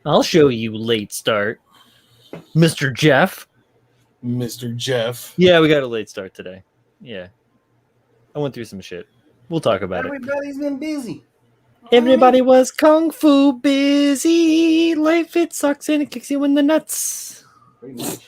I'll show you late start, Mr. Jeff. Mr. Jeff. Yeah, we got a late start today. Yeah. I went through some shit. We'll talk about it. Everybody's been busy. Everybody was kung fu busy. Life, it sucks and it kicks you in the nuts. Pretty much.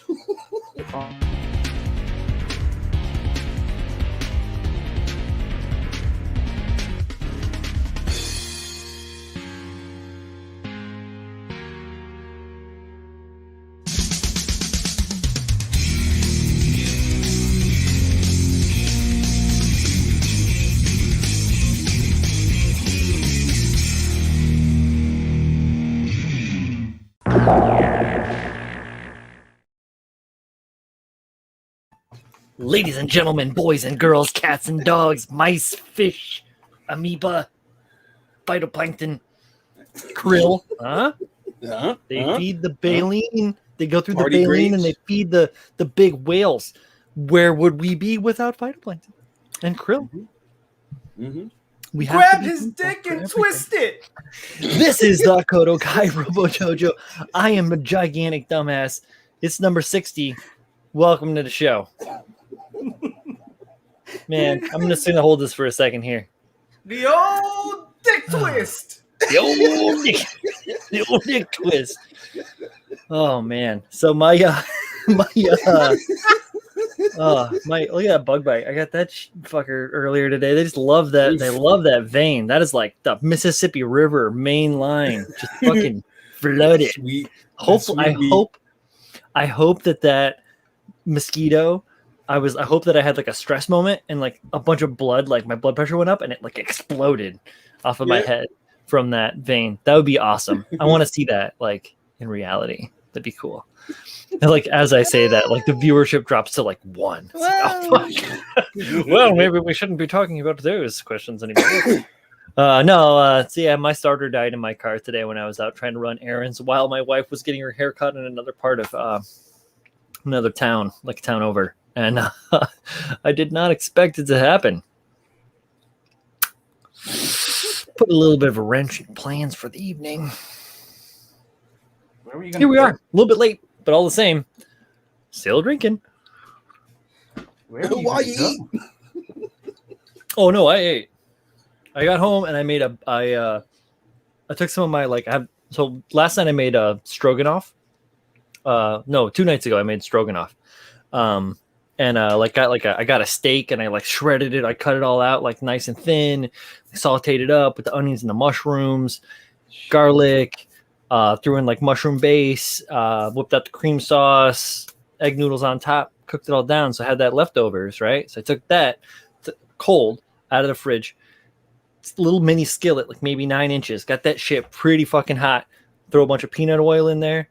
Ladies and gentlemen, boys and girls, cats and dogs, mice, fish, amoeba, phytoplankton, krill. Huh? They feed the baleen. They go through Party the baleen grapes. and they feed the big whales. Where would we be without phytoplankton and krill? Mm-hmm. We have Grab to be his thankful dick for and everything. twist it. This is the KotoKai Robo-Dojo. I am a gigantic dumbass. It's number 60. Welcome to the show. Man, I'm just going to hold this for a second here. The old dick twist. The old dick twist. Oh, man. So my look at that bug bite. I got that fucker earlier today. They just love that. They love that vein. That is like the Mississippi River main line, just fucking flooded. Sweet. Hopefully, I hope that mosquito. I hope that I had like a stress moment and like a bunch of blood, like my blood pressure went up and it like exploded off of my head from that vein. That would be awesome. I want to see that like in reality. That'd be cool. And like as I say that, like the viewership drops to like 1. It's like, oh, fuck. Well, maybe we shouldn't be talking about those questions anymore. So yeah, my starter died in my car today when I was out trying to run errands while my wife was getting her hair cut in another part of another town, like a town over. And I did not expect it to happen. Put a little bit of a wrench in plans for the evening. Where were you Here we are, a little bit late, but all the same, still drinking. Why you eat? Oh no, I ate. I got home and I made I took some of my so last night I made stroganoff. No, 2 nights ago I made stroganoff. And I got a steak and I like shredded it. I cut it all out like nice and thin, sauteed it up with the onions and the mushrooms, garlic, threw in like mushroom base, whipped out the cream sauce, egg noodles on top, cooked it all down. So I had that leftovers, right? So I took that cold out of the fridge, little mini skillet, like maybe 9 inches, got that shit pretty fucking hot, throw a bunch of peanut oil in there.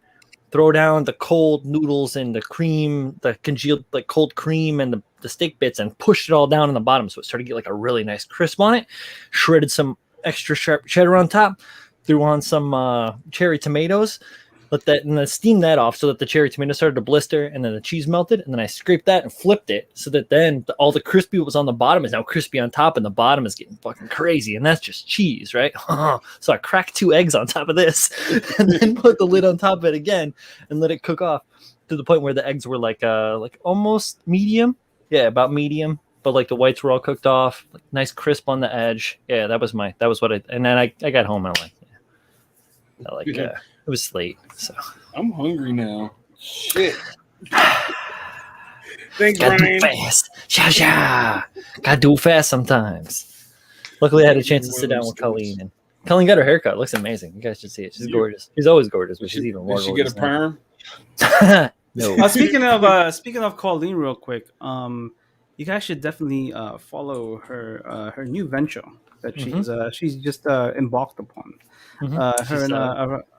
Throw down the cold noodles and the cream, the congealed like cold cream and the steak bits and pushed it all down in the bottom. So it started to get like a really nice crisp on it. Shredded some extra sharp cheddar on top. Threw on some cherry tomatoes. Let that and then steam that off so that the cherry tomato started to blister and then the cheese melted. And then I scraped that and flipped it so that then all the crispy what was on the bottom is now crispy on top and the bottom is getting fucking crazy. And that's just cheese, right? So I cracked 2 eggs on top of this and then put the lid on top of it again and let it cook off to the point where the eggs were like almost medium. Yeah, about medium. But like the whites were all cooked off, like nice crisp on the edge. Yeah, that was what and then I got home and I'm like, it was late, so I'm hungry now. Shit. Thanks, gotta Brian. do fast. Gotta do fast sometimes. Luckily, I had a chance to sit down with Colleen, and Colleen got her haircut. It looks amazing. You guys should see it. She's gorgeous. She's always gorgeous, but she's even more Did she gorgeous. get a perm? No. Speaking of Colleen, real quick, you guys should definitely follow her new venture that she's just embarked upon. Her and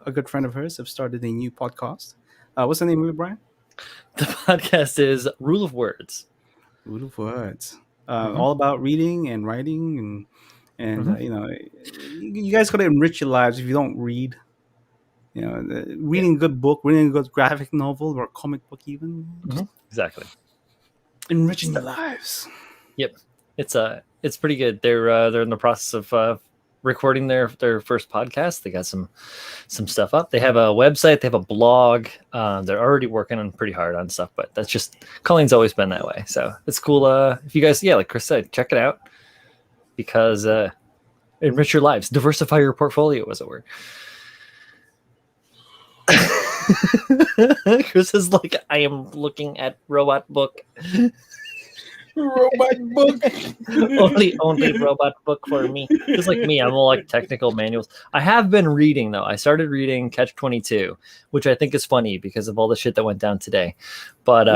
a good friend of hers have started a new podcast. What's the name of it, Brian? The podcast is Rule of Words. Rule of Words. All about reading and writing and you guys gotta enrich your lives if you don't read. Reading a good book, reading a good graphic novel or comic book even. Exactly. Enriching the lives. Yep. It's pretty good. They're in the process of recording their first podcast. They got some stuff up. They have a website. They have a blog. They're already working on pretty hard on stuff, but that's just Colleen's always been that way. So it's cool. If you guys, like Chris said, check it out because enrich your lives, diversify your portfolio was a word. Chris is like, I am looking at robot book. Robot book. only robot book for me. Just like me, I'm all like technical manuals. I have been reading though. I started reading Catch 22, which I think is funny because of all the shit that went down today. But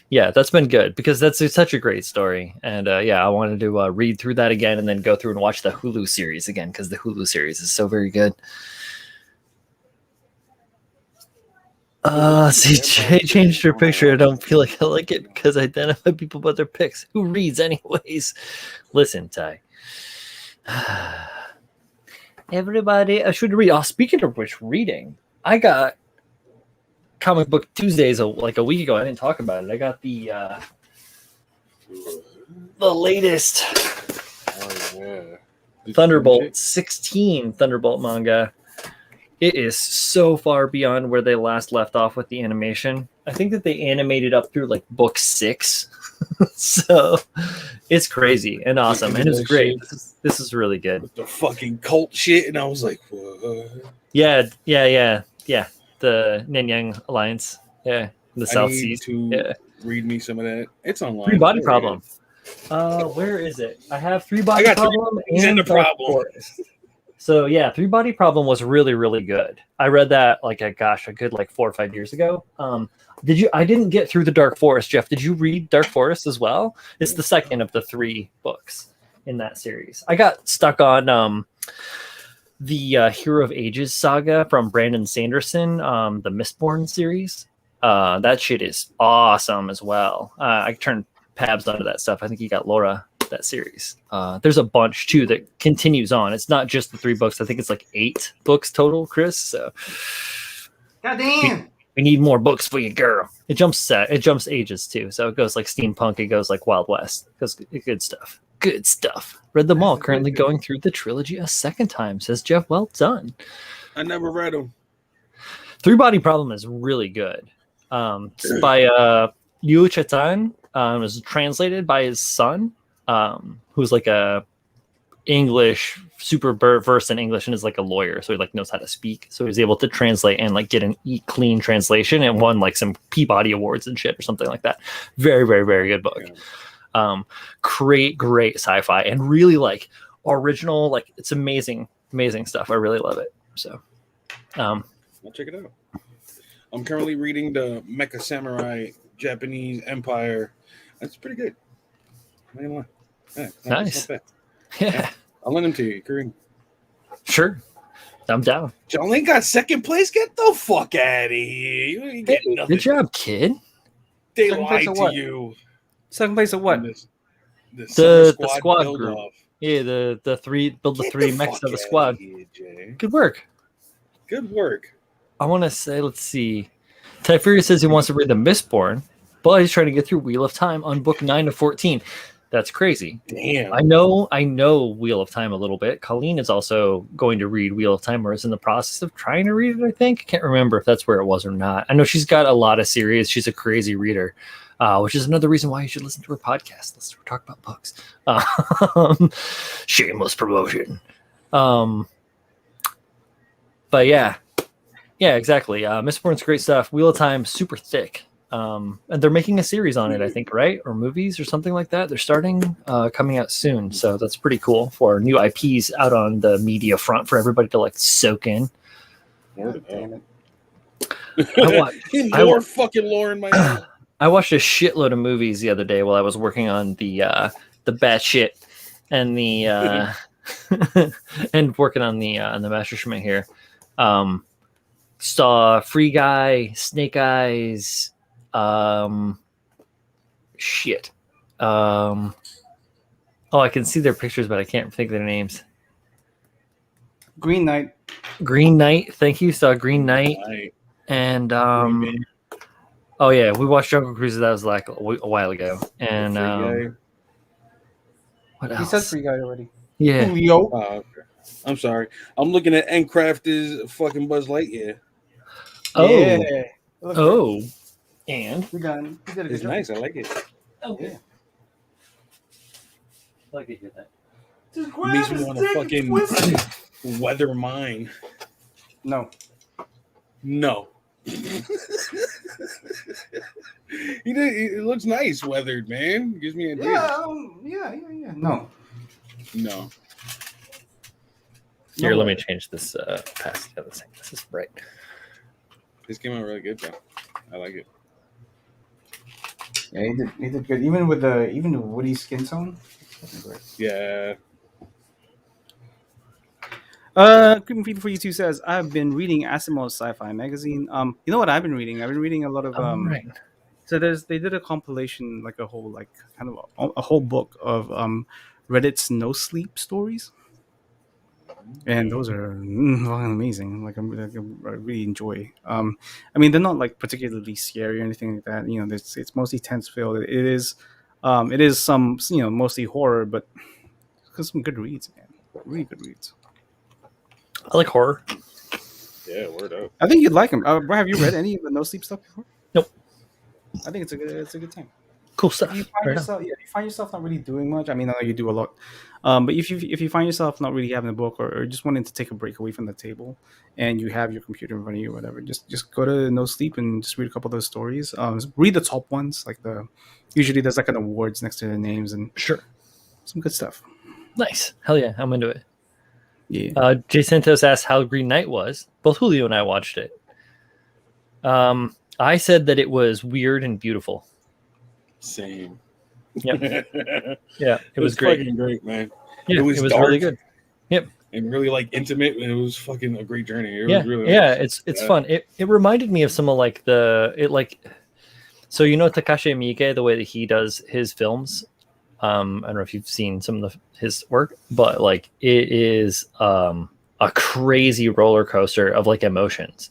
yeah, that's been good because it's such a great story. And I wanted to read through that again and then go through and watch the Hulu series again because the Hulu series is so very good. See, Jay changed her picture. I don't feel like I like it because I identify people by their pics. Who reads anyways? Listen, Ty. Everybody, I should read. Oh, speaking of which, reading. I got Comic Book Tuesdays like a week ago. I didn't talk about it. I got the latest Thunderbolt 16 Thunderbolt manga. It is so far beyond where they last left off with the animation. I think that they animated up through like book 6. So it's crazy and awesome. And it's great. This is really good. With the fucking cult shit. And I was like, what? Yeah. The Nanyang Alliance. Yeah. The South Seas. Read me some of that. It's online. Three Body Problem. Where is it? I have Three Body Problem and the Problem. So yeah, Three Body Problem was really, really good. I read that a good 4 or 5 years ago. I didn't get through the Dark Forest, Jeff. Did you read Dark Forest as well? It's the second of the 3 books in that series. I got stuck on the Hero of Ages saga from Brandon Sanderson, the Mistborn series. That shit is awesome as well. I turned Pabs onto that stuff. I think he got Laura that series. There's a bunch too that continues on. It's not just the 3 books. I think it's like 8 books total, Chris. So goddamn, we need more books for you, girl. It jumps ages too. So it goes like steampunk. It goes like Wild West. It goes good stuff. Good stuff. Read them all. Currently going through the trilogy a second time. Says Jeff. Well done. I never read them. Three Body Problem is really good. It's by Yu Chetan. It was translated by his son. Who's like a English super versed in English and is like a lawyer, so he like knows how to speak. So he's able to translate and like get an clean translation and won like some Peabody Awards and shit or something like that. Very, very, very good book. Great sci-fi and really like original. Like it's amazing stuff. I really love it. So, I'll check it out. I'm currently reading the Mecha Samurai Japanese Empire. That's pretty good. Yeah, nice. Yeah. I'll lend them to you, Kareem. Sure. I'm down. Jolene got second place. Get the fuck out of here. You ain't getting nothing. Good job, kid. They lied to you. Second place of what? The squad group. Off. Yeah, the 3 build the 3 mechs of the squad. Here, good work. I want to say, let's see. Typhoria says he wants to read the Mistborn, but he's trying to get through Wheel of Time on book 9 to 14. That's crazy. Damn. I know Wheel of Time a little bit. Colleen is also going to read Wheel of Time or is in the process of trying to read it, I think. I can't remember if that's where it was or not. I know she's got a lot of series. She's a crazy reader, which is another reason why you should listen to her podcast. Let's talk about books. Shameless promotion. But yeah, exactly. Mistborn's great stuff. Wheel of Time, super thick. And they're making a series on it, I think, right? Or movies or something like that. They're starting coming out soon. So that's pretty cool for new IPs out on the media front for everybody to like soak in. Damn it. More fucking lore in my head. I watched a shitload of movies the other day while I was working on the Batshit and the and working on the Master Shimmy here. Saw Free Guy, Snake Eyes, shit. I can see their pictures, but I can't think of their names. Green Knight. Thank you. Saw Green Knight. And oh yeah, we watched Jungle Cruise. That was like a while ago. And what else? He said Free Guy already. Yeah. Julio. Oh, okay. I'm sorry. I'm looking at Endcraft's fucking Buzz Lightyear. Oh. Yeah. Look, Oh. And we done. We did a good It's job. nice. I like it. okay. Yeah. I like to hear that. Just It makes me his want to dick and twist fucking it. weather mine. No. No. It looks nice weathered, man. Gives me ideas. Yeah. No. No. Here, No let me way. change this past the other thing. This is bright. This came out really good though. I like it. Yeah, he did good. Even with the woody skin tone. It's fucking great. Yeah. Creeping Feed for You Two says, I've been reading Asimov's sci-fi magazine. You know what I've been reading? I've been reading a lot of All right. So they did a compilation, like a whole like kind of a whole book of Reddit's no sleep stories, and those are fucking amazing. Like I really enjoy. I mean they're not like particularly scary or anything like that. You know, it's mostly tense filled. It is some mostly horror, but some good reads, man. Really good reads. I like horror. Yeah, word up. I think you'd like them. Have you read any of the no sleep stuff before? Nope. I think it's a good time. Cool stuff. If you find yourself not really doing much, I mean, I know you do a lot, but if you find yourself not really having a book or just wanting to take a break away from the table, and you have your computer in front of you or whatever, just go to No Sleep and just read a couple of those stories. Read the top ones, like usually there's like an awards next to the names and Sure. some good stuff. Nice. Hell yeah, I'm into it. Yeah. Jay Santos asked how Green Knight was. Both Julio and I watched it. I said that it was weird and beautiful. Same. Yep. It Yeah, it was great. Fucking great, man. Yeah, it was really dark. good. Yep. And really like intimate, and it was fucking a great journey. It Yeah, was really yeah, nice. it's fun. It reminded me of some of like so you know Takashi Miike, the way that he does his films. I don't know if you've seen some of his work, but like it is a crazy roller coaster of like emotions.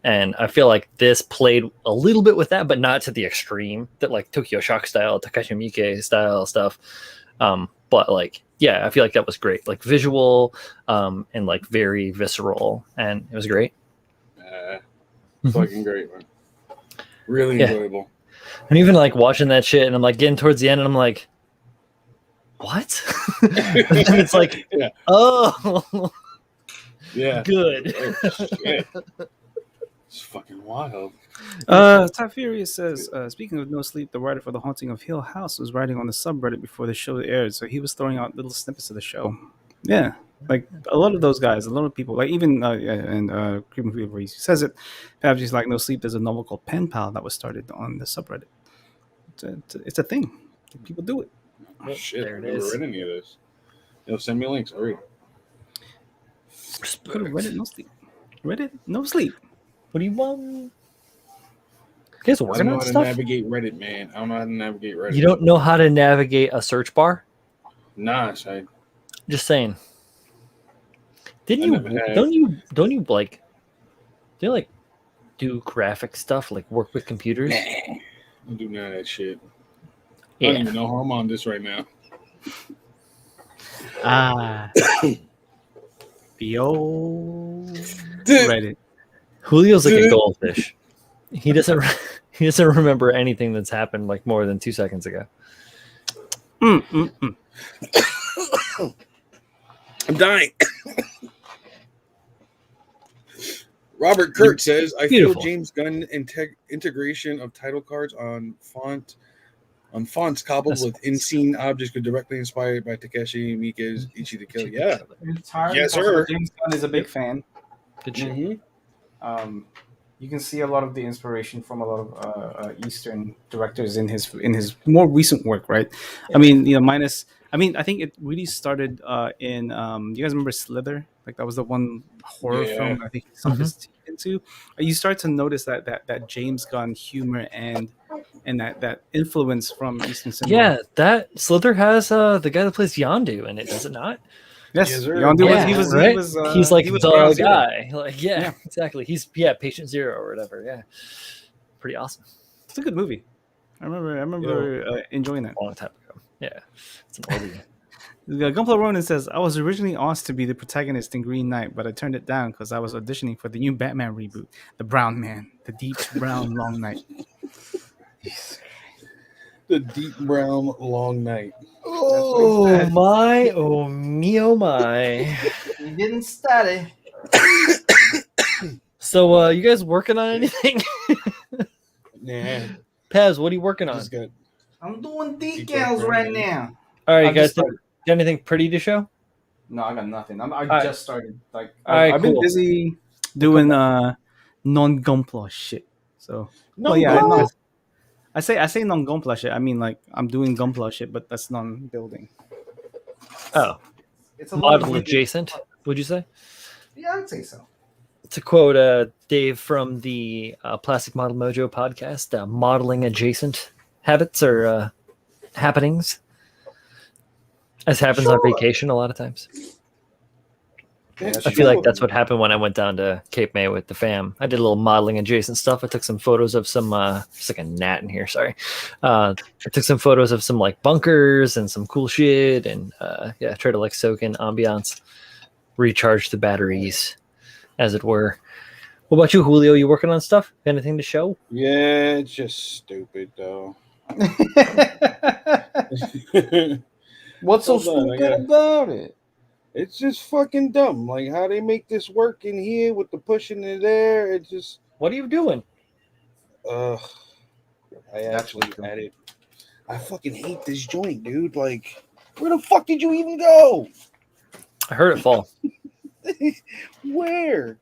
And I feel like this played a little bit with that, but not to the extreme that like Tokyo Shock style, Takashi Miike style stuff. But like, yeah, I feel like that was great, like visual, and like very visceral, and it was great. Fucking great, man. Really Yeah. enjoyable. I'm even like watching that shit, and I'm like getting towards the end, and I'm like, what? And then it's like, Yeah. oh, Yeah. good. Oh, shit. It's fucking wild. Ty Furious says, speaking of No Sleep, the writer for The Haunting of Hill House was writing on the subreddit before the show aired, so he was throwing out little snippets of the show. Yeah, like a lot of those guys, a lot of people, like even Creeping Fever, he says it. Perhaps he's like No Sleep. There's a novel called Pen Pal that was started on the subreddit. It's a thing. People do it. Oh, shit. There I've it never is. read any of this. Yo, send me links. I'll read. Go to Reddit No Sleep. Reddit No Sleep. What do you want? You guys I don't working know on how to stuff? navigate Reddit, man. I don't know how to navigate Reddit. You don't know how to navigate a search bar? Nah, Shai. Just saying. Didn't I you? never have. Don't you like? Do you like do graphic stuff, like work with computers? I don't do none of that shit. I don't Yeah. even know how I'm on this right now. The old Reddit. Julio's like a goldfish. He doesn't. He doesn't remember anything that's happened like more than 2 seconds ago. I'm dying. Robert Kurt says, I Beautiful. feel James Gunn integration of title cards on fonts cobbled That's with in-scene objects were directly inspired by Takeshi Miike's Ichi to Kill. Yeah. Entirely Yes, possible. sir. James Gunn is a big fan. Good shit. Mm-hmm. You can see a lot of the inspiration from a lot of Eastern directors in his more recent work, right? I mean, minus. I mean, I think it really started in. You guys remember Slither? Like that was the one horror Yeah. Mm-hmm. film I think he sunk his teeth into. You start to notice that James Gunn humor and that influence from Eastern cinema. Yeah, that Slither has the guy that plays Yondu in it, does it not? Yes, Yes, sir. Yondu Yeah, right? He's like was the Ground Zero. guy. Like, yeah, Yeah. exactly. He's Patient Zero or whatever. Yeah, pretty awesome. It's a good movie. I remember enjoying that. A long time ago. Yeah, it's an oldie. Gunpla Ronin says, I was originally asked to be the protagonist in Green Knight, but I turned it down because I was auditioning for the new Batman reboot, The Brown Man, The Deep Brown Long Night. The deep brown long night. Oh my, oh me, oh my. He didn't study. So, you guys working on anything? Nah. Paz, what are you working on? Just got I'm doing decals right now. All right, I you guys, just started. got anything pretty to show? No, I got nothing. I right. just started. Like, All right, I've been cool. busy doing non-Gunpla shit. So, no. yeah, Gunpla? no, I say non-Gunpla shit. I mean, like, I'm doing Gunpla shit, but that's non-building. Oh, it's a lot of model adjacent, would you say? Yeah, I'd say so. To quote Dave from the Plastic Model Mojo podcast, modeling adjacent habits or happenings, as happens on vacation a lot of times. I feel like that's what happened when I went down to Cape May with the fam. I did a little modeling adjacent stuff. I took some photos of some, there's like a gnat in here, sorry. I took some photos of some like bunkers and some cool shit, and yeah, try to like soak in ambiance, recharge the batteries, as it were. What about you, Julio? You working on stuff? Anything to show? Yeah, it's just stupid though. What's so Hold on, stupid about it? It's just fucking dumb. Like how they make this work in here with the pushing it there. It's just. What are you doing? I actually added. I fucking hate this joint, dude. Like, where the fuck did you even go? I heard it fall. Where?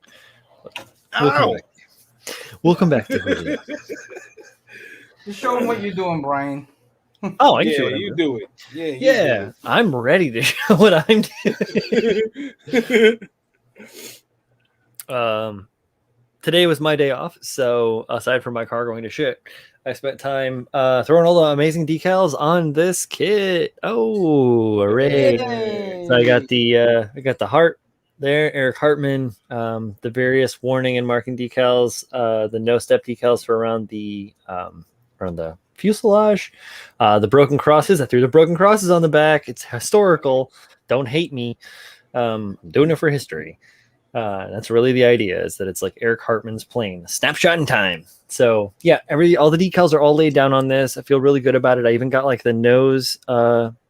We'll come back to Julio. Just show them what you're doing, Brian. Oh, I can show Yeah, what you I'm do it. Yeah, you Yeah, I'm ready to show what I'm doing. Today was my day off, so aside from my car going to shit, I spent time throwing all the amazing decals on this kit. Oh, hooray! Yay. So I got the heart there, Eric Hartman, the various warning and marking decals, the no step decals for around the fuselage, the broken crosses. I threw the broken crosses on the back. It's historical. Don't hate me. I'm doing it for history. That's really the idea, is that it's like Eric Hartman's plane, snapshot in time. So yeah, all the decals are all laid down on this. I feel really good about it. I even got like the nose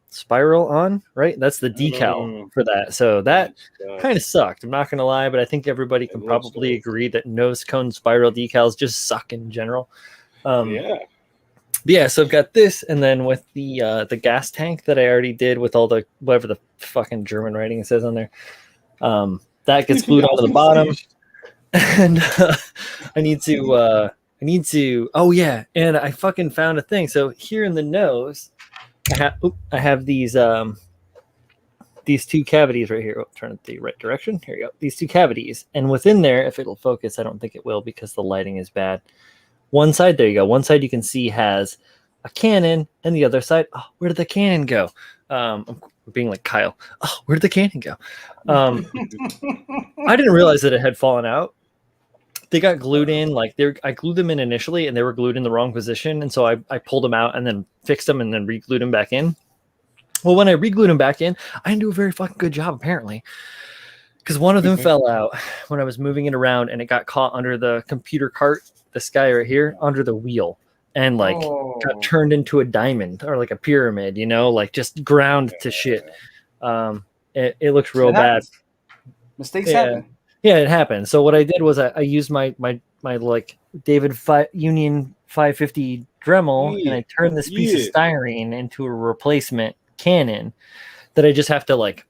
spiral on, right? That's the decal for that. So that kind of sucked. I'm not gonna lie, but I think everybody can probably agree that nose cone spiral decals just suck in general. Yeah, so I've got this, and then with the gas tank that I already did with all the whatever the fucking German writing it says on there, that gets glued onto the bottom, and I need to. Oh yeah, and I fucking found a thing. So here in the nose, I have these two cavities right here. Oh, turn it the right direction. Here you go. These two cavities, and within there, if it'll focus, I don't think it will because the lighting is bad. One side, there you go. One side you can see has a cannon, and the other side, oh, where did the cannon go? I'm being like Kyle. Oh, where did the cannon go? I didn't realize that it had fallen out. They got glued in, like I glued them in initially, and they were glued in the wrong position, and so I pulled them out and then fixed them and then re-glued them back in. Well, when I re-glued them back in, I didn't do a very fucking good job apparently, because one of them fell out when I was moving it around, and it got caught under the computer cart. This guy right here under the wheel, and like got turned into a diamond or like a pyramid, you know, like just ground to shit. It looks real bad. Mistakes happen. Yeah, it happened. So what I did was I used my like David Union 550 Dremel, and I turned this piece of styrene into a replacement cannon that I just have to like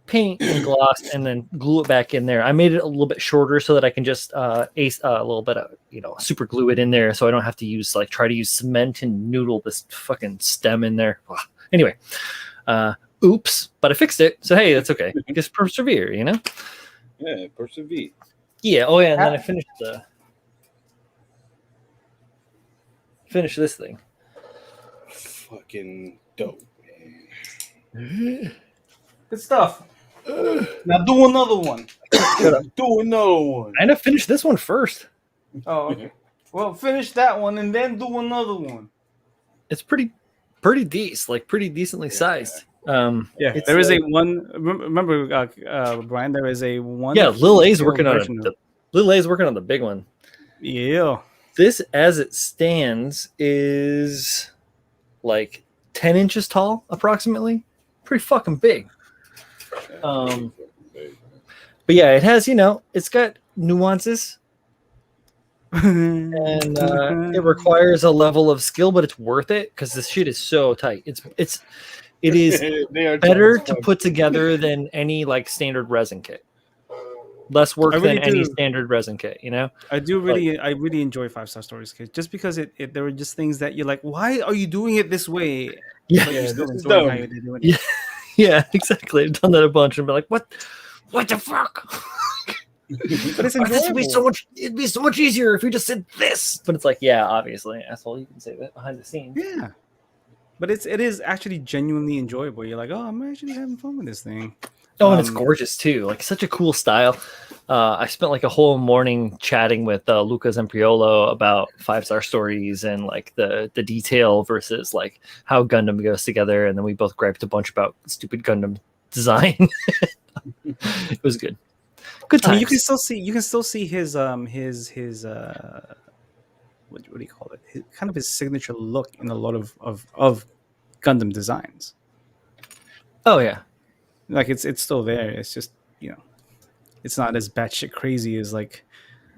paint and gloss and then glue it back in there. I made it a little bit shorter so that I can just ace a little bit of, super glue it in there, so I don't have to try to use cement and noodle this fucking stem in there. Anyway, oops, but I fixed it, so hey, that's okay. Just persevere, Yeah, persevere. Yeah. Oh yeah, and then I finished this thing. Fucking dope, man. Good stuff. Now do another one. Do another one. I had to finish this one first. Oh, okay. Well, finish that one and then do another one. It's pretty decent, like pretty decently sized. Yeah, It's there is a one. Remember, Brian, there is a one. yeah, Lil A's working on version of- Lil A's working on the big one. Yeah. This, as it stands, is like 10 inches tall, approximately. Pretty fucking big. But yeah, it has, it's got nuances, and it requires a level of skill, but it's worth it because this shit is so tight. It is They are better trying to put together than any like standard resin kit. Less work I really than any do. standard resin kit, I really enjoy 5-star stories, kids, just because there were just things that you're like, why are you doing it this way? Yeah. But you're Yeah, still this is enjoying how dumb. you're doing Yeah. it. Yeah, exactly. I've done that a bunch and be like, what the fuck? But it's This would be enjoyable. it'd be so much easier if you just said this. But it's like, yeah, obviously, asshole, you can say that behind the scenes. Yeah. But it is actually genuinely enjoyable. You're like, oh, I'm actually having fun with this thing. Oh, and it's gorgeous too. Like such a cool style. I spent like a whole morning chatting with Lucas and Priolo about 5-star stories and like the detail versus like how Gundam goes together. And then we both griped a bunch about stupid Gundam design. It was good. Good I times. mean, you can still see his what do you call it? Kind of his signature look in a lot of Gundam designs. Oh yeah. Like it's still there. It's just it's not as batshit crazy as like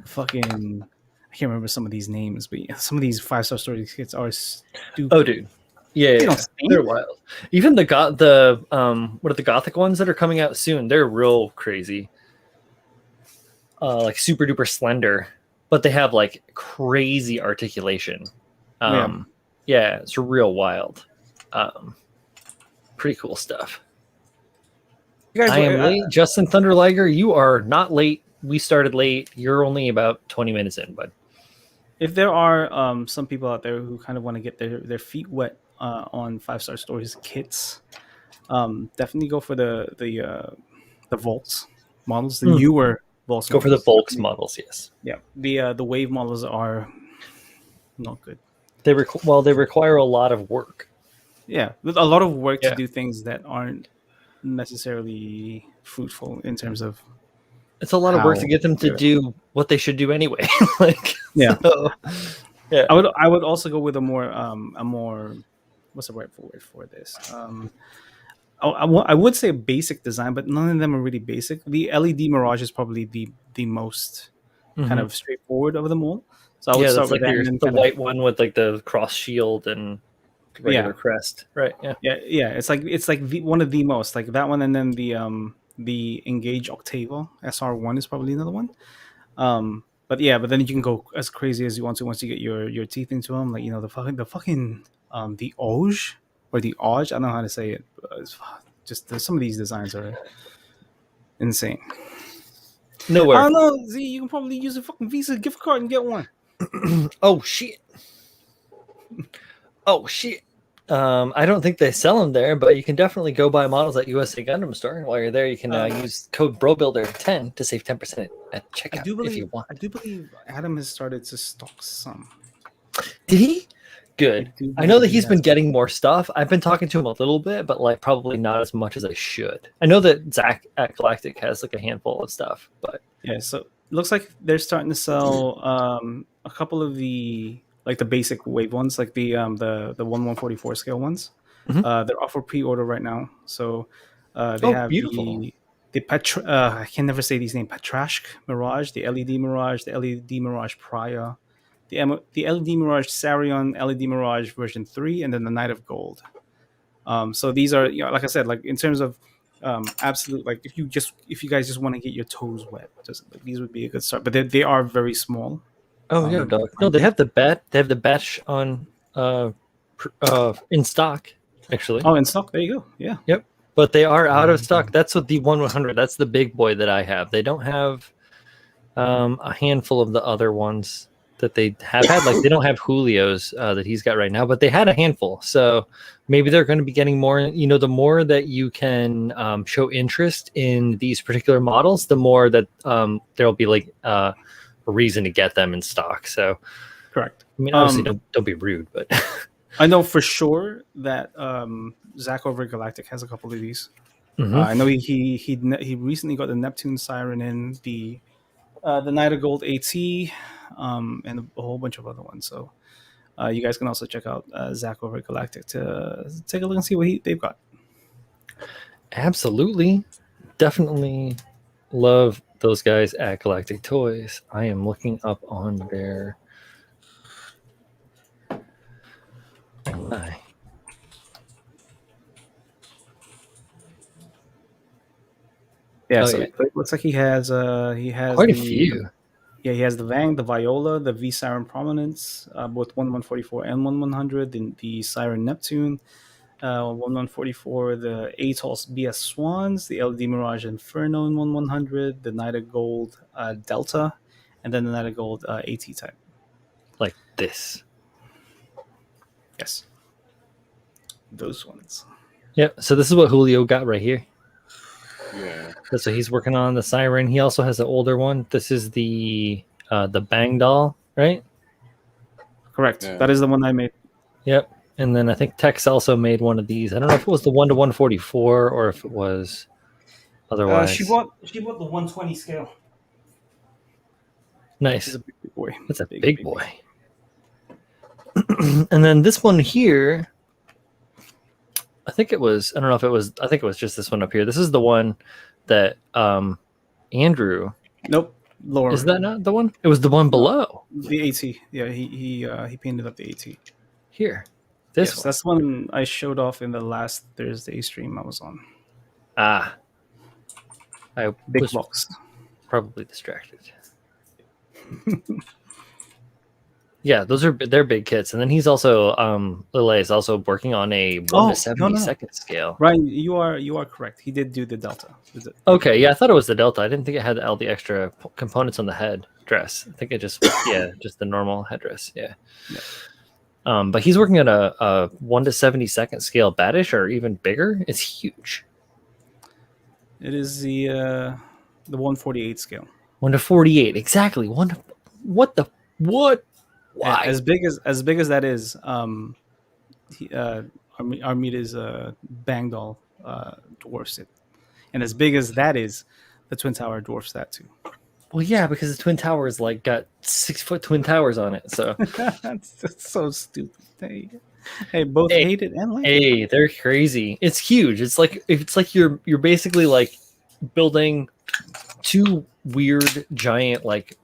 fucking. I can't remember some of these names, but some of these 5-star story kits are stupid. Oh dude. Yeah, They yeah. don't sting. They're wild. Even what are the gothic ones that are coming out soon? They're real crazy. Like super duper slender, but they have like crazy articulation. Yeah, it's real wild. Pretty cool stuff. You guys, I am late. Justin Thunderliger, you are not late. We started late. You're only about 20 minutes in, bud. If there are some people out there who kind of want to get their feet wet on 5-star stories kits, definitely go for the Volts models, the newer Volts. Go for the Volks models, yes. Yeah, the Wave models are not good. They require a lot of work. Yeah, with a lot of work to do things that aren't necessarily fruitful in terms of. It's a lot of work to get them to do what they should do anyway. Like, yeah, yeah. I would also go with a more what's the rightful word for this? I would say a basic design, but none of them are really basic. The LED Mirage is probably the most kind of straightforward of them all. So I would start with that. The white one with like the cross shield and regular crest, right? Yeah. It's like one of the most like that one, and then the Engage Octavo SR1 is probably another one. But then you can go as crazy as you want to once you get your teeth into them. Like the fucking the Oj or the Oj. I don't know how to say it. But just some of these designs are insane. Nowhere. I don't know. Z, you can probably use a fucking Visa gift card and get one. Oh shit. I don't think they sell them there, but you can definitely go buy models at USA Gundam Store. And while you're there, you can use code BROBUILDER10 to save 10% at checkout if you want. I do believe Adam has started to stock some. Did he? Good. I know that he's been getting more stuff. I've been talking to him a little bit, but like probably not as much as I should. I know that Zach at Galactic has like a handful of stuff, but yeah. So it looks like they're starting to sell a couple of the basic wave ones, like the 1/144 scale ones. They're off for pre-order right now. So they have beautiful. I can never say these names. Petrashk Mirage, the LED Mirage, the LED Mirage Priya, the LED Mirage Sarion, LED Mirage version 3, and then the Knight of Gold. So these are, like I said, like in terms of absolute, like if you guys just want to get your toes wet, these would be a good start. But they are very small. Oh yeah, dog. No, they have the batch on in stock actually. Oh, in stock. There you go. Yeah. Yep. But they are out of stock. That's what the 1/100. That's the big boy that I have. They don't have a handful of the other ones that they have had. Like they don't have Julio's that he's got right now, but they had a handful. So maybe they're going to be getting more. The more that you can show interest in these particular models, the more that there'll be like a reason to get them in stock. So correct. I mean, obviously, don't be rude, but I know for sure that Zach over at Galactic has a couple of these. I know he recently got the Neptune Siren in the Night of Gold AT, and a whole bunch of other ones. So you guys can also check out Zach over at Galactic to take a look and see what they've got. Absolutely. Definitely love those guys at Galactic Toys. I am looking up on their. Yeah, Oh, so yeah. it looks like he has Quite a few. Yeah, he has the Vang, the Viola, the V Siren Prominence, both 1144 and 1100, the Siren Neptune, 1144, the Atos BS Swans, the LD Mirage Inferno in 1100, the Night of Gold Delta, and then the Night of Gold AT type. Like this. Yes. Those ones. Yep. So this is what Julio got right here. Yeah. So he's working on the Siren. He also has an older one. This is the Bang doll, right? Correct. Yeah. That is the one I made. Yep. And then I think Tex also made one of these. I don't know if it was the 1 to 144 or if it was otherwise. She bought the 120 scale. Nice. He's a big boy. That's a big boy. And then this one here, I think it was just this one up here. This is the one that Andrew. Nope. Lower. Is that not the one? It was the one below. The AT. Yeah, he painted up the AT. Here. This Yes, one. that's one I showed off in the last Thursday stream I was on. Ah. I Big was box. probably distracted. Yeah, they're big kits. And then he's also Lele is also working on a 1 to 72nd scale. Ryan, you are correct. He did do the Delta. Okay, yeah, I thought it was the Delta. I didn't think it had all the extra components on the head dress. I think it just just the normal headdress. Yeah. But he's working on a 1 to 72nd scale Badish or even bigger. It's huge. It is the 148 scale. 1 to 48, exactly. What? Why? As big as that is, Armita's Bang doll dwarfs it, and as big as that is, the Twin Tower dwarfs that too. Well, yeah, because the Twin Towers got 6-foot Twin Towers on it. So that's so stupid. Hey, both hate it and like it. Hey, they're crazy. It's huge. It's like you're basically like building two weird giant like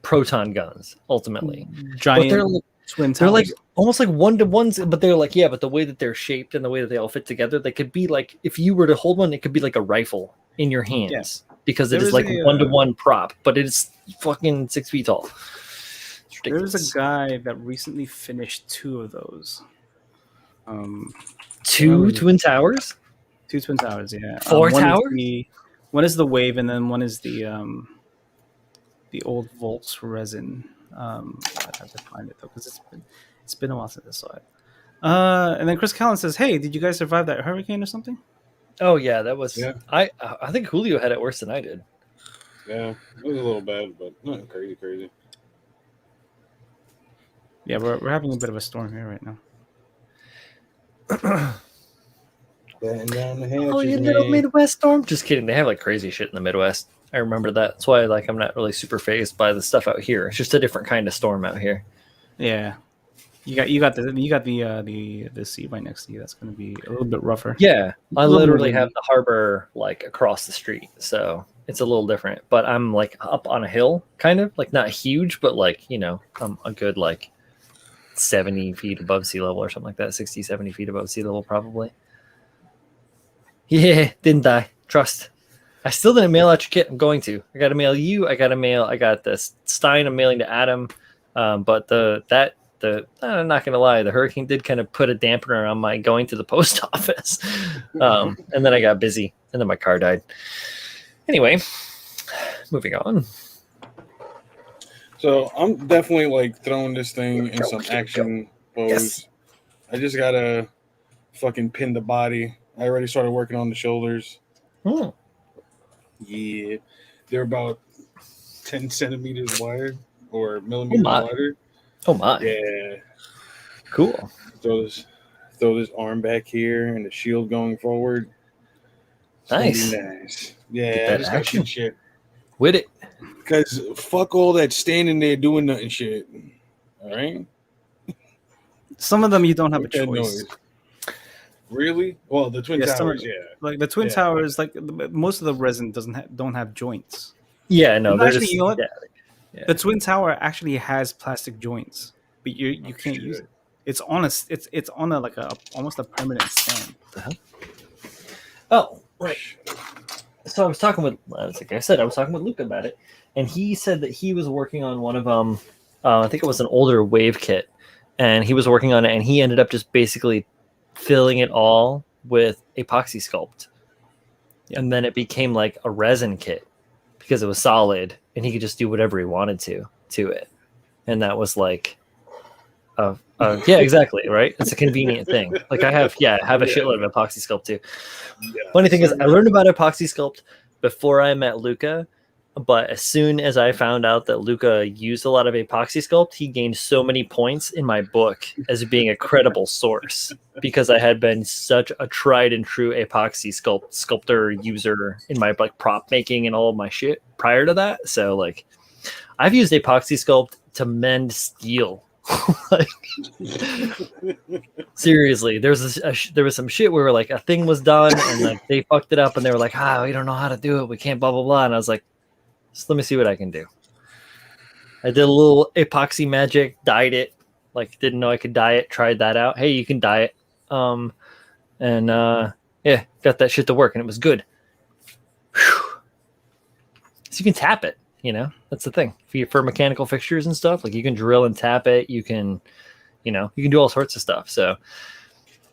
proton guns ultimately. Giant but they're like, twin towers. They're like almost like 1-to-1s, but they're like but the way that they're shaped and the way that they all fit together, they could be like if you were to hold one, it could be like a rifle in your hands because it is like 1-to-1 prop, but it is fucking 6 feet tall. There's a guy that recently finished 2 of those. Two Twin Towers? 2 Twin Towers, yeah. 4 towers? One is the Wave, and then one is the old Volts resin. I have to find it though because it's been a while since I saw it. And then Chris Callan says, "Hey, did you guys survive that hurricane or something?" Oh yeah, that was. Yeah. I think Julio had it worse than I did. Yeah, it was a little bad, but not crazy. Yeah, we're having a bit of a storm here right now. Down the Oh, you little Midwest storm! Just kidding. They have like crazy shit in the Midwest. I remember that. That's why I'm not really super fazed by the stuff out here. It's just a different kind of storm out here. Yeah, you got the sea right next to you. That's going to be a little bit rougher. Yeah, I literally have the harbor like across the street, so it's a little different. But I'm like up on a hill, kind of like not huge, but like I'm a good like 70 feet above sea level or something like that. 60, 70 feet above sea level probably. Yeah, didn't die. Trust. I still didn't mail out your kit. I'm going to. I got to mail you. I got the Stein. I'm mailing to Adam. But I'm not gonna lie. The hurricane did kind of put a dampener on my going to the post office. And then I got busy, and then my car died. Anyway, moving on. So I'm definitely like throwing this thing in some action pose. Yes. I just gotta fucking pin the body. I already started working on the shoulders. Hmm. Yeah, they're about 10 centimeters wide or millimeters wider. Oh my! Yeah, Cool. Throw this arm back here and the shield going forward. It's Nice. gonna be nice. Yeah, Get I that just got action. good shit. With it. Because fuck all that standing there doing nothing shit. All right? Some of them you don't have a Make that choice. noise. Really? Well, the Twin Yeah, Towers, yeah. Like the Twin Yeah. Towers, like most of the resin don't have joints. Yeah, no, And they're actually, just, you know what? yeah. The Twin Tower actually has plastic joints, but you can't use shit. it. It's on a it's on a like a almost a permanent stand. Oh, right. So I was talking with, like I said, I was talking with Luke about it, and he said that he was working on one of I think it was an older wave kit, and he was working on it, and he ended up just basically filling it all with epoxy sculpt, and then it became like a resin kit because it was solid, and he could just do whatever he wanted to it, and that was like. Yeah, exactly. Right. It's a convenient thing. Like I have a shitload of epoxy sculpt too. Yeah. Funny thing is, I learned about epoxy sculpt before I met Luca, but as soon as I found out that Luca used a lot of epoxy sculpt, he gained so many points in my book as being a credible source because I had been such a tried and true epoxy sculptor user in my like prop making and all of my shit prior to that. So like, I've used epoxy sculpt to mend steel. Like, seriously, there was some shit where like a thing was done and like they fucked it up and they were like, we don't know how to do it, we can't blah blah blah, and I was like, just let me see what I can do. I did a little epoxy magic, dyed it, like didn't know I could dye it, tried that out. Hey, you can dye it, and yeah, got that shit to work and it was good. Whew. So you can tap it. You know, that's the thing for mechanical fixtures and stuff. Like you can drill and tap it. You can do all sorts of stuff. So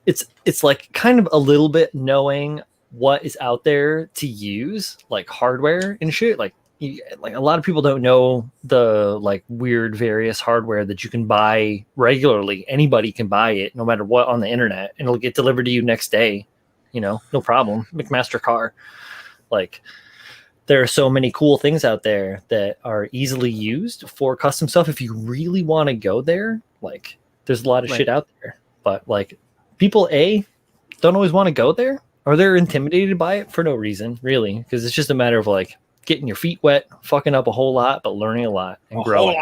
it's like kind of a little bit knowing what is out there to use, like hardware and shit. Like a lot of people don't know the like weird various hardware that you can buy regularly. Anybody can buy it, no matter what, on the internet, and it'll get delivered to you next day. You know, no problem. McMaster car, like. There are so many cool things out there that are easily used for custom stuff. If you really want to go there, like there's a lot of shit out there, but like people don't always want to go there, or they're intimidated by it for no reason, really, because it's just a matter of like getting your feet wet, fucking up a whole lot, but learning a lot and growing.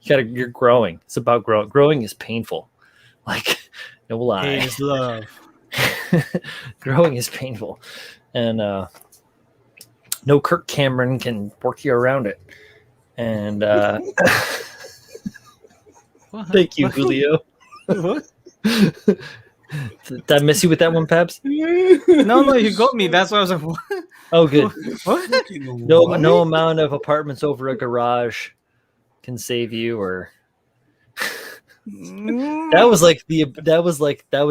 You're growing. It's about growing. Growing is painful. Like no lie. Pain is love. Growing is painful, and no Kirk Cameron can work you around it. And thank you, Julio. What? Did I miss you with that one, Pabs? No, you got me. That's why I was like, what? Oh, good. What? No amount of apartments over a garage can save you, or that was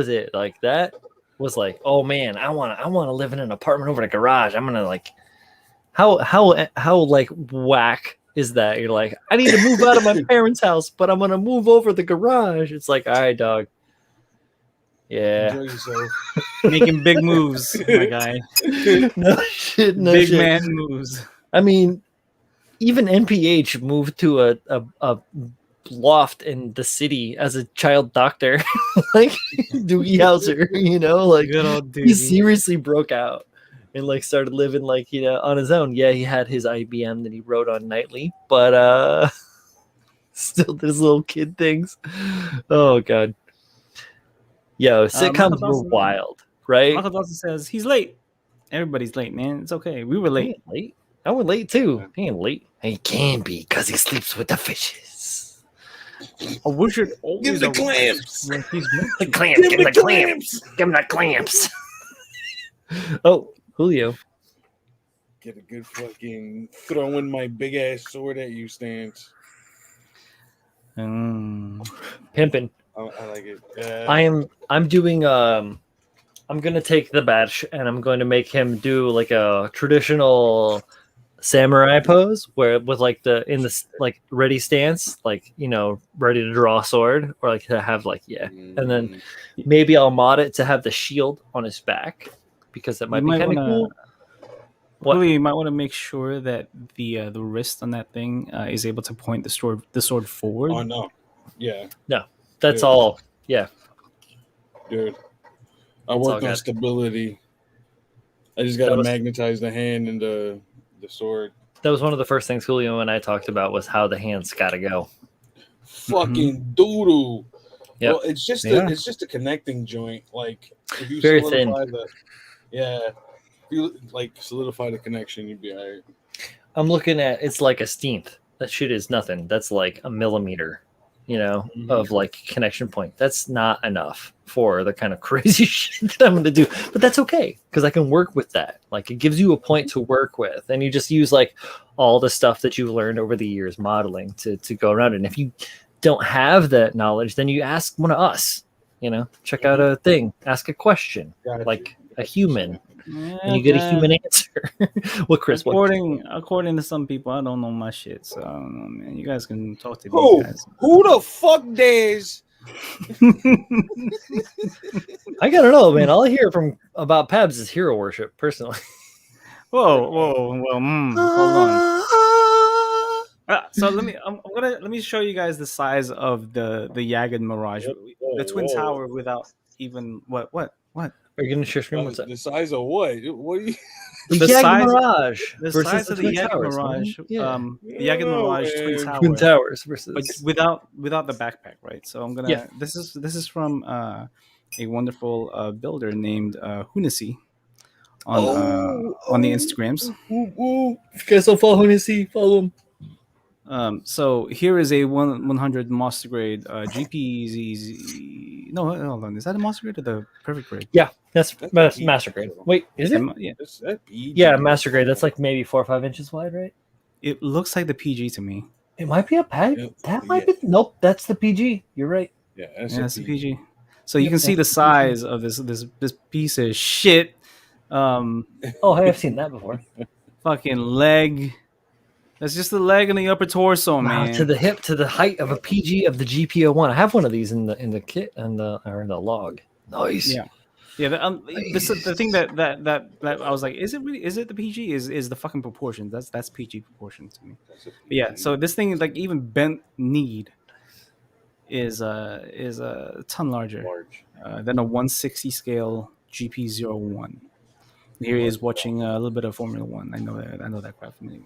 it. Like that was like, oh man, I want to live in an apartment over a garage. I'm gonna like. How like whack is that? You're like, I need to move out of my parents' house, but I'm gonna move over the garage. It's like, all right, dog. Yeah. Enjoy yourself. Making big moves, my guy. No shit. Big man moves. I mean, even NPH moved to a loft in the city as a child doctor, like Doogie Howser. You know, like Good old Doogie. He seriously broke out. And like started living like, you know, on his own. Yeah, he had his IBM that he wrote on nightly, but still did his little kid things. Oh god. Yo, sitcoms were wild, right? Michael Dawson says he's late. Everybody's late, man. It's okay. We were late. Late. I was late too. He ain't late. He can be because he sleeps with the fishes. A wizard always Give the clamps. The clamps. Give him the clamps. Give him the clamps. Oh. Julio. Get a good fucking throwing my big ass sword at you stance. Pimpin'. I like it. I'm doing I'm gonna take the batch and I'm going to make him do like a traditional samurai pose where with like in the like ready stance, like, you know, ready to draw a sword, or like to have like and then maybe I'll mod it to have the shield on his back. Because that might be kind of cool. Really, you might want to make sure that the wrist on that thing is able to point the sword forward. Oh no, yeah, no, that's all Yeah, Dude, I all work on good. stability. I just got to magnetize the hand and the sword. That was one of the first things Julio and I talked about was how the hands got to go. Fucking doodoo. Yep. Well, it's just a connecting joint. Like if you Very solidify if you like solidify the connection, you'd be all right. I'm looking at it's like a steenth. That shit is nothing. That's like a millimeter, of like connection point. That's not enough for the kind of crazy shit that I'm going to do. But that's okay because I can work with that. Like it gives you a point to work with, and you just use like all the stuff that you've learned over the years modeling to go around it. And if you don't have that knowledge, then you ask one of us. Check out a thing, ask a question, like a human. And you get a human answer. Well, Chris, according to some people, I don't know my shit. So I don't know, man. You guys can talk to Who? these guys. Who the fuck dares? I gotta know, man. All I hear about Pabs is hero worship, personally. Whoa. Well, hold on. So let me show you guys the size of the Yagid Mirage, the Twin Tower without even what. Are you gonna share screen? What's that? The size of what? What are you? The Yagid Mirage. The versus size of the Yagid Towers, Mirage. Yeah. The Yagid Mirage Twin Tower. Twin Towers versus. But without the backpack, right? So I'm gonna. Yeah. This is from a wonderful builder named Hunisi on the Instagrams. If you guys don't follow Hunisi, follow him. So here is a 100 master grade GPZ. No, hold on. Is that a master grade or the perfect grade? Yeah, that's master grade. Wait, is it? Yeah. Yeah, master grade. That's like maybe 4 or 5 inches wide, right? It looks like the PG to me. It might be a pad. That might be. Nope, that's the PG. You're right. Yeah, that's the PG. So you can see the size of this piece of shit. Oh, hey, I've seen that before. Fucking leg. That's just the leg and the upper torso, man. To the hip, to the height of a PG of the GP01. I have one of these in the kit and or in the log. Nice. Yeah. The thing that I was like, is it the PG? Is the fucking proportions? That's PG proportions to me. But yeah. So this thing, like even bent kneed, is a ton larger than a 160 scale GP01. Here he is watching a little bit of Formula One. I know that crap from anyway.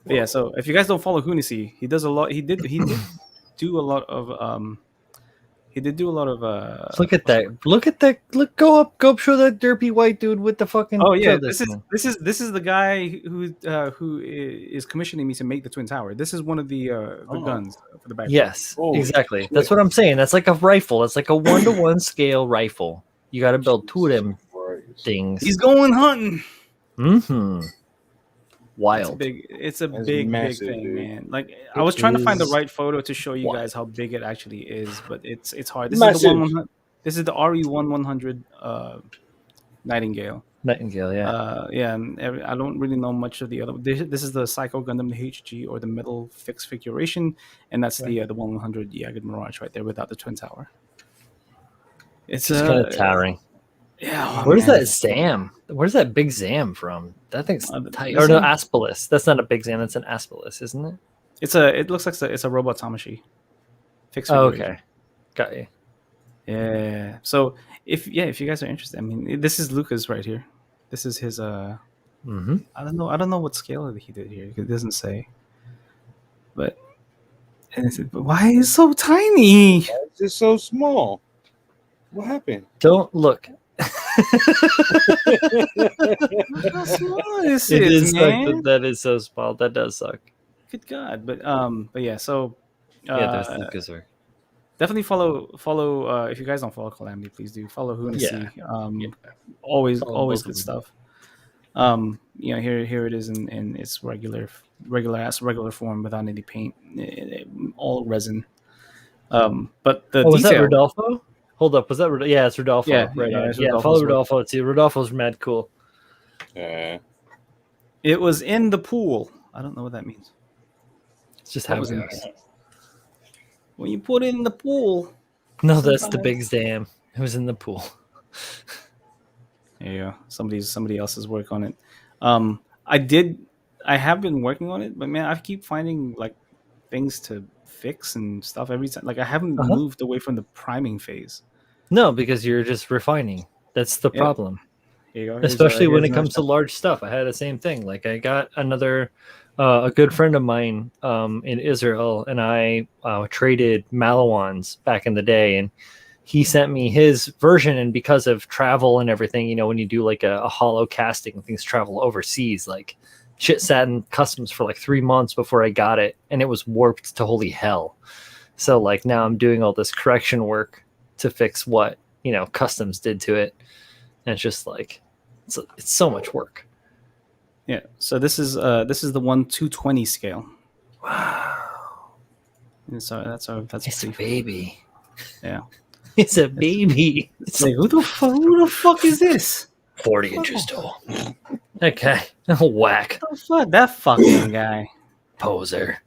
But yeah, so if you guys don't follow Hunisi, he does a lot. He did do a lot of look at that. Go up, show that derpy white dude with the fucking. Oh yeah, this is the guy who is commissioning me to make the Twin Tower. This is one of the guns for the back. Yes, exactly. That's what I'm saying. That's like a rifle. It's like a 1-to-1 scale rifle. You got to build 2 of them things. He's going hunting. Mm-hmm. Wild. It's a big thing, dude. Man. Like I was trying to find the right photo to show you guys how big it actually is, but it's hard. This is the RE1100 Nightingale. Nightingale, yeah. I don't really know much of the other. This is the Psycho Gundam, the HG, or the metal fixed figuration, and that's the 1100 Yagid Mirage right there without the Twin Tower. It's kind of towering. Yeah. Where's that Zam? Where's that big Zam from? That thing's tight. Or no, Aspelis. That's not a big Zam. That's an Aspelis, isn't it? It looks like it's a robot Tamashi. Okay. Got you. Yeah. So if you guys are interested, I mean, this is Lucas right here. This is his. I don't know what scale he did here. It doesn't say. But why is it so tiny? Why is it so small? What happened? Don't look. How small is it it, man? That is so small. That does suck. Good God, but yeah. So there's Lucas. Definitely follow. If you guys don't follow Calamity, please do follow Hunisi. Always good stuff. Here it is in its regular form without any paint, all resin. But the was detail. that Rodolfo? Hold up, was that Rodolfo? Yeah, it's Rodolfo. Yeah, right. Yeah, follow Rodolfo too. Rodolfo's mad cool. It was in the pool. I don't know what that means. It's just happening. When you put it in the pool. No, that's the big Zam. It was in the pool. Yeah, somebody else's work on it. I have been working on it, but man, I keep finding like things to fix and stuff every time. Like I haven't Uh-huh. moved away from the priming phase. No, because you're just refining. That's the Yep. problem. Here you go. Especially when it another comes to step. large stuff. I had the same thing. Like I got another a good friend of mine in Israel, and I traded Malawans back in the day, and he sent me his version. And because of travel and everything, you know, when you do like a hollow casting, things travel overseas. Like shit sat in customs for like 3 months before I got it, and it was warped to holy hell. So like now I'm doing all this correction work to fix what, you know, customs did to it, and it's just like it's so much work. Yeah. So this is the 1/220 scale. Wow, And so that's it's a pretty- baby. Yeah. It's a baby. It's Like, who the fuck is this? 40 inches tall. Okay, whack What the fuck? That fucking guy. poser.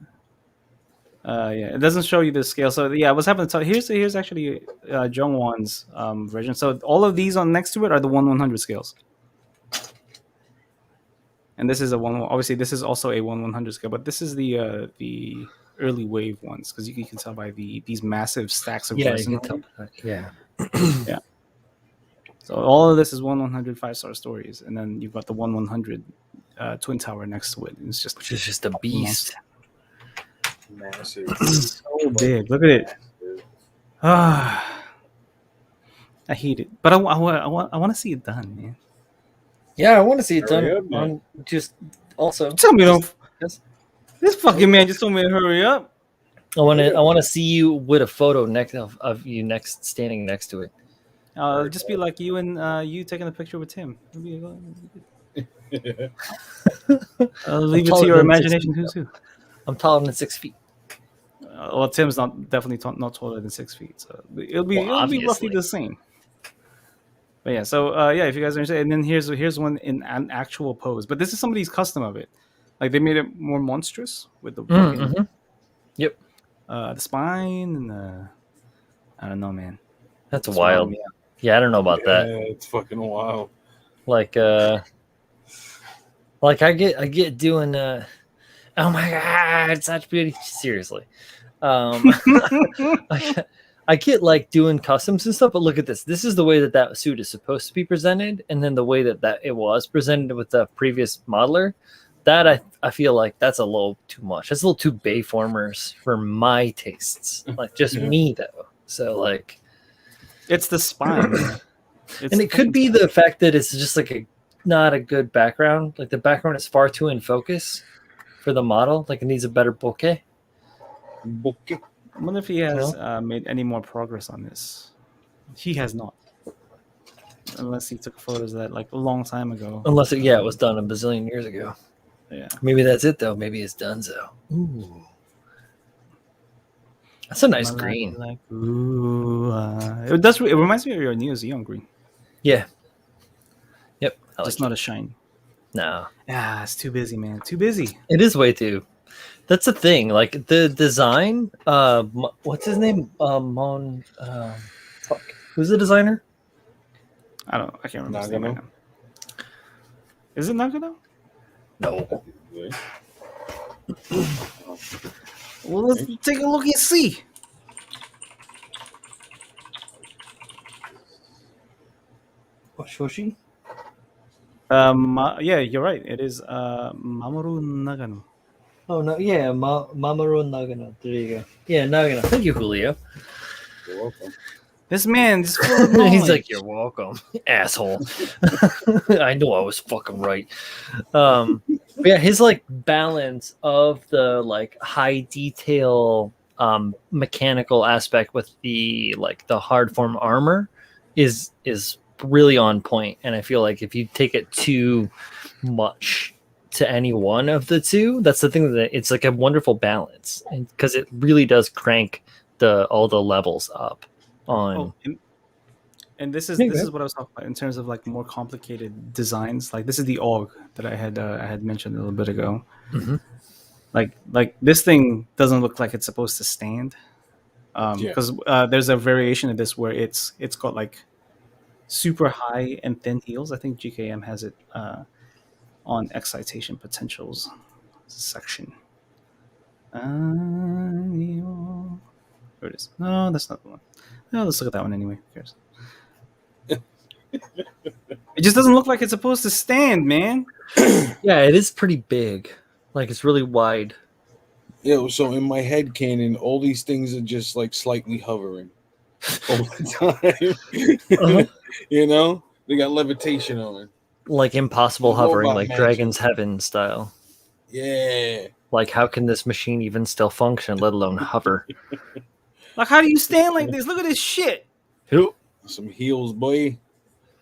Yeah, it doesn't show you the scale. So yeah, what's happening? So here's actually Jungwon's version. So all of these on next to it are the 1/100 scales, and this is a one. Obviously, this is also a 1/100 scale, but this is the early wave ones because you can tell by these massive stacks of Yeah, you resin. can tell. Yeah. Yeah. So all of this is 1/100 5-star stories, and then you've got the 1/100 twin tower next to it. And it's just Which is just a beast. Massive. so big. Look at it. Ah, I hate it, but I want to see it done, man. Yeah, I want to see it done. Hurry up, man. On just also, Tell me don't. Yes. This fucking man just told me to hurry up. I want to see you with a photo next of you next standing next to it. Just be like you and you taking a picture with Tim. I'll leave it to taller your than 6 imagination feet, too. I'm taller than 6 feet. Well, Tim's definitely not taller than 6 feet, so it'll be roughly obviously. the same. But yeah, so yeah, if you guys are interested, and then here's one in an actual pose, but this is somebody's custom of it. Like they made it more monstrous with the fucking Mm-hmm. Yep, the spine and the I don't know, man. that's It's wild. wild, Yeah, I don't know about that. Yeah, it's fucking wild. Like I get doing oh my god, such beauty. Seriously. I get like doing customs and stuff, but look at this. This is the way that suit is supposed to be presented, and then the way that it was presented with the previous modeler. That I feel like that's a little too much. That's a little too Bayformers for my tastes. Like just Yeah. me though. So like, It's the spine. and it could be the fact that it's just like not a good background. Like the background is far too in focus for the model. Like it needs a better bokeh. Bokeh. I wonder if he has made any more progress on this. He has not, unless he took photos of that like a long time ago. Unless it was done a bazillion years ago. Yeah. Maybe that's it though. Maybe it's Dunzo. Ooh, that's a nice green. Like, ooh, it does. It reminds me of your Neo Xeon green, Yeah. Yep. I just like not a shine. no. Ah, it's too busy, man. Too busy. It is way too. That's the thing. Like the design. What's his name? Fuck. Who's the designer? I don't know. I can't remember his name Nagano? right now. Is it Nagano? No. Well, let's take a look and see. Shoshi? Yeah, you're right. It is Mamoru Nagano. Oh no. Yeah. Mamoru Nagano. There you go. Yeah, Nagano. Thank you, Julio. You're welcome. This man is full of He's knowledge. like, you're welcome, asshole. I know I was fucking right. But yeah, his like balance of the like high detail mechanical aspect with the like the hard form armor is really on point. And I feel like if you take it too much to any one of the two, that's the thing, that it's like a wonderful balance, because it really does crank all the levels up on. Oh, and this is Yeah, go this is ahead. what I was talking about in terms of like more complicated designs. Like this is the AUG that I had mentioned a little bit ago. Mhm. Like this thing doesn't look like it's supposed to stand. Because there's a variation of this where it's got like super high and thin heels. I think GKM has it on excitation potentials section. There it is. No, that's not the one. No, let's look at that one anyway. Who cares? It just doesn't look like it's supposed to stand, man. Yeah, it is pretty big. Like it's really wide. Yeah, so in my head canon, all these things are just like slightly hovering all the time. Uh-huh. You know, they got levitation on it. Like impossible Robot hovering, like magic. Dragon's Heaven style. Yeah. Like, how can this machine even still function, let alone hover? Like, how do you stand like this? Look at this shit. Some heels, boy.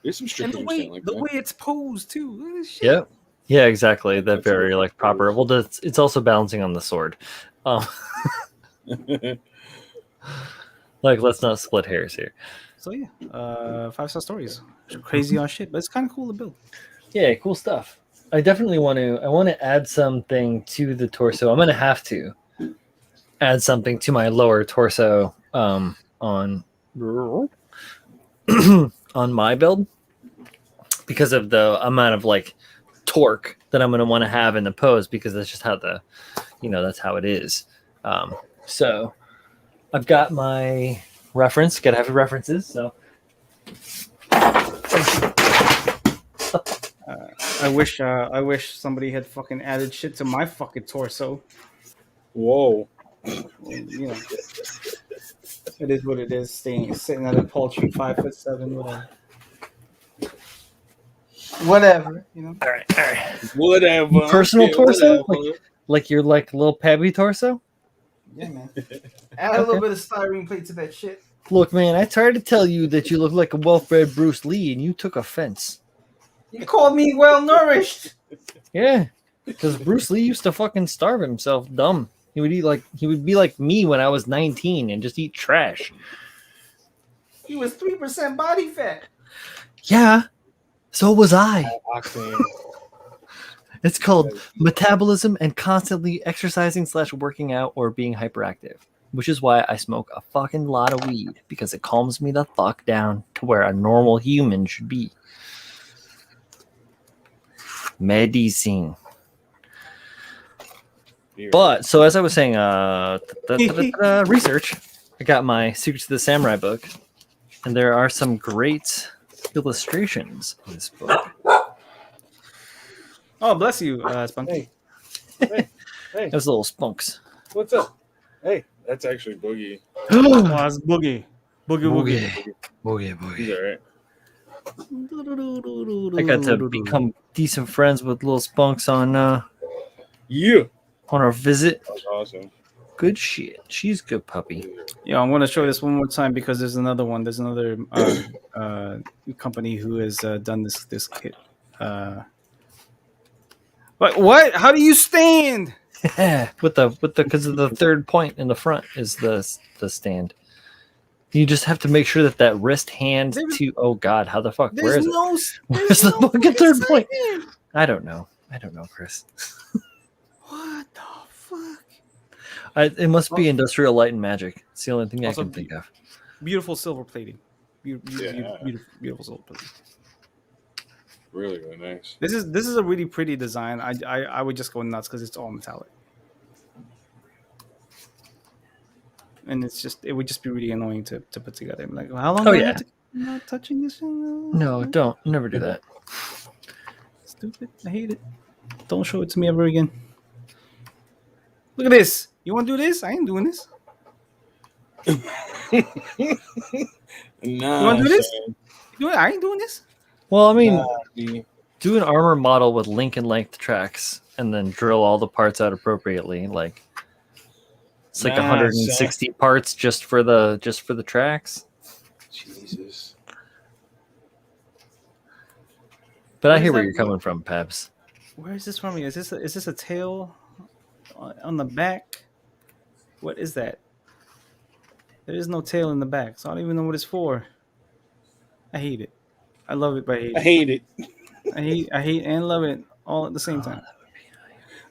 There's some And strict the things way like the that. way it's posed too. Look at this shit. Yeah. Yeah, exactly. That very like proper. Well, it's also balancing on the sword. Like, let's not split hairs here. So yeah, 5-star stories. Crazy on shit, but it's kind of cool to build. Yeah, cool stuff. I definitely want to. I want to add something to the torso. I'm gonna have to add something to my lower torso on on my build because of the amount of like torque that I'm gonna want to have in the pose because that's just how the that's how it is. So I've got my reference. Gotta have references. So. I wish somebody had fucking added shit to my fucking torso. Whoa. You know, it is what it is. Sitting at a paltry 5'7", whatever. You know. All right. Whatever. Personal torso, whatever. like your like little pabby torso. Yeah, man. Add a little bit of styrene plate to that shit. Look, man, I tried to tell you that you look like a well-fed Bruce Lee, and you took offense. You called me well nourished. Yeah, because Bruce Lee used to fucking starve himself dumb. He would be like me when I was 19 and just eat trash. He was 3% body fat. Yeah, so was I. Octane. It's called metabolism and constantly exercising / working out or being hyperactive, which is why I smoke a fucking lot of weed because it calms me the fuck down to where a normal human should be. Medicine. But so as I was saying, research. I got my Secrets of the Samurai book, and there are some great illustrations in this book. Oh, bless you, Spunky. Hey. Those little spunks. What's up? Hey, that's actually Boogie. Oh, it's Boogie. Boogie. He's all right. I got to become decent friends with little spunks on Yeah. our visit. That's awesome. Good shit. She's a good puppy. Yeah, I'm going to show this one more time because there's another one. There's another company who has done this kit. But what? How do you stand? with the because of the third point in the front is the stand. You just have to make sure that wrist hand to. Oh God, how the fuck? Where is it? Where's the fucking third point? I don't know, Chris. What the fuck? It must be Industrial Light and Magic. It's the only thing Also, I can think of. Beautiful silver plating. Beautiful silver plating. Really, really nice. This is a really pretty design. I would just go nuts because it's all metallic. And it would just be really annoying to put together. I'm like, how long? Oh, do I yeah. have to keep not touching this? No, don't. Never do that. Stupid. I hate it. Don't show it to me ever again. Look at this. You want to do this? I ain't doing this. Nah, You want to do this? son. I ain't doing this. Well, I mean, Nah, dude. do an armor model with link and length tracks, and then drill all the parts out appropriately. Like it's like Nah, 160 parts just for the tracks. Jesus. But I What hear is where that? you're coming from, Pabs. Where is this from? Is this a tail on the back? What is that? There is no tail in the back, so I don't even know what it's for. I hate it. I love it, but I hate it. I hate it. I hate and love it all at the same time.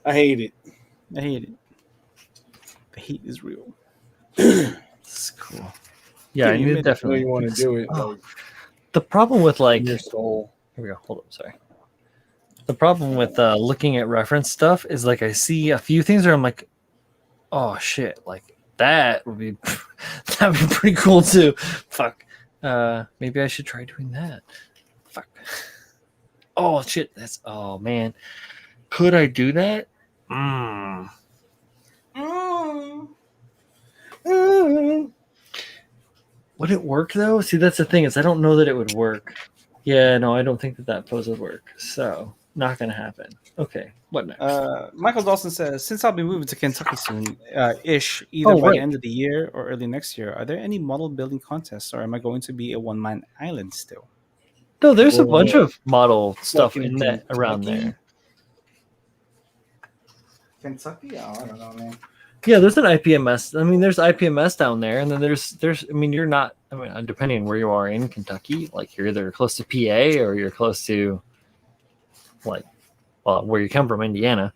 I hate it. I hate it. The heat is real. It's cool. Yeah, I you need to admit it. definitely You want to do it Oh. like, The problem with like in your soul. here we go. Hold up, sorry. The problem with looking at reference stuff is like I see a few things where I'm like, oh shit, like That would be that'd be pretty cool too. Fuck. Maybe I should try doing that. Fuck. Oh shit. Oh man. Could I do that? Would it work though? See, that's the thing is I don't know that it would work. Yeah, no, I don't think that pose would work. So not gonna happen. Okay, what next? Michael Dawson says, since I'll be moving to Kentucky soon, either by the end of the year or early next year, are there any model building contests, or am I going to be a one-man island still? No, there's a bunch of model stuff in that around there. Kentucky? Oh, I don't know, man. Yeah, there's an IPMS. I mean, there's IPMS down there, and then there's. I mean, you're not. I mean, depending on where you are in Kentucky, like you're either close to PA or you're close to, like, well, where you come from, Indiana.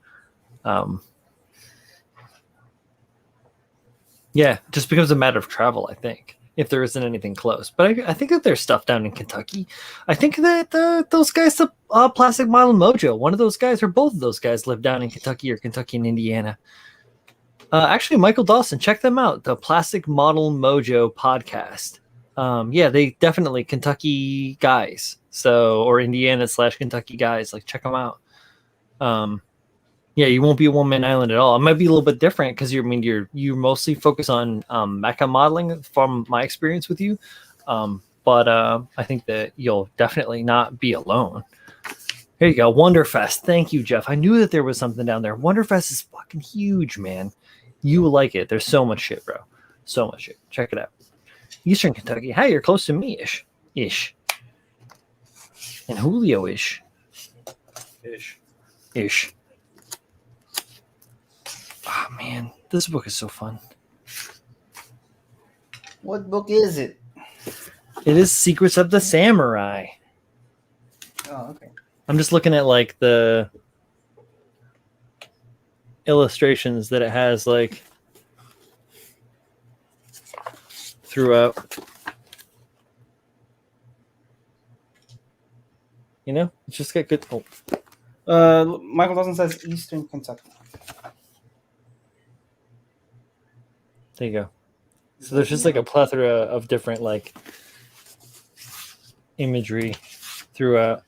Yeah, it just becomes a matter of travel, I think, if there isn't anything close. But I think that there's stuff down in Kentucky. I think that those guys, the Plastic Model Mojo, one of those guys or both of those guys live down in Kentucky or Kentucky and Indiana. Actually, Michael Dawson, check them out. The Plastic Model Mojo podcast. Yeah, they definitely Kentucky guys. So, or Indiana/Kentucky guys. Like, check them out. Yeah, you won't be a one-man island at all. It might be a little bit different because you mostly focus on mecha modeling from my experience with you. But I think that you'll definitely not be alone. Here you go, Wonderfest. Thank you, Jeff. I knew that there was something down there. Wonderfest is fucking huge, man. You will like it. There's so much shit, bro. So much shit. Check it out. Eastern Kentucky. Hey, you're close to me, ish. And Julio-ish. Ish. Oh, man. This book is so fun. What book is it? It is Secrets of the Samurai. Oh, okay. I'm just looking at, like, the illustrations that it has, like, throughout. You know, it's just got good. Michael Dawson says Eastern Kentucky. There you go. So there's just like a plethora of different like imagery throughout,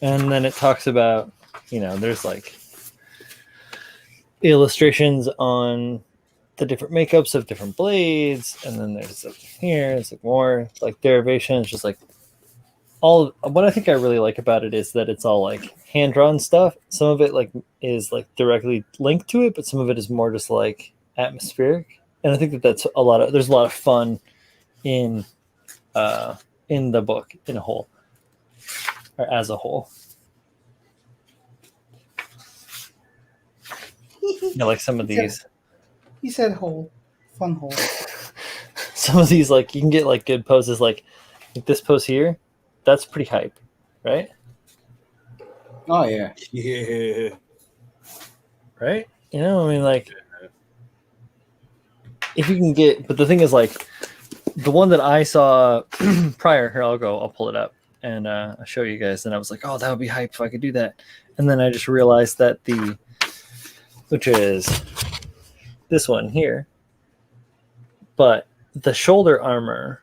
and then it talks about, you know, there's like illustrations on the different makeups of different blades, and then there's like here, it's like more like derivations, just like all. What I think I really like about it is that it's all like hand drawn stuff. Some of it like is like directly linked to it, but some of it is more just like atmospheric. And I think that there's a lot of fun in the book in a whole, or as a whole. You know, like some of these. He said whole. Fun hole. Some of these, like, you can get like good poses, like this pose here. That's pretty hype, right? Oh yeah. Yeah. Right? You know, I mean, like, if you can get, but the thing is, like, the one that I saw prior, here, I'll pull it up and I'll show you guys. And I was like, oh, that would be hype if I could do that. And then I just realized that which is this one here, but the shoulder armor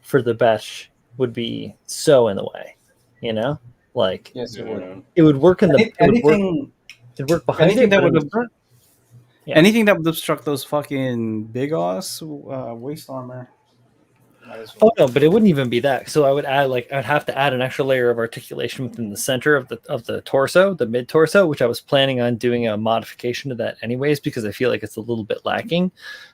for the Besh would be so in the way, you know, like, Yes, it would. it would work in the, Anything it'd work behind anything it, that but it would would- have Yeah. anything that would obstruct those fucking big ass waist armor. Oh no, but it wouldn't even be that. So I would have to add an extra layer of articulation within the center of the torso, the mid torso, which I was planning on doing a modification to that anyways, because I feel like it's a little bit lacking.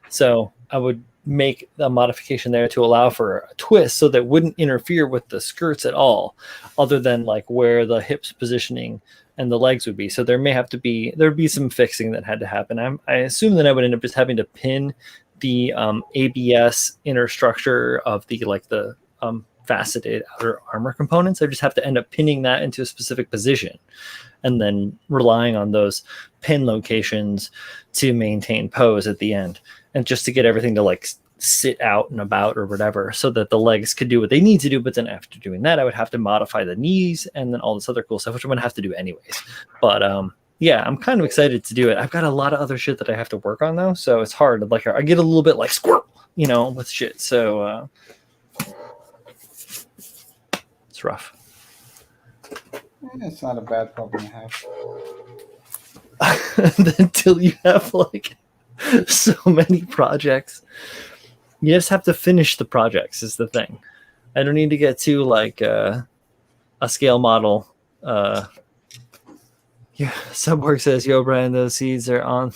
So I would make a modification there to allow for a twist so that it wouldn't interfere with the skirts at all, other than like where the hips positioning and the legs would be. So there'd be some fixing that had to happen. I assume that I would end up just having to pin the ABS inner structure of the faceted outer armor components. I just have to end up pinning that into a specific position and then relying on those pin locations to maintain pose at the end, and just to get everything to like sit out and about or whatever, so that the legs could do what they need to do. But then after doing that, I would have to modify the knees and then all this other cool stuff, which I'm gonna have to do anyways. But yeah, I'm kind of excited to do it. I've got a lot of other shit that I have to work on though, so it's hard. Like I get a little bit like squirrel, with shit. So it's rough. It's not a bad problem to have. Until you have like so many projects, you just have to finish the projects. Is the thing. I don't need to get to like a scale model. Yeah, Subwork says, "Yo, Brian, those seeds are on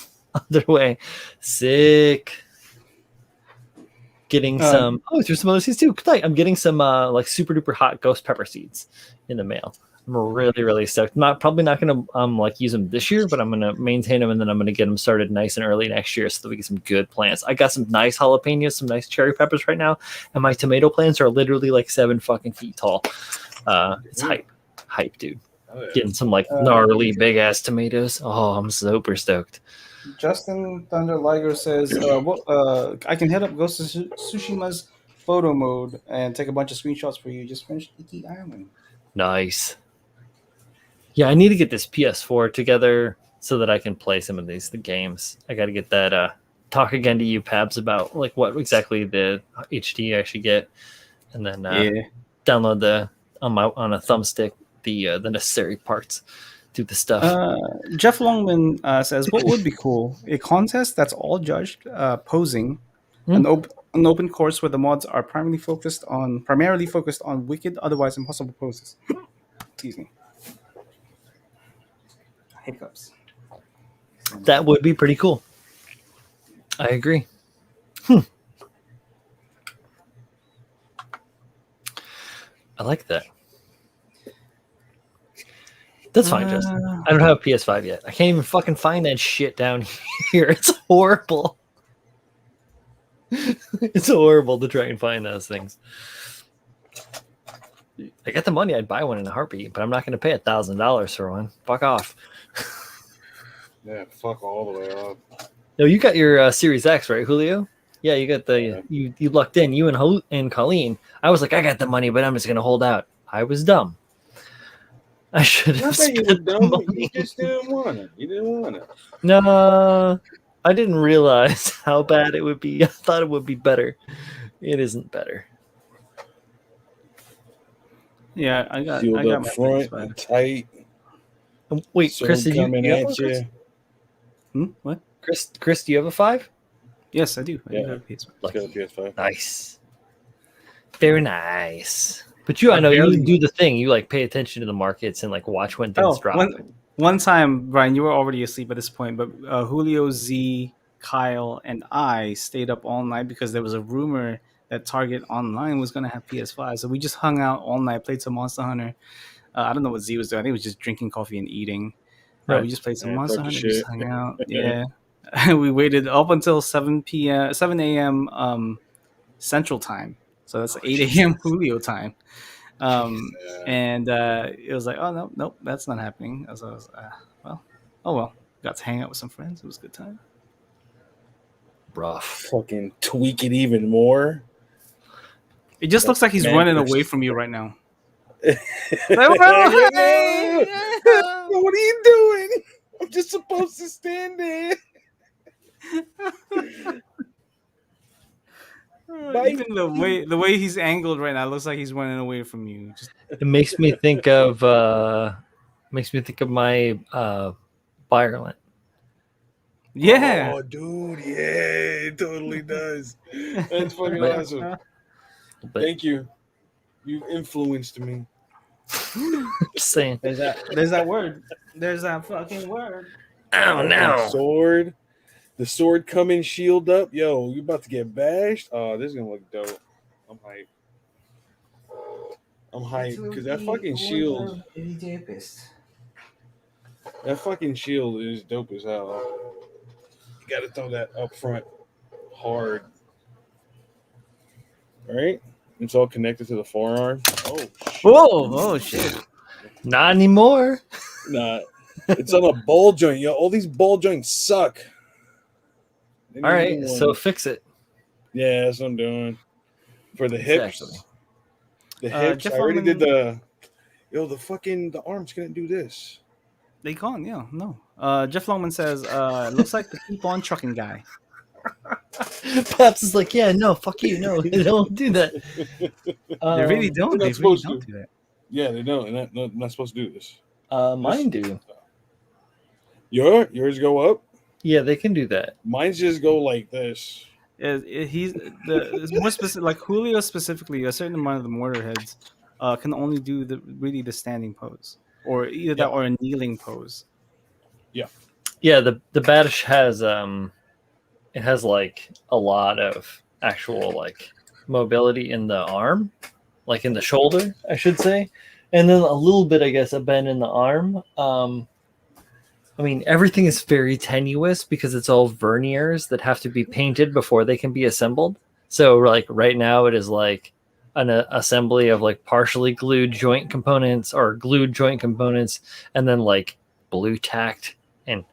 their way." Sick. Getting some. Oh, there's some other seeds too. Tonight, I'm getting some like super duper hot ghost pepper seeds in the mail. I'm really, really stoked. Probably not gonna like use them this year, but I'm gonna maintain them and then I'm gonna get them started nice and early next year so that we get some good plants. I got some nice jalapenos, some nice cherry peppers right now, and my tomato plants are literally like 7 fucking feet tall. It's hype, dude. Oh, yeah. Getting some like gnarly big ass tomatoes. Oh, I'm super stoked. Justin Thunder Liger says, I can head up Ghost of Tsushima's photo mode and take a bunch of screenshots for you. Just finished Iki Island. Nice. Yeah, I need to get this PS4 together so that I can play some of the games. I got to get that. Talk again to you, Pabs, about like what exactly the HD I should get, and then download on a thumbstick the necessary parts. Do the stuff. Jeff Longman says, "What would be cool? A contest that's all judged posing, an open course where the mods are primarily focused on wicked, otherwise impossible poses." Excuse me. Hiccups. That would be pretty cool. I agree. I like that. That's fine, Justin. I don't have a PS5 yet. I can't even fucking find that shit down here. It's horrible. It's horrible to try and find those things. I got the money, I'd buy one in a heartbeat, but I'm not going to pay $1,000 for one. Fuck off. Yeah, fuck all the way up. No, you got your Series X, right, Julio? Yeah, you got the you lucked in. You and Colleen. I was like, I got the money, but I'm just going to hold out. I was dumb. I should have spent the money. You just didn't want it. You didn't want it. No, I didn't realize how bad it would be. I thought it would be better. It isn't better. Yeah, I got up my front and tight. Wait, Chris, did you coming have at one, Chris? What? Chris, do you have a 5? Yes, I do. I do Yeah. have a PS5. Let's go to PS5. Nice. Very nice. But I know you do the thing. You like pay attention to the markets and like watch when things drop. One time, Brian, you were already asleep at this point, but Julio, Z, Kyle, and I stayed up all night because there was a rumor that Target Online was going to have PS5. So we just hung out all night, played some Monster Hunter. I don't know what Z was doing. I think it was just drinking coffee and eating. Right. We just played some Monster Hunter, shit. just hung out. Yeah. We waited up until 7 a.m. Central Time. So that's 8 a.m. Julio time. And it was like, oh, nope, that's not happening. So I was, got to hang out with some friends. It was a good time. Rough. Fucking tweak it even more. It just looks like he's running away from you right now. What are you doing? I'm just supposed to stand there. Even the way he's angled right now, it looks like he's running away from you. It makes me think of my Ireland. Yeah. Oh, dude, yeah, it totally does. That's fucking awesome. But Thank you. You've influenced me. just saying. There's that word. There's that fucking word. Oh no. Sword. The sword coming, shield up. Yo, you about to get bashed? Oh, this is gonna look dope. I'm hyped because that fucking shield. That fucking shield is dope as hell. You gotta throw that up front hard. All right? It's all connected to the forearm. Oh shit. Oh shit. Not anymore. Nah. It's on a ball joint, yo. All these ball joints suck. All right, so fix it. Yeah, that's what I'm doing. For the hips. Exactly. The hips. Jeff I already Harmon- did the arms couldn't do this. They gone, yeah. No. Jeff Longman says, looks like the keep on trucking guy. Pops is like, yeah, no, fuck you, no, they don't do that. They really don't. they're They not really supposed don't to. do that. Yeah, they don't. They're not supposed to do this. Mine do. Yours go up. Yeah, they can do that. Mine's just go like this. He's it's more specific. Like Julio specifically, a certain amount of the mortar heads can only do the standing pose, or either that or a kneeling pose. Yeah, the Badish has it has like a lot of actual like mobility in the arm, like in the shoulder, I should say, and then a little bit, I guess, a bend in the arm. I mean, everything is very tenuous because it's all verniers that have to be painted before they can be assembled. So, like right now, it is like an assembly of like partially glued joint components or glued joint components, and then like blue tacked and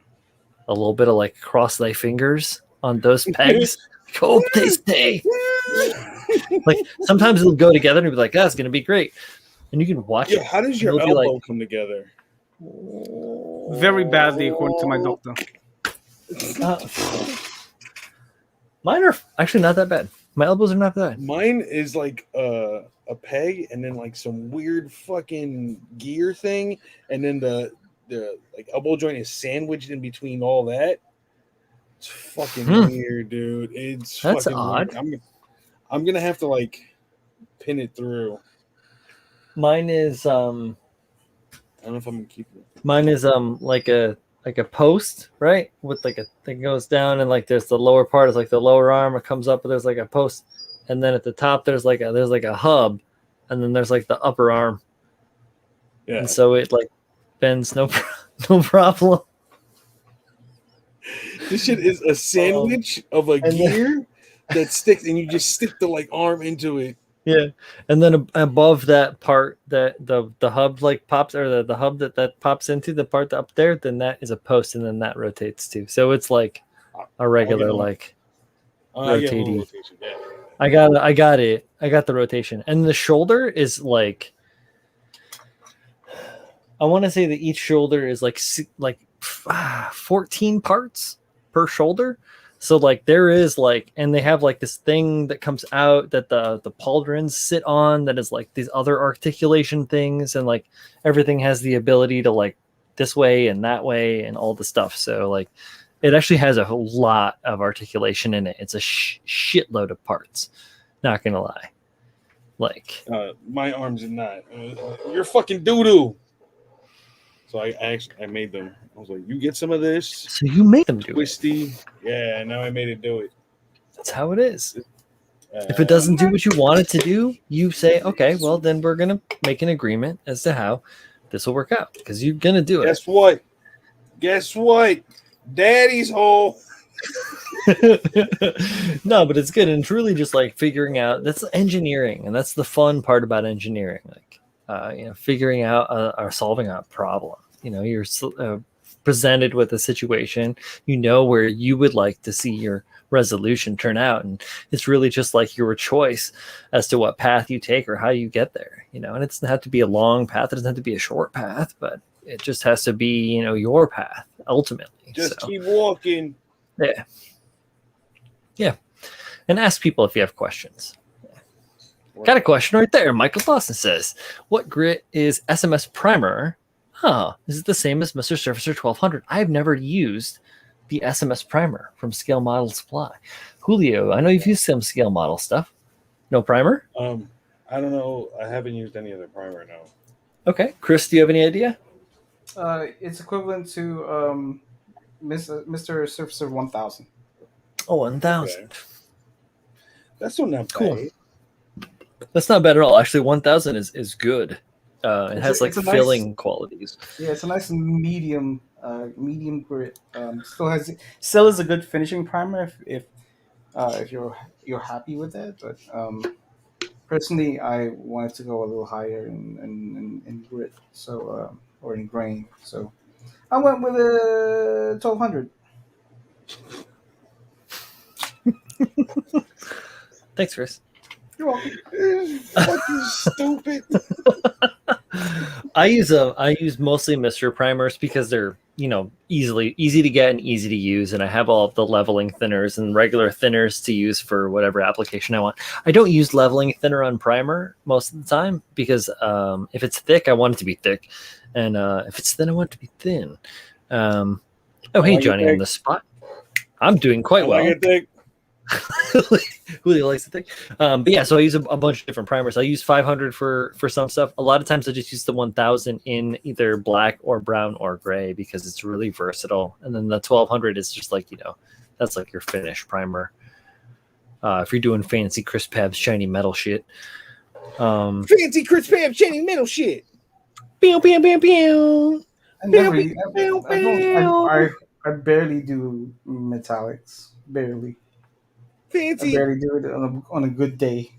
a little bit of like cross thy fingers on those pegs. Hope they stay. Like sometimes it'll go together and be like, that's gonna be great, and you can watch it. How does your It'll be elbow like, come together? Very badly, according to my doctor. Mine are actually not that bad. My elbows are not bad. Mine is like a peg and then like some weird fucking gear thing, and then the like elbow joint is sandwiched in between all that. It's fucking weird, dude. That's fucking odd. Weird. I'm gonna have to like pin it through. Mine is I don't know if I'm gonna keep it. Mine is like a post, right? With like a thing goes down, and like there's the lower part is like the lower arm, it comes up, but there's like a post, and then at the top there's like a hub, and then there's like the upper arm. Yeah. And so it like bends no problem. This shit is a sandwich of a gear that sticks, and you just stick the like arm into it. Yeah, and then above that part, that the hub like pops, or the hub that pops into the part up there, then that is a post, and then that rotates too. So it's like a regular like rotating. Yeah. I got it. I got the rotation, and the shoulder is like, I want to say that each shoulder is like 14 parts per shoulder. So like there is like, and they have like this thing that comes out that the pauldrons sit on, that is like these other articulation things, and like everything has the ability to like this way and that way and all the stuff. So like it actually has a whole lot of articulation in it. It's a shitload of parts. Not gonna lie. Like my arms are not. You're fucking doo doo. So I made them. I was like, you get some of this. So you made them do twisty. Yeah, now I made it do it. That's how it is. If it doesn't do what you want it to do, you say, okay, well, then we're going to make an agreement as to how this will work out, because you're going to do it. Guess what? Daddy's hole. No, but it's good. And it's really just like figuring out, that's engineering. And that's the fun part about engineering. Like, figuring out or solving a problem. You're presented with a situation, where you would like to see your resolution turn out, and it's really just like your choice as to what path you take or how you get there. And it doesn't have to be a long path, it doesn't have to be a short path, but it just has to be your path ultimately. Just keep walking. Yeah, and ask people if you have questions. Got a question right there. Michael Dawson says, what grit is SMS primer? Is it the same as Mr. Surfacer 1200? I've never used the SMS primer from Scale Model Supply. Julio, I know you've used some Scale Model stuff. No primer? I don't know. I haven't used any other primer, no. Okay. Chris, do you have any idea? It's equivalent to Mr. Surfacer 1000. Oh, 1000. Okay. That's still not Cool. bad. That's not bad at all. Actually, 1000 is good. It has like filling qualities. Yeah, it's a nice medium grit. Still is a good finishing primer if you're happy with it. But personally, I wanted to go a little higher in grit, so or in grain. So I went with a 1200. Thanks, Chris. You're welcome. Fucking stupid. I use mostly Mr. primers because they're easy to get and easy to use, and I have all of the leveling thinners and regular thinners to use for whatever application I want. I don't use leveling thinner on primer most of the time because if it's thick, I want it to be thick, and if it's thin, I want it to be thin. Hey Johnny on the spot. I'm doing quite well. Like it thick. Julio likes to think. But yeah, so I use a bunch of different primers. I use 500 for some stuff. A lot of times I just use the 1000 in either black or brown or gray because it's really versatile. And then the 1200 is just like, that's like your finish primer. If you're doing fancy crisp Pabs shiny metal shit. Fancy crisp Pabs shiny metal shit. Pew, pew, pew, pew. I barely do metallics. Barely. Fancy. I barely do it on a good day.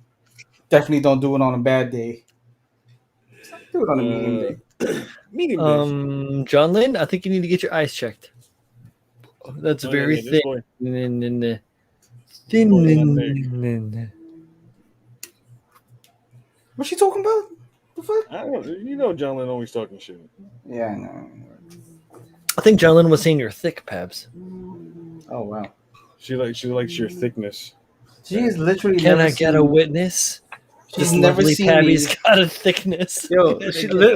Definitely don't do it on a bad day. Do it on a medium day. Medium day. John Lynn, I think you need to get your eyes checked. That's very thin. What's she talking about? The fuck? I don't know. John Lynn always talking shit. Yeah, I know. I think John Lynn was saying you're thick, Pabs. Oh wow. She likes your thickness. She is literally. Can I get a witness? She's never seen Pabby's me. got a thickness. Yo,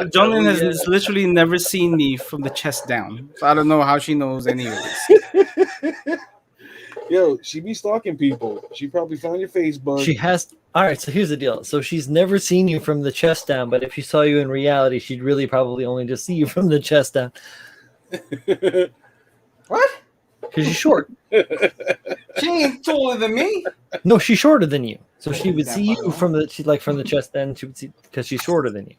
John Lynn has literally never seen me from the chest down. So I don't know how she knows any of this. Yo, she be stalking people. She probably found your Facebook. She has. All right, so here's the deal. So she's never seen you from the chest down, but if she saw you in reality, she'd really probably only just see you from the chest down. What? Because you're short. She ain't taller than me. No, she's shorter than you. So she would see you from the chest down. She would see because she's shorter than you.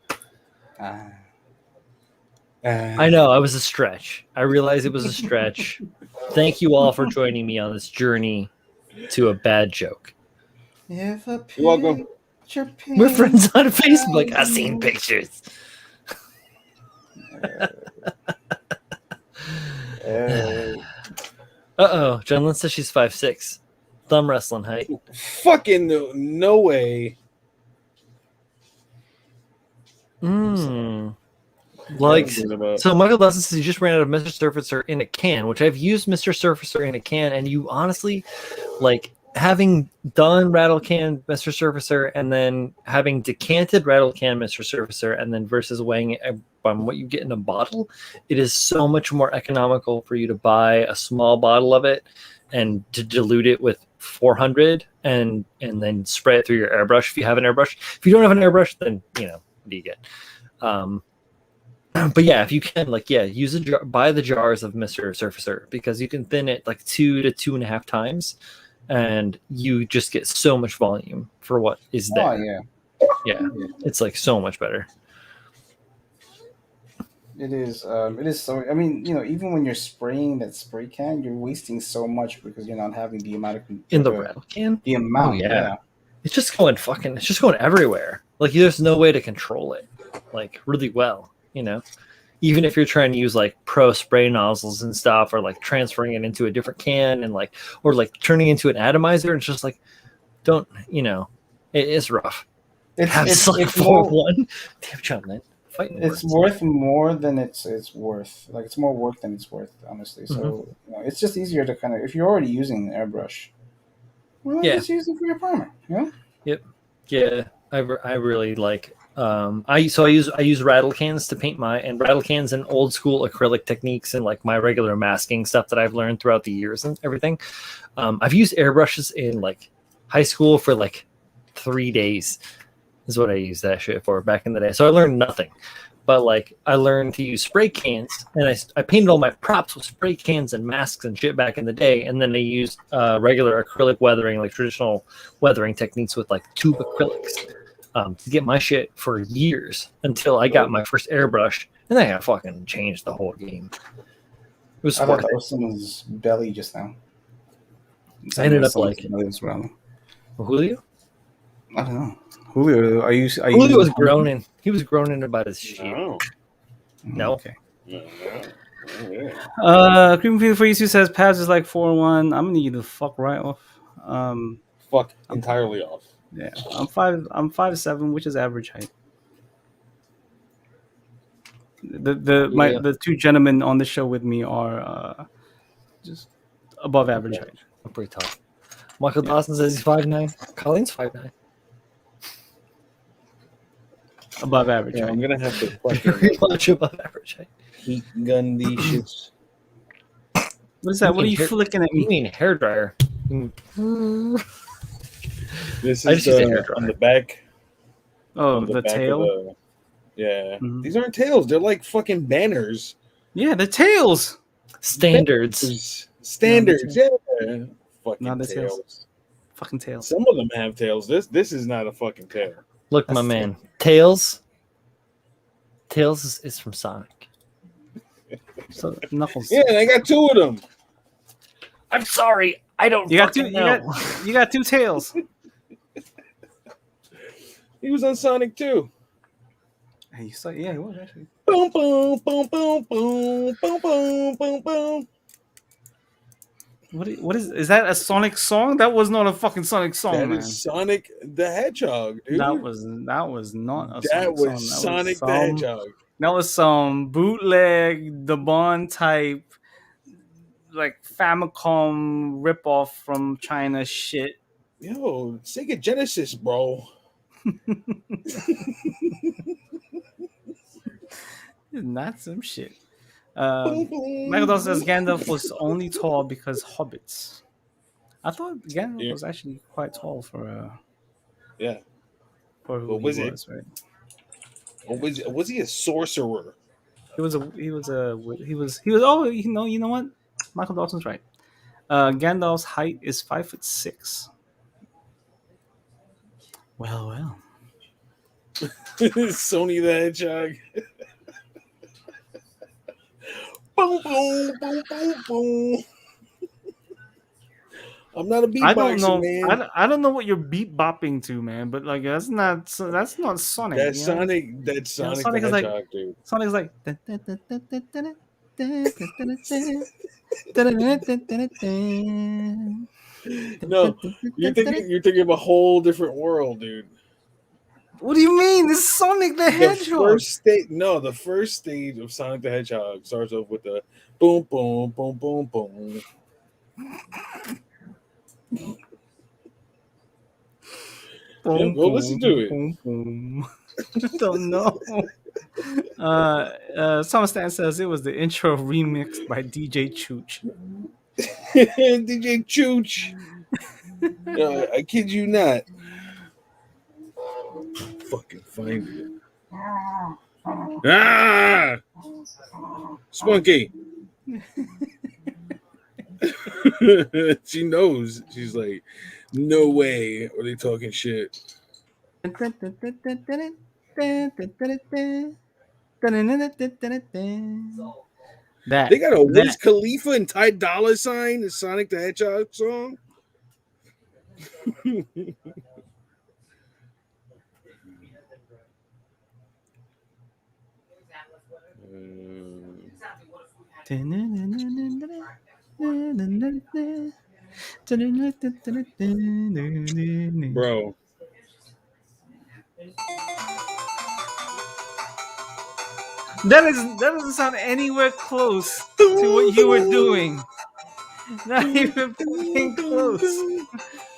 I know, it was a stretch. I realized it was a stretch. Thank you all for joining me on this journey to a bad joke. You're welcome. We're friends on Facebook. I've seen pictures. Uh-oh. John Lynn says she's 5'6". Thumb wrestling height. Fucking no way. Like, so Michael Dawson says he just ran out of Mr. Surfacer in a can, which I've used Mr. Surfacer in a can, and you honestly, like, having done Rattle Can Mr. Surfacer and then having decanted Rattle Can Mr. Surfacer and then versus weighing it on what you get in a bottle, it is so much more economical for you to buy a small bottle of it and to dilute it with 400 and then spray it through your airbrush if you have an airbrush. If you don't have an airbrush, then what do you get? But yeah, if you can, use a jar, buy the jars of Mr. Surfacer because you can thin it like 2 to 2.5 times, and you just get so much volume for what is there. Oh yeah, it's like so much better. It is. It is so. I mean, even when you're spraying that spray can, you're wasting so much because you're not having the amount of in the rattle can. The amount, yeah. It's just going everywhere. Like there's no way to control it, like really well. Even if you're trying to use like pro spray nozzles and stuff, or like transferring it into a different can and or turning into an atomizer, it's just like, don't, it is rough. It's like 4-1. Damn, John Lynn. It's worth more than it's worth. Like it's more work than it's worth, honestly. So it's just easier to kind of, if you're already using an airbrush, just use it for your primer. Yep. Yeah. I really like. I use rattle cans to paint and rattle cans and old school acrylic techniques and like my regular masking stuff that I've learned throughout the years and everything. I've used airbrushes in like high school for like 3 days is what I used that shit for back in the day. So I learned nothing, but like I learned to use spray cans and I painted all my props with spray cans and masks and shit back in the day. And then I used regular acrylic weathering, like traditional weathering techniques with like tube acrylics. To get my shit for years until I got my first airbrush, and then I fucking changed the whole game. It was I thought that was someone's belly just now. I ended up like Julio. I don't know. Julio, Julio was groaning. He was groaning about his shit. No. Okay. Cream Field for you says Pabs is like 4'1". I'm gonna need you to fuck right off. Fuck entirely off. Yeah, I'm 5'7", which is average height. The two gentlemen on the show with me are just above average height. I'm pretty tall. Michael Dawson says he's 5'9". Colleen's 5'9". Above average Yeah, height. I'm gonna have to Very fucking much above average height. heat gun these shits. What is that? What are you Hair- flicking at You me? mean hair dryer? This I is just used a hairdryer. on the back. Oh, On the back tail. Of the, yeah, Mhm. these aren't tails. They're like fucking banners. Yeah, the tails. Standards. Standards. No, Yeah. Fucking No, the tails. tails. Fucking tails. Some of them have tails. This is not a fucking tail. Look, That's my man. Tails. Tails is from Sonic. So Knuckles. Yeah, and I got two of them. I'm sorry. I don't You got two. fucking know. You got two tails. He was on Sonic too. Hey, you saw? Yeah, he was actually. Boom, boom, boom, boom, boom, boom, boom, boom, boom. What is that a Sonic song? That was not a fucking Sonic song, That man. is Sonic the Hedgehog, dude. That was not a That Sonic was song. Sonic the some- Hedgehog. That was some bootleg, the Bond type, like Famicom ripoff from China shit. Yo, Sega Genesis, bro. Not some shit. Michael Dawson says Gandalf was only tall because hobbits. I thought Gandalf Yeah. was actually quite tall for Yeah. who But he was was, it? right? Or was he a sorcerer? He was oh you know what? Michael Dawson's right. Gandalf's height is 5'6". Well. Sony the Hedgehog. Boom, boom, boom, boom, boom. I'm not a beatboxer, I don't know. man. I don't know what you're beat bopping to, man. But like that's not Sonic. That's you know? Sonic. That's You know, Sonic the is like Hedgehog, dude. Sonic's like. No, you're thinking of a whole different world, dude. What do you mean? This is Sonic the Hedgehog. The first stage of Sonic the Hedgehog starts off with the boom, boom, boom, boom, boom. Boom, go listen to it. boom, boom. Don't know. Summer Stan says it was the intro remixed by DJ Chooch. DJ Chooch. I kid you not. Fucking find it. Ah! Spunky. She knows. She's like, no way are they talking shit. They got a Wiz Khalifa and Ty Dolla Sign, the Sonic the Hedgehog song. Bro. That doesn't sound anywhere close to what you were doing. Not even fucking close.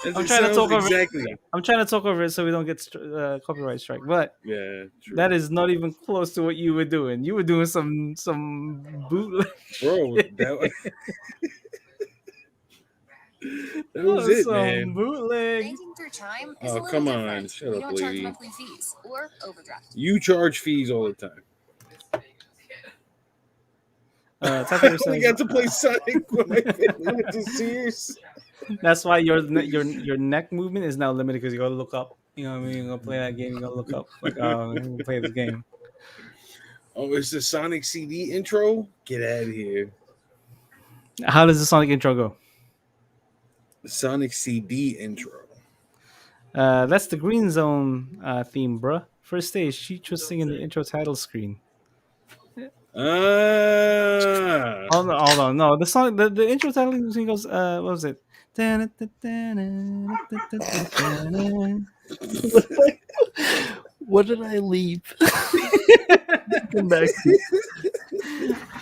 I'm trying to talk over it. I'm trying to talk over it so we don't get copyright strike. But yeah, true. That is not even close to what you were doing. You were doing some bootleg. Bro, that was it, some man. Bootleg. Oh, come on. Shut up, lady. You charge fees all the time. I only got to play Sonic when my family went to Sears. That's why your neck movement is now limited because you gotta look up. You know what I mean? You're gonna play that game. You gotta look up. Like, I'm gonna play this game. Oh, it's the Sonic CD intro. Get out of here. How does the Sonic intro go? The Sonic CD intro. That's the Green Zone theme, bruh. First stage, Cheech was singing the intro title screen. Hold on. No, the song, the intro title screen goes. What was it? What did I leave? Come back to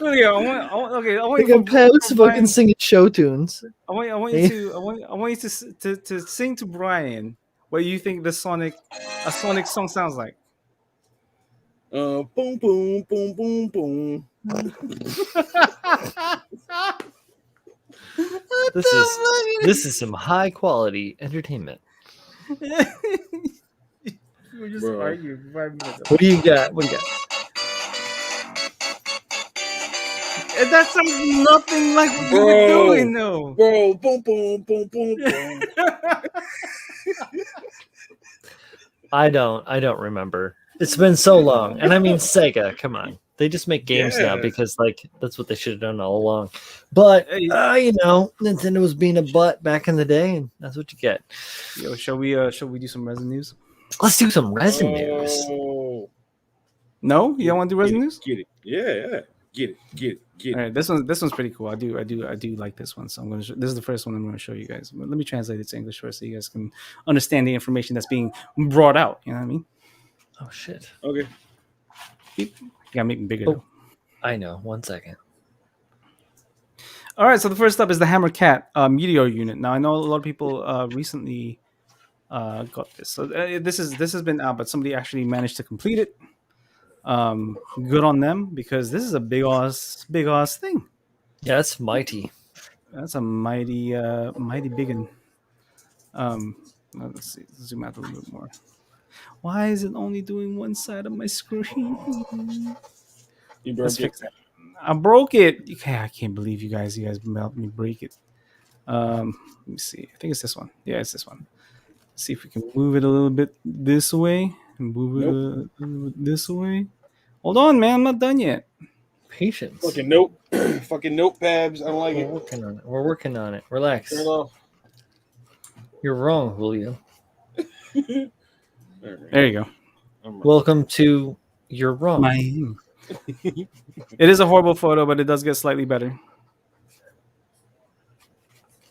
Okay, I want you like a Pabst for fucking Brian. singing show tunes. I want you to I want you to sing to Brian what you think a Sonic song sounds like. Boom, boom, boom, boom, boom. This is some high quality entertainment. We just Bro. argued for 5 minutes. What do you got? What do you got? And that sounds nothing like what you were Bro. doing, though. Bro, boom, boom, boom, boom, boom. I don't remember. It's been so long. And I mean Sega, come on. They just make games now Yeah. because like that's what they should have done all along. But Hey. you know, Nintendo was being a butt back in the day, and that's what you get. Yo, shall we do some resin news? Let's do some resin news. Oh. No, you don't want to do resin news? Get it. Yeah. Get it. All right, this one's pretty cool. I do like this one. So I'm gonna. This is the first one I'm gonna show you guys. But let me translate it to English first, so you guys can understand the information that's being brought out. You know what I mean? Oh shit. Okay. You gotta make it bigger. Oh. Though. I know. 1 second. All right, so the first up is the Hammer Cat Meteor unit. Now I know a lot of people recently got this. So this has been out, but somebody actually managed to complete it. Good on them, because this is a big ass thing. Yeah, that's mighty. That's a mighty big one. Let's see, zoom out a little bit more. Why is it only doing one side of my screen? You Let's broke it. fix that. I broke it. Okay, I can't believe you guys helped me break it. Let me see. I think it's this one. Yeah, it's this one. Let's see if we can move it a little bit this way and move it a little bit this way. Hold on, man. I'm not done yet. Patience. Fucking nope. Fucking notepads. I don't like We're it. working on it. We're working on it. Relax. Turn it off. You're wrong, Julio. There you go. Welcome to You're Wrong. It is a horrible photo, but it does get slightly better.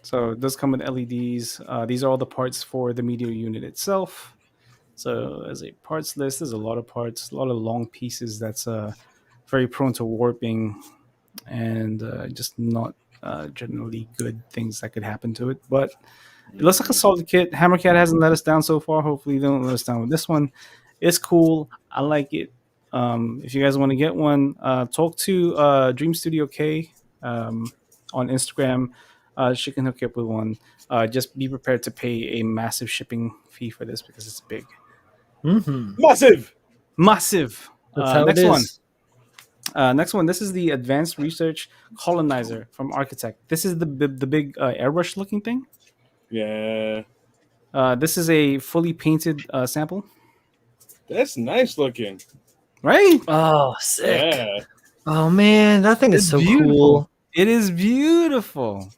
So it does come with LEDs. These are all the parts for the Meteor unit itself. So as a parts list, there's a lot of parts, a lot of long pieces that's very prone to warping and just not generally good things that could happen to it. But it looks like a solid kit. Hammercat hasn't let us down so far. Hopefully they don't let us down with this one. It's cool. I like it. If you guys want to get one, talk to Dream Studio K on Instagram. She can hook you up with one. Just be prepared to pay a massive shipping fee for this because it's big. Mm-hmm. Massive. That's how next it one. is. Next one. This is the Advanced Research Colonizer from Architect. This is the big airbrush looking thing. Yeah. This is a fully painted sample. That's nice looking. Right? Oh, sick. Yeah. Oh, man. That thing is so cool. It is beautiful.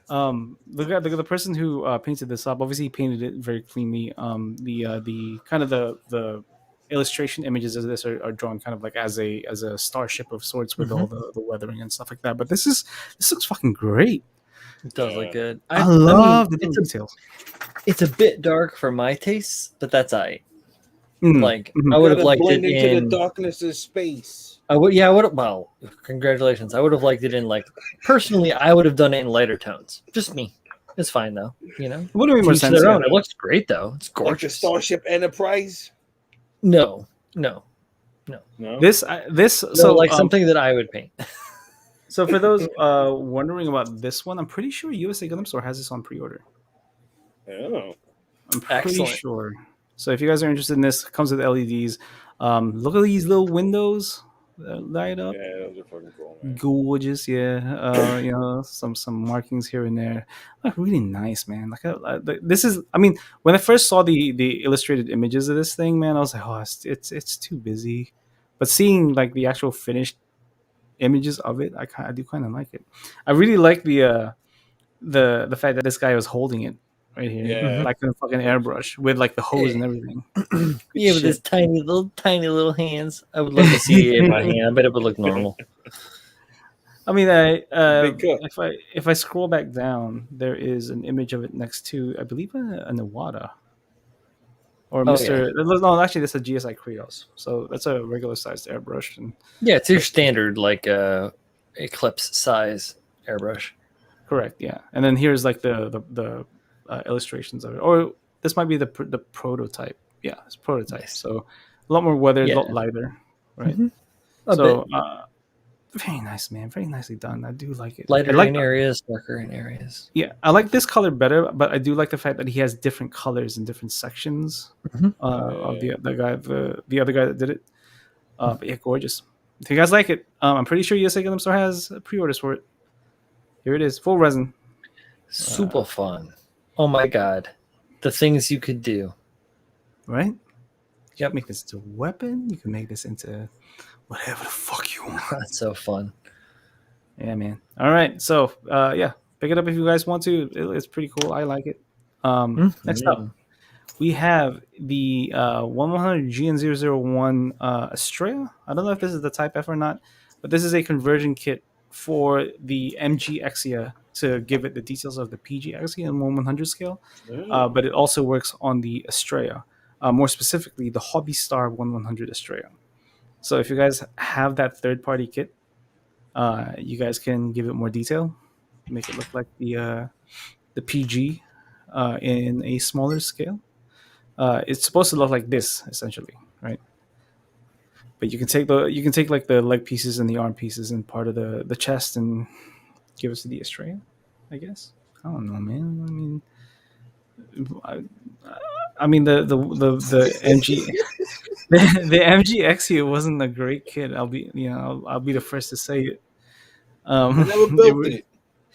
The person who painted this up, obviously he painted it very cleanly. The kind of the illustration images of this are drawn kind of like as a starship of sorts with all the weathering and stuff like that. But this looks fucking great. It does look good. I love the it's details. It's a bit dark for my tastes, but that's I. Mm. Like I would have Gotta liked it blend into in the darkness of space. I would have. Well, congratulations. I would have liked it in like personally. I would have done it in lighter tones. Just me. It's fine though. You know. It would have made more Each to sense. their Yeah. own. It looks great though. It's Like the gorgeous. Starship Enterprise. No. No. This So like something that I would paint. So for those wondering about this one, I'm pretty sure USA Gundam Store has this on pre-order. Oh. I'm pretty Excellent. sure. So if you guys are interested in this, it comes with LEDs. Look at these little windows that light up. Yeah, those are fucking cool, man. Gorgeous, yeah. You know, some markings here and there. Like really nice, man. This is. I mean, when I first saw the illustrated images of this thing, man, I was like, oh, it's too busy. But seeing like the actual finished images of it, I do kind of like it. I really like the fact that this guy was holding it right here, Yeah. like a fucking airbrush with like the hose and everything. Yeah, with his tiny little hands. I would love to see it in my hand. I bet it would look normal. I mean, Big cup. if I scroll back down, there is an image of it next to, I believe, an Iwata. or Oh, yeah. Mr. No, actually, that's a GSI Krios. So that's a regular sized airbrush. And Yeah, it's your standard like eclipse size airbrush. correct, yeah. And then here's like the illustrations of it, or this might be the prototype. Yeah, it's prototype. Nice. So a lot more weathered, a Yeah. lot lighter, right? Mhm. A So bit very nice, man. Very nicely done. I do like it. I lighter like in areas, darker in areas. yeah, I like this color better, but I do like the fact that he has different colors in different sections Mhm. of the other guy that did it. But yeah, gorgeous. If you guys like it, I'm pretty sure USA Gundam Store has pre-orders for it. Here it is, full resin. Super fun. Oh my god. The things you could do. Right? You Yep. can make this into a weapon. You can make this into whatever the fuck you want. That's so fun. Yeah, man. All right. So, yeah, pick it up if you guys want to. It's pretty cool. I like it. Next up, we have the 1100 GN001 Estrella. I don't know if this is the Type F or not, but this is a conversion kit for the MG Exia to give it the details of the PG Exia in 1/100 scale. But it also works on the Estrella, more specifically the Hobby Star 1/100 Estrella. So if you guys have that third-party kit, you guys can give it more detail, make it look like the PG in a smaller scale. It's supposed to look like this essentially, right? But you can take like the leg pieces and the arm pieces and part of the chest and give us the Estrella, I guess. I don't know, man. I mean the MG the MGX here wasn't a great kit. I'll be the first to say it. I never built it, it.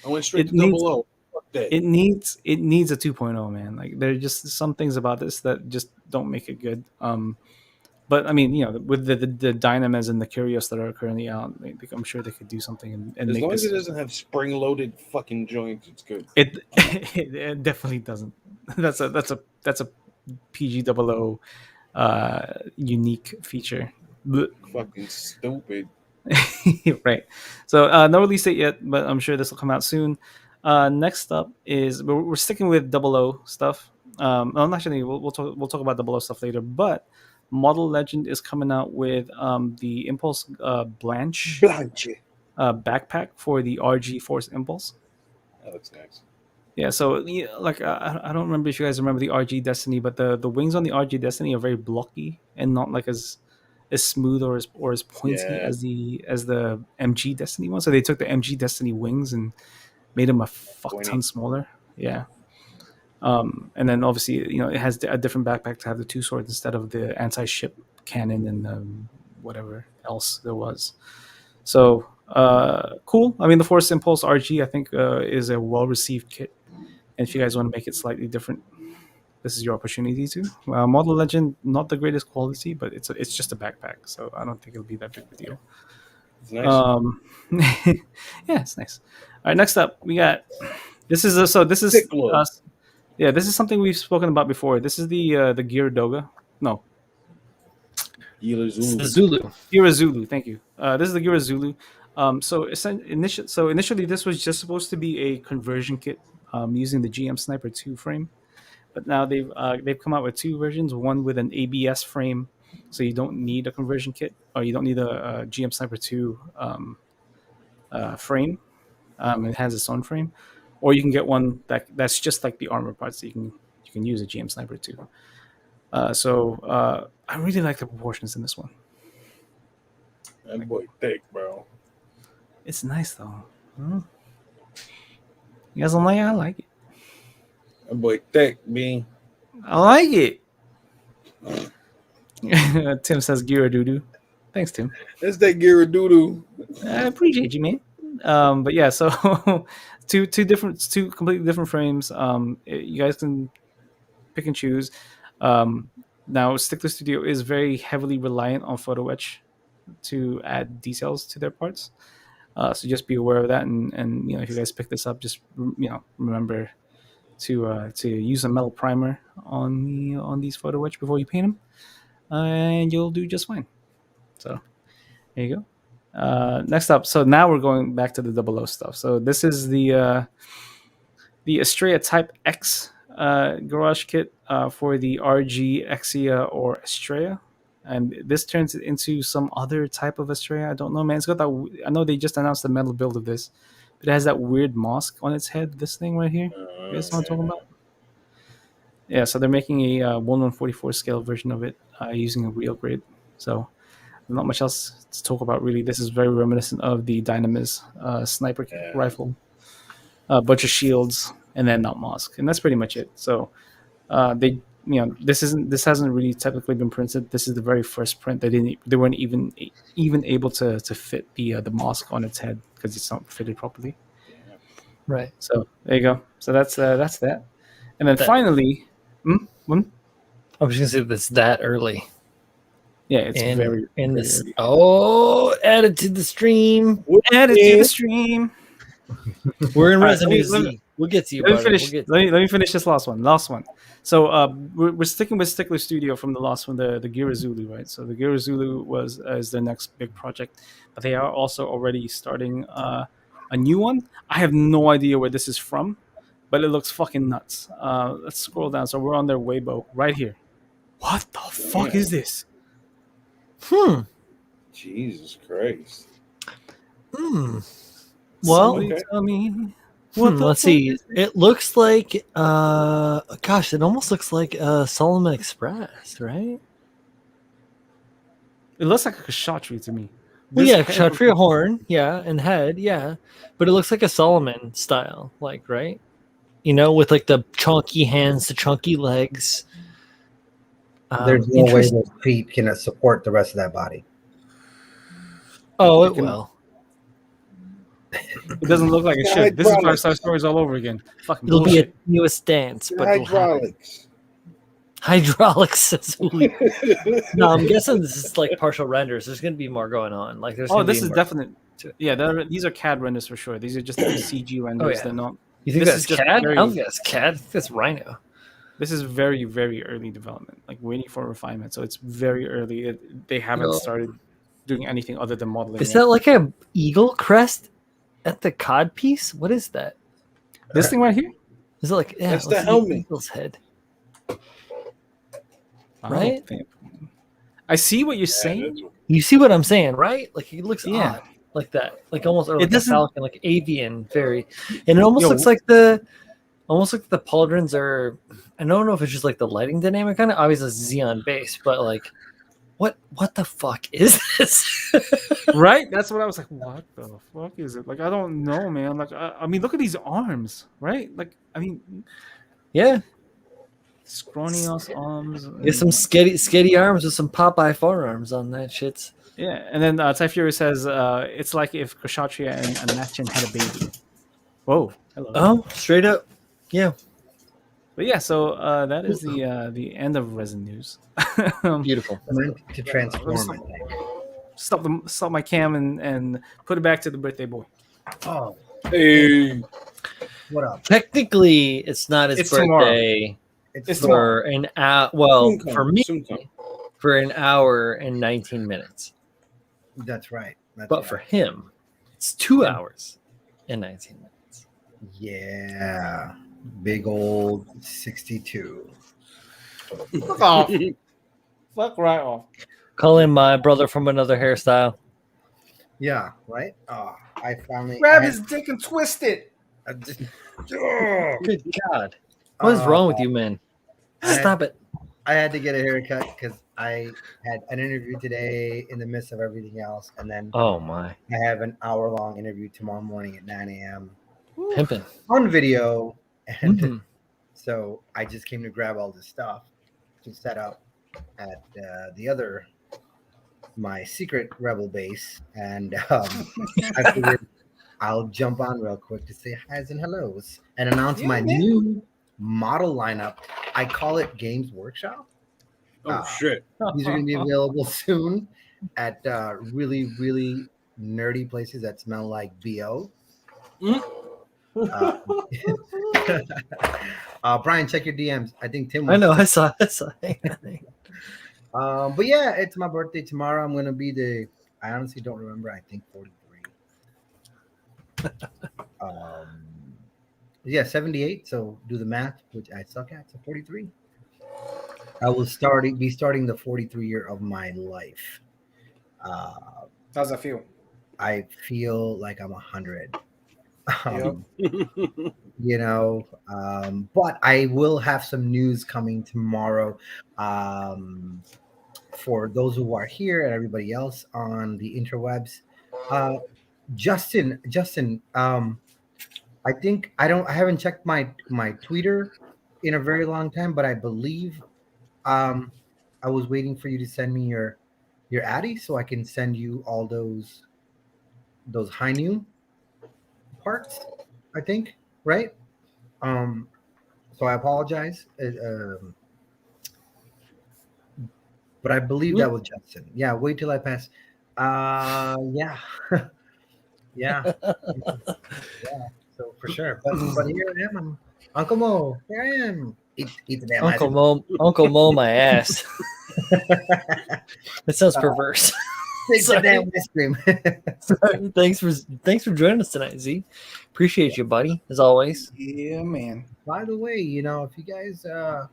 I went straight it to needs double O. Fuck that. it needs a 2.0, man. Like there are just some things about this that just don't make it good. But I mean, with the Dynames and the Curios that are currently out, I'm sure they could do something and As make long as this. it doesn't have spring-loaded fucking joints, it's good. It definitely doesn't. That's a PG 00 unique feature. Blech. Fucking stupid. Right. So no release date yet, but I'm sure this will come out soon. Next up is we're sticking with double O stuff. Well, actually, we'll talk about double O stuff later. But Model Legend is coming out with the Impulse Blanche Blanche. backpack for the RG Force Impulse. That looks nice. Yeah, so like I don't remember if you guys remember the RG Destiny, but the wings on the RG Destiny are very blocky and not like as smooth or as pointy Yeah. as the MG Destiny one. So they took the MG Destiny wings and made them a fuck Pointy. ton smaller. Yeah. And then obviously it has a different backpack to have the two swords instead of the anti-ship cannon and whatever else there was. So cool. I mean, the Force Impulse RG I think is a well-received kit. And if you guys want to make it slightly different, this is your opportunity to. Model Legend, not the greatest quality, but it's just a backpack, so I don't think it'll be that big of a deal. It's nice. Yeah, it's nice. All right, next up we got this is Sick look. yeah, this is something we've spoken about before. This is the Gira Doga. No, Gila It's Zulu. the Zulu. Gira Zulu. Thank you. This is the Gira Zulu. Initially, this was just supposed to be a conversion kit using the GM Sniper 2 frame, but now they've come out with two versions. One with an ABS frame, so you don't need a conversion kit, or you don't need a GM Sniper 2 frame. It has its own frame, or you can get one that's just like the armor parts. So you can use a GM Sniper 2. I really like the proportions in this one. That boy thick, bro. It's nice though. Huh? You guys don't like it? I like it. That boy thick, B. I like it. Tim says Gira Doodoo. Thanks, Tim. That's that Gira Doodoo. I appreciate you, man. But yeah, so two completely different frames. You guys can pick and choose. Now, Stickler Studio is very heavily reliant on photo etch to add details to their parts. So just be aware of that, and if you guys pick this up, just remember to use a metal primer on these photo etch before you paint them, and you'll do just fine. So there you go. Next up, so now we're going back to the 00 stuff. So this is the Estrella Type X garage kit for the RG Exia or Estrella. And this turns it into some other type of Estrella. I don't know, man. It's got that. I know they just announced the metal build of this, but it has that weird mosque on its head. This thing right here. You guys know what I'm talking about? Yeah, so they're making a 1/144 scale version of it using a real grade. So not much else to talk about really. This is very reminiscent of the Dynamis sniper rifle, a bunch of shields, and then not mosque, and that's pretty much it. So they, this hasn't really technically been printed. This is the very first print. They weren't even able to fit the mosque on its head because it's not fitted properly. Right. So there you go. So that's that. And then finally, I was gonna say that's that early. yeah, it's very this. early. Oh, add it to the stream. Add it to the stream. We're in All right, Resident Evil. We'll get to you, Let me brother. finish. Let me finish this last one. So we're sticking with Stickler Studio from the last one, the Girazulu, right? So the Girazulu is their next big project, but they are also already starting a new one. I have no idea where this is from, but it looks fucking nuts. Let's scroll down. So we're on their Weibo right here. What the fuck is this? Jesus Christ. Well, somebody tell me. Let's see. It looks like, gosh, it almost looks like Solomon Express, right? It looks like a Kshatriya to me. Well, yeah, Kshatriya horn, yeah, and head, yeah, but it looks like a Solomon style, like, right? With like the chunky hands, the chunky legs. There's no way those feet can support the rest of that body. Oh, it will. It doesn't look like it should. This is 5-star stories all over again. Fucking it'll bullshit. be a newest dance, but hydraulics. Hydraulics. No, I'm guessing this is like partial renders. There's going to be more going on. Like, there's. This is definite. Yeah, these are CAD renders for sure. These are just CG renders. Oh, yeah. They're not. You think this that's CAD? I don't think that's CAD. I think that's Rhino. This is very, very early development, like waiting for refinement. So it's very early. They haven't started doing anything other than modeling. Is that like a eagle crest at the cod piece? What is that? This thing right here? Is it like that's the helmet? Eagle's head. Right? I see what you're saying. You see what I'm saying, right? Like it looks odd, like that, like almost like a falcon, like avian, very, and it almost looks like the pauldrons are. I don't know if it's just like the lighting dynamic on it. Obviously, it's Xeon based, but like, what the fuck is this? Right? That's what I was like. What the fuck is it? Like, I don't know, man. Like, I mean, look at these arms, right? Like, I mean, yeah. Scrawny-ass arms. Get some sketty arms with some Popeye forearms on that shit. Yeah, and then Ty Fury says it's like if Kshatriya and Anachin had a baby. Whoa. Hello. Oh, straight up. Yeah. But yeah, so that is the end of resin news. Beautiful. To transform. Stop my cam and put it back to the birthday boy. Oh. Hey. What up? Technically, it's not his birthday. Tomorrow. It's for an hour. Well, for me, Soon. for an hour and 19 minutes. That's right. But for him, it's 2 hours and 19 minutes. Yeah. Big old 62. Fuck off. Fuck right off. Call him my brother from another hairstyle. Yeah, right? I finally grab his dick and twist it. Good God. What is wrong with you, man? Stop it. I had to get a haircut because I had an interview today in the midst of everything else. And then I have an hour-long interview tomorrow morning at 9 a.m. Pimping. On video. And so I just came to grab all this stuff to set up at my secret rebel base. And I figured I'll jump on real quick to say hi's and hellos and announce my new model lineup. I call it Games Workshop. Shit. These are going to be available soon at really, really nerdy places that smell like BO. Brian, check your DMs. I think Tim. I know. I saw. But yeah, it's my birthday tomorrow. I'm going to be I honestly don't remember. I think 43. Yeah, 78. So do the math, which I suck at. So 43. I will be starting the 43 year of my life. How's that feel? I feel like I'm 100. Yep. But I will have some news coming tomorrow. For those who are here and everybody else on the interwebs, Justin, I think I haven't checked my Twitter in a very long time, but I believe I was waiting for you to send me your Addy so I can send you all those high new parts. I think, right? Um, so I apologize, but I believe that was Justin. Yeah, wait till I pass. Yeah, yeah, yeah. So for sure, but here I am. I'm Uncle Mo. Here I am. Eat the damn ice cream. Uncle Mo, my ass. That sounds Uh, perverse. Take the Sorry. damn ice cream. Sorry. Thanks for joining us tonight, Z. Appreciate you, buddy, as always. Yeah, man. By the way, if you guys have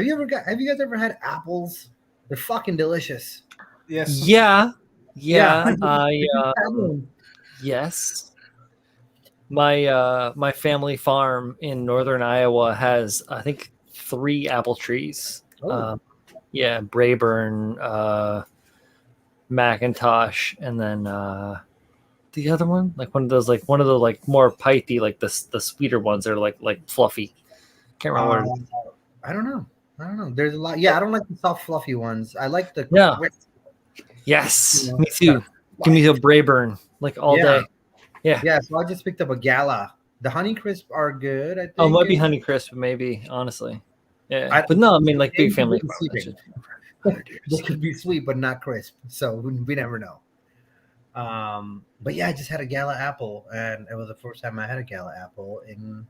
you guys ever had apples? They're fucking delicious. Yes. Yeah. Yeah. Yes. My family farm in northern Iowa has, I think, 3 apple trees. Oh. Yeah, Brayburn, Macintosh, and then the other one, like one of the like more pitey, like the sweeter ones that are like fluffy. Can't remember. What it is. I don't know. There's a lot. Yeah, I don't like the soft, fluffy ones. I like the Yeah. crisp, Yes, you know, me too. Give me a Brayburn like all day. Yeah. Yeah. So I just picked up a Gala. The Honey Crisp are good. I think. Oh, it might be Honeycrisp, maybe. Honestly. Yeah, I- but no, I mean like big They family could be farm. That's sweet. just 100 They years. could be sweet, but not crisp. So we never know. But yeah, I just had a Gala apple, and it was the first time I had a Gala apple in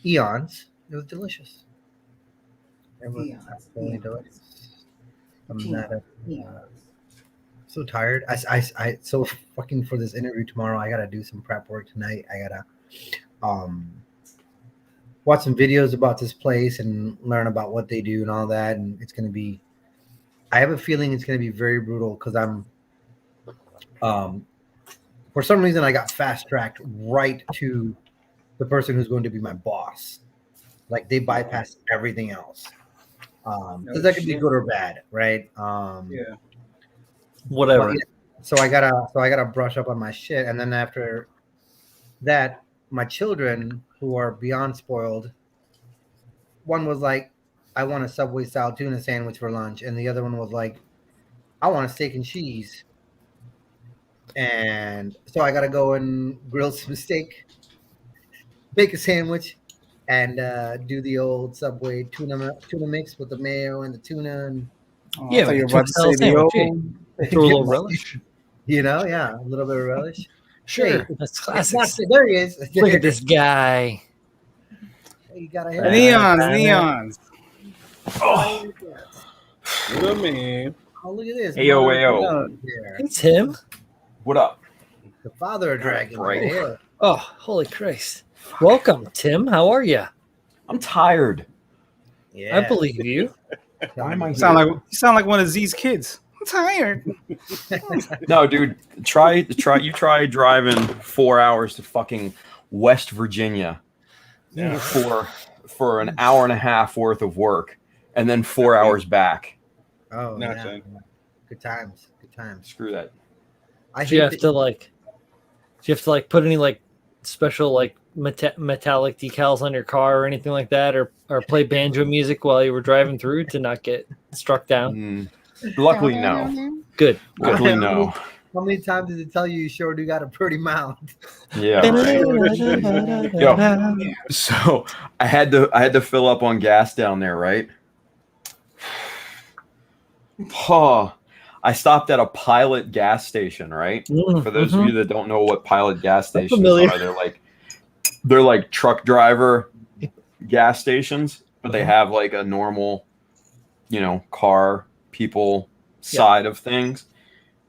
eons. It was delicious. It was absolutely delicious. I'm not so tired. I so fucking for this interview tomorrow. I gotta do some prep work tonight. I gotta watch some videos about this place and learn about what they do and all that. And it's gonna be. I have a feeling it's gonna be very brutal because I'm. For some reason, I got fast tracked right to the person who's going to be my boss. Like they bypassed everything else. Because that could be good or bad, right? Yeah. Whatever. But, so I gotta brush up on my shit, and then after that, my children who are beyond spoiled. One was like, "I want a Subway style tuna sandwich for lunch," and the other one was like, "I want a steak and cheese." And so I gotta go and grill some steak, make a sandwich, and do the old Subway tuna mix with the mayo and the tuna, and Oh, Yeah, I thought you were with about to tuna say the sandwich, old. throw a little relish. yeah, a little bit of relish. Sure, Hey, that's it's not, classics. there he is. Look at this guy. You gotta Neons. Oh, what a man. Oh, look at this. Ayo, Mother ayo. of there. It's him. What up? The father of dragon Right. right here. Oh, holy Christ! Welcome, Tim. How are you? I'm tired. Yeah. I believe you. Why am I You here? sound like one of Z's kids. I'm tired. No, dude. Try driving 4 hours to fucking West Virginia for an hour and a half worth of work, and then 4 hours back. Oh, Not yeah. saying. Good times. Good times. Screw that. I Do you have hate to like? Do you have to like put any like special like metallic decals on your car or anything like that, or play banjo music while you were driving through to not get struck down? Luckily, no. Good. Luckily, no. How many times did it tell you sure do got a pretty mouth? Yeah. Right. Yo, so I had to fill up on gas down there, right? Oh, I stopped at a Pilot gas station, right? For those of you that don't know what Pilot gas stations familiar. are, they're like truck driver gas stations, but they have like a normal, car people side of things.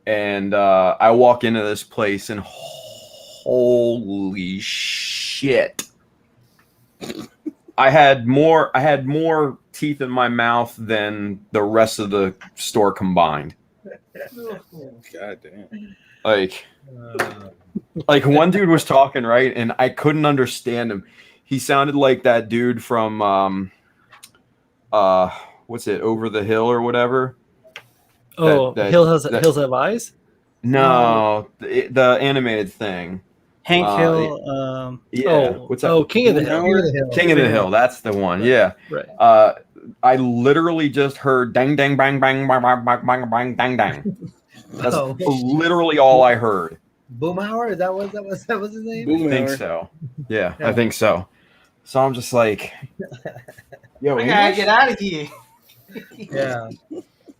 And I walk into this place and holy shit. I had more teeth in my mouth than the rest of the store combined. God damn. Like one dude was talking, right, and I couldn't understand him. He sounded like that dude from what's it, Over the Hill or whatever. Oh, Hills Have Eyes? No, the animated thing. Hank Hill. Yeah. What's that? King of the Hill. King of the Hill. That's the one. Yeah. Right. I literally just heard dang dang bang bang bang bang bang bang bang dang dang. That's literally all I heard. Boomhauer? Is that what his name? I think so. Yeah, I think so. So I'm just like, yo, I gotta get out of here. Yeah.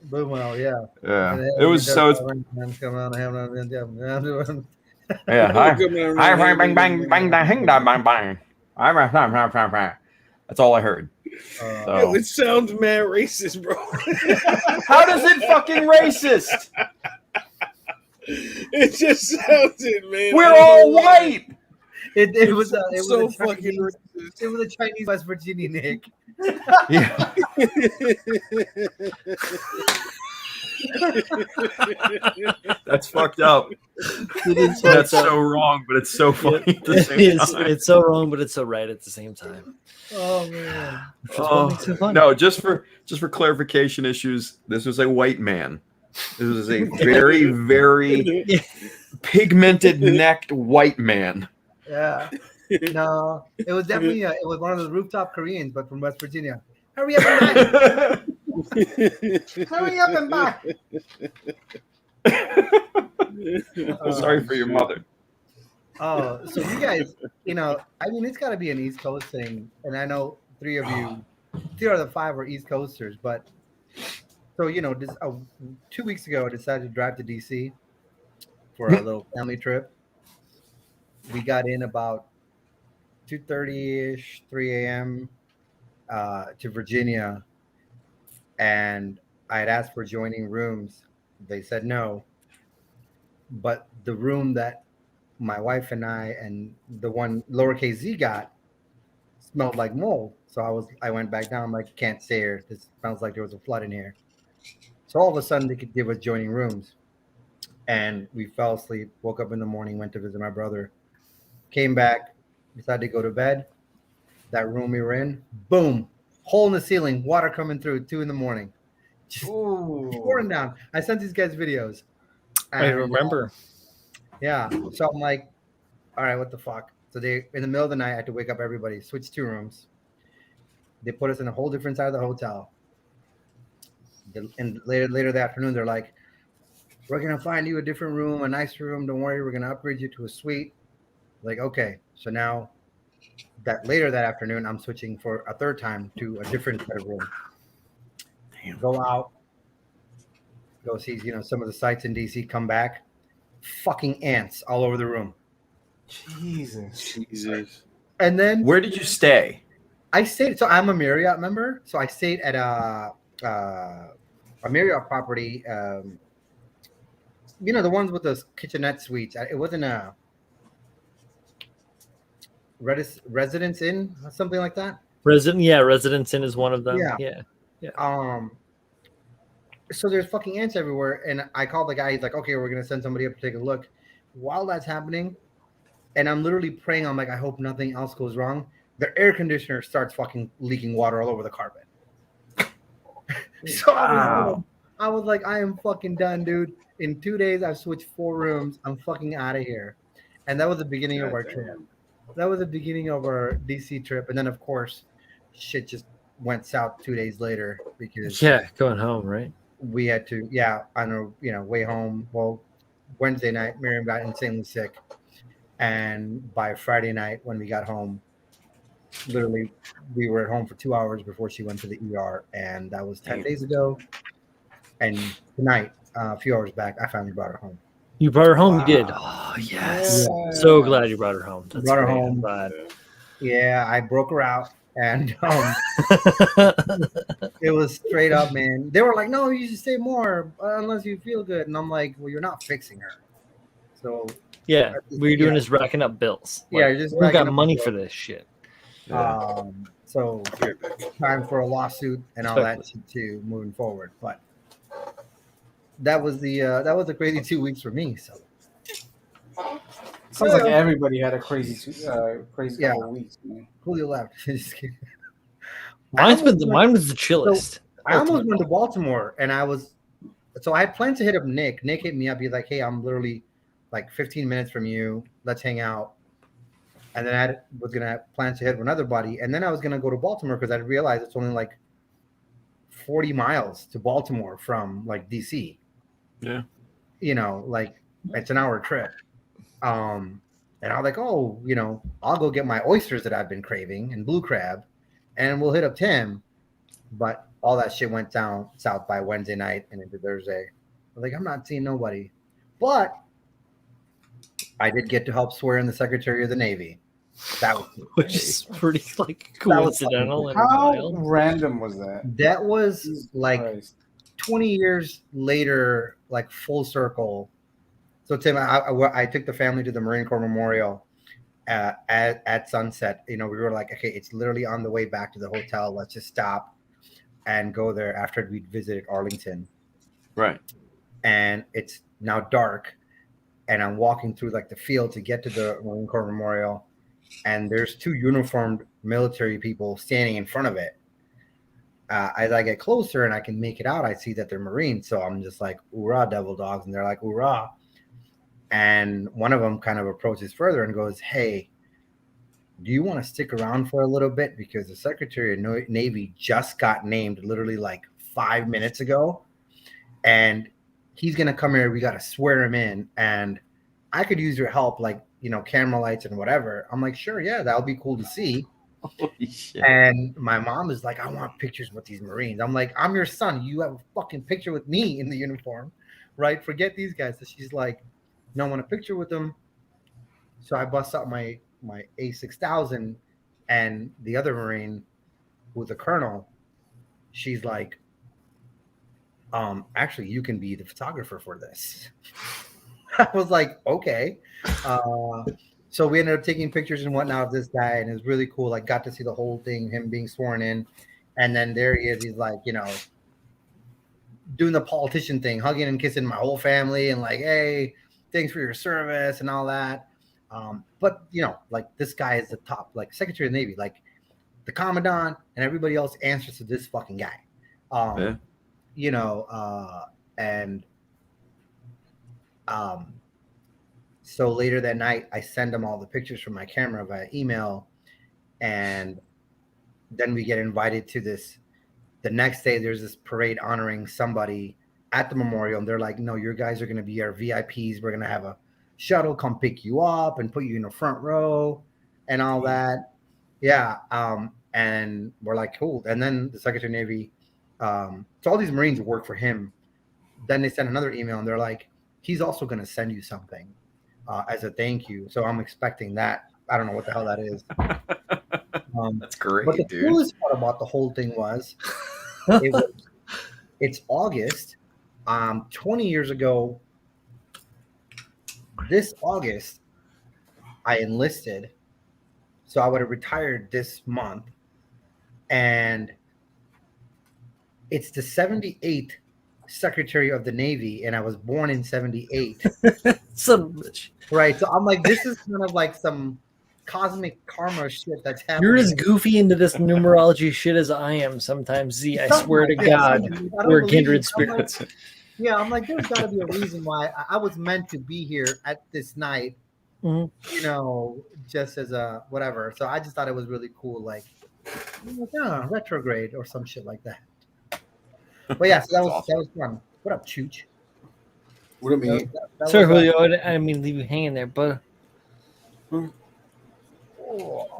Boomhauer, yeah. Yeah. It was so. Yeah. Hi, bang bang bang bang bang bang bang. That's all I heard. Yo, it sounds mad racist, bro. How does it fucking racist? It just sounded, man. We're all white. It was so a fucking Chinese, racist. it was a Chinese West Virginia Nick. Yeah. That's fucked up. That's so wrong, but it's so funny at the same time. It's so wrong, but it's so right at the same time. Oh man. No, just for clarification issues, this was a white man. This was a very, very pigmented necked white man. Yeah. No, it was definitely it was one of the rooftop Koreans, but from West Virginia. Hurry up and buy. Hurry up and buy. Sorry for your mother. Oh, so you guys, I mean, it's got to be an East Coast thing, and I know three of the five are East Coasters, but so this 2 weeks ago, I decided to drive to DC for a little family trip. We got in about 2:30ish, 3 a.m. To Virginia, and I had asked for joining rooms. They said no, but the room that my wife and I and the one lowercase z got smelled like mold. So I went back down. I'm like, can't stay here. This sounds like there was a flood in here. So all of a sudden they could give us joining rooms, and we fell asleep. Woke up in the morning, went to visit my brother, came back, decided to go to bed. That room we were in, boom, hole in the ceiling, water coming through 2 a.m. Just pouring down. I sent these guys videos. I remember. Yeah. So I'm like, all right, what the fuck? So they, in the middle of the night, I had to wake up everybody, switch 2 rooms. They put us in a whole different side of the hotel. And later that afternoon, they're like, we're going to find you a different room, a nice room. Don't worry, we're going to upgrade you to a suite. Like, okay. So now later that afternoon, I'm switching for a third time to a different set of room. Damn. Go out, go see, some of the sites in DC, come back. Fucking ants all over the room. Jesus. And then where did you stay? I stayed. So I'm a Marriott member. So I stayed at a Marriott property. The ones with the kitchenette suites. It wasn't a Residence Inn, something like that. Residence Inn is one of them. Yeah. So there's fucking ants everywhere, and I called the guy. He's like, "Okay, we're gonna send somebody up to take a look." While that's happening, and I'm literally praying, I'm like, I hope nothing else goes wrong. The air conditioner starts fucking leaking water all over the carpet. So wow. I was like, I am fucking done, dude. In 2 days, I've switched 4 rooms. I'm fucking out of here. And that was the beginning of our trip. That was the beginning of our DC trip. And then, of course, shit just went south 2 days later because going home, right? We had to, on our way home. Well, Wednesday night, Miriam got insanely sick, and by Friday night when we got home, literally we were at home for 2 hours before she went to the ER, and that was 10 days ago. And tonight, a few hours back, I finally brought her home. You brought her home? Wow. You did. Oh yes. Yeah. So glad you brought her home. That's brought her home. Yeah, I broke her out. And it was straight up, man. They were like, "No, you should stay more unless you feel good." And I'm like, "Well, you're not fixing her." So what you're doing is racking up bills. Like, we got money for this shit. Yeah. So time for a lawsuit and all that shit too, moving forward. But that was a crazy 2 weeks for me. So Sounds like everybody had a crazy Yeah. couple of weeks, man. Julio left. Just kidding. Mine was the chillest. I almost went to Baltimore, and I had planned to hit up Nick. Nick hit me up. He's like, "Hey, I'm literally like 15 minutes from you. Let's hang out." And then I was gonna plan to hit another buddy, and then I was gonna go to Baltimore because I realized it's only like 40 miles to Baltimore from like DC. Yeah. You know, like it's an hour trip. And I was like, oh, I'll go get my oysters that I've been craving and blue crab, and we'll hit up Tim. But all that shit went down south by Wednesday night and into Thursday. I was like, I'm not seeing nobody. But I did get to help swear in the Secretary of the Navy. That was Which is pretty like coincidental. And How wild. random was that? That was Jesus like Christ. 20 years later, like full circle. So Tim, I took the family to the Marine Corps Memorial at sunset. We were like, okay, it's literally on the way back to the hotel. Let's just stop and go there after we'd visited Arlington. Right. And it's now dark, and I'm walking through like the field to get to the Marine Corps Memorial, and there's two uniformed military people standing in front of it. As I get closer and I can make it out, I see that they're Marines. So I'm just like, "Hoorah, devil dogs!" And they're like, "Hoorah!" And one of them kind of approaches further and goes, "Hey, do you want to stick around for a little bit? Because the Secretary of Navy just got named literally like 5 minutes ago. And he's going to come here. We got to swear him in. And I could use your help, like, camera lights and whatever." I'm like, "Sure, yeah, that'll be cool to see." Holy shit. And my mom is like, "I want pictures with these Marines." I'm like, "I'm your son. You have a fucking picture with me in the uniform, right? Forget these guys." So she's like, "No, I want a picture with them." So I bust out my A6000, and the other Marine, who's a colonel, she's like, "Actually, you can be the photographer for this." I was like, "Okay." So we ended up taking pictures and whatnot of this guy, and it was really cool. Like, got to see the whole thing, him being sworn in, and then there he is. He's like, doing the politician thing, hugging and kissing my whole family, and like, "Hey, thanks for your service," and all that. But like, this guy is the top, like, Secretary of the Navy, like the commandant, and everybody else answers to this fucking guy. So later that night, I send them all the pictures from my camera via email, and then we get invited to this. The next day, there's this parade honoring somebody at the memorial, and they're like, "No, your guys are going to be our VIPs. We're going to have a shuttle come pick you up and put you in the front row and all that." Yeah. And we're like, "Cool." And then the Secretary of Navy, so all these Marines work for him. Then they send another email, and they're like, "He's also going to send you something as a thank you." So I'm expecting that. I don't know what the hell that is. That's great, but the dude. coolest part about the whole thing was, it's August. 20 years ago, this August, I enlisted. So I would have retired this month. And it's the 78th Secretary of the Navy, and I was born in 78. Right. So I'm like, this is kind of like some cosmic karma shit that's happening. You're as goofy into this numerology shit as I am sometimes, Z. I swear to God, we're kindred spirits. I'm like, there's got to be a reason why I was meant to be here at this night, just as a whatever. So I just thought it was really cool, like, retrograde or some shit like that. But yeah, so that was fun. What up, Chooch? What do you mean? Sorry, Julio, I didn't mean to leave you hanging there, but I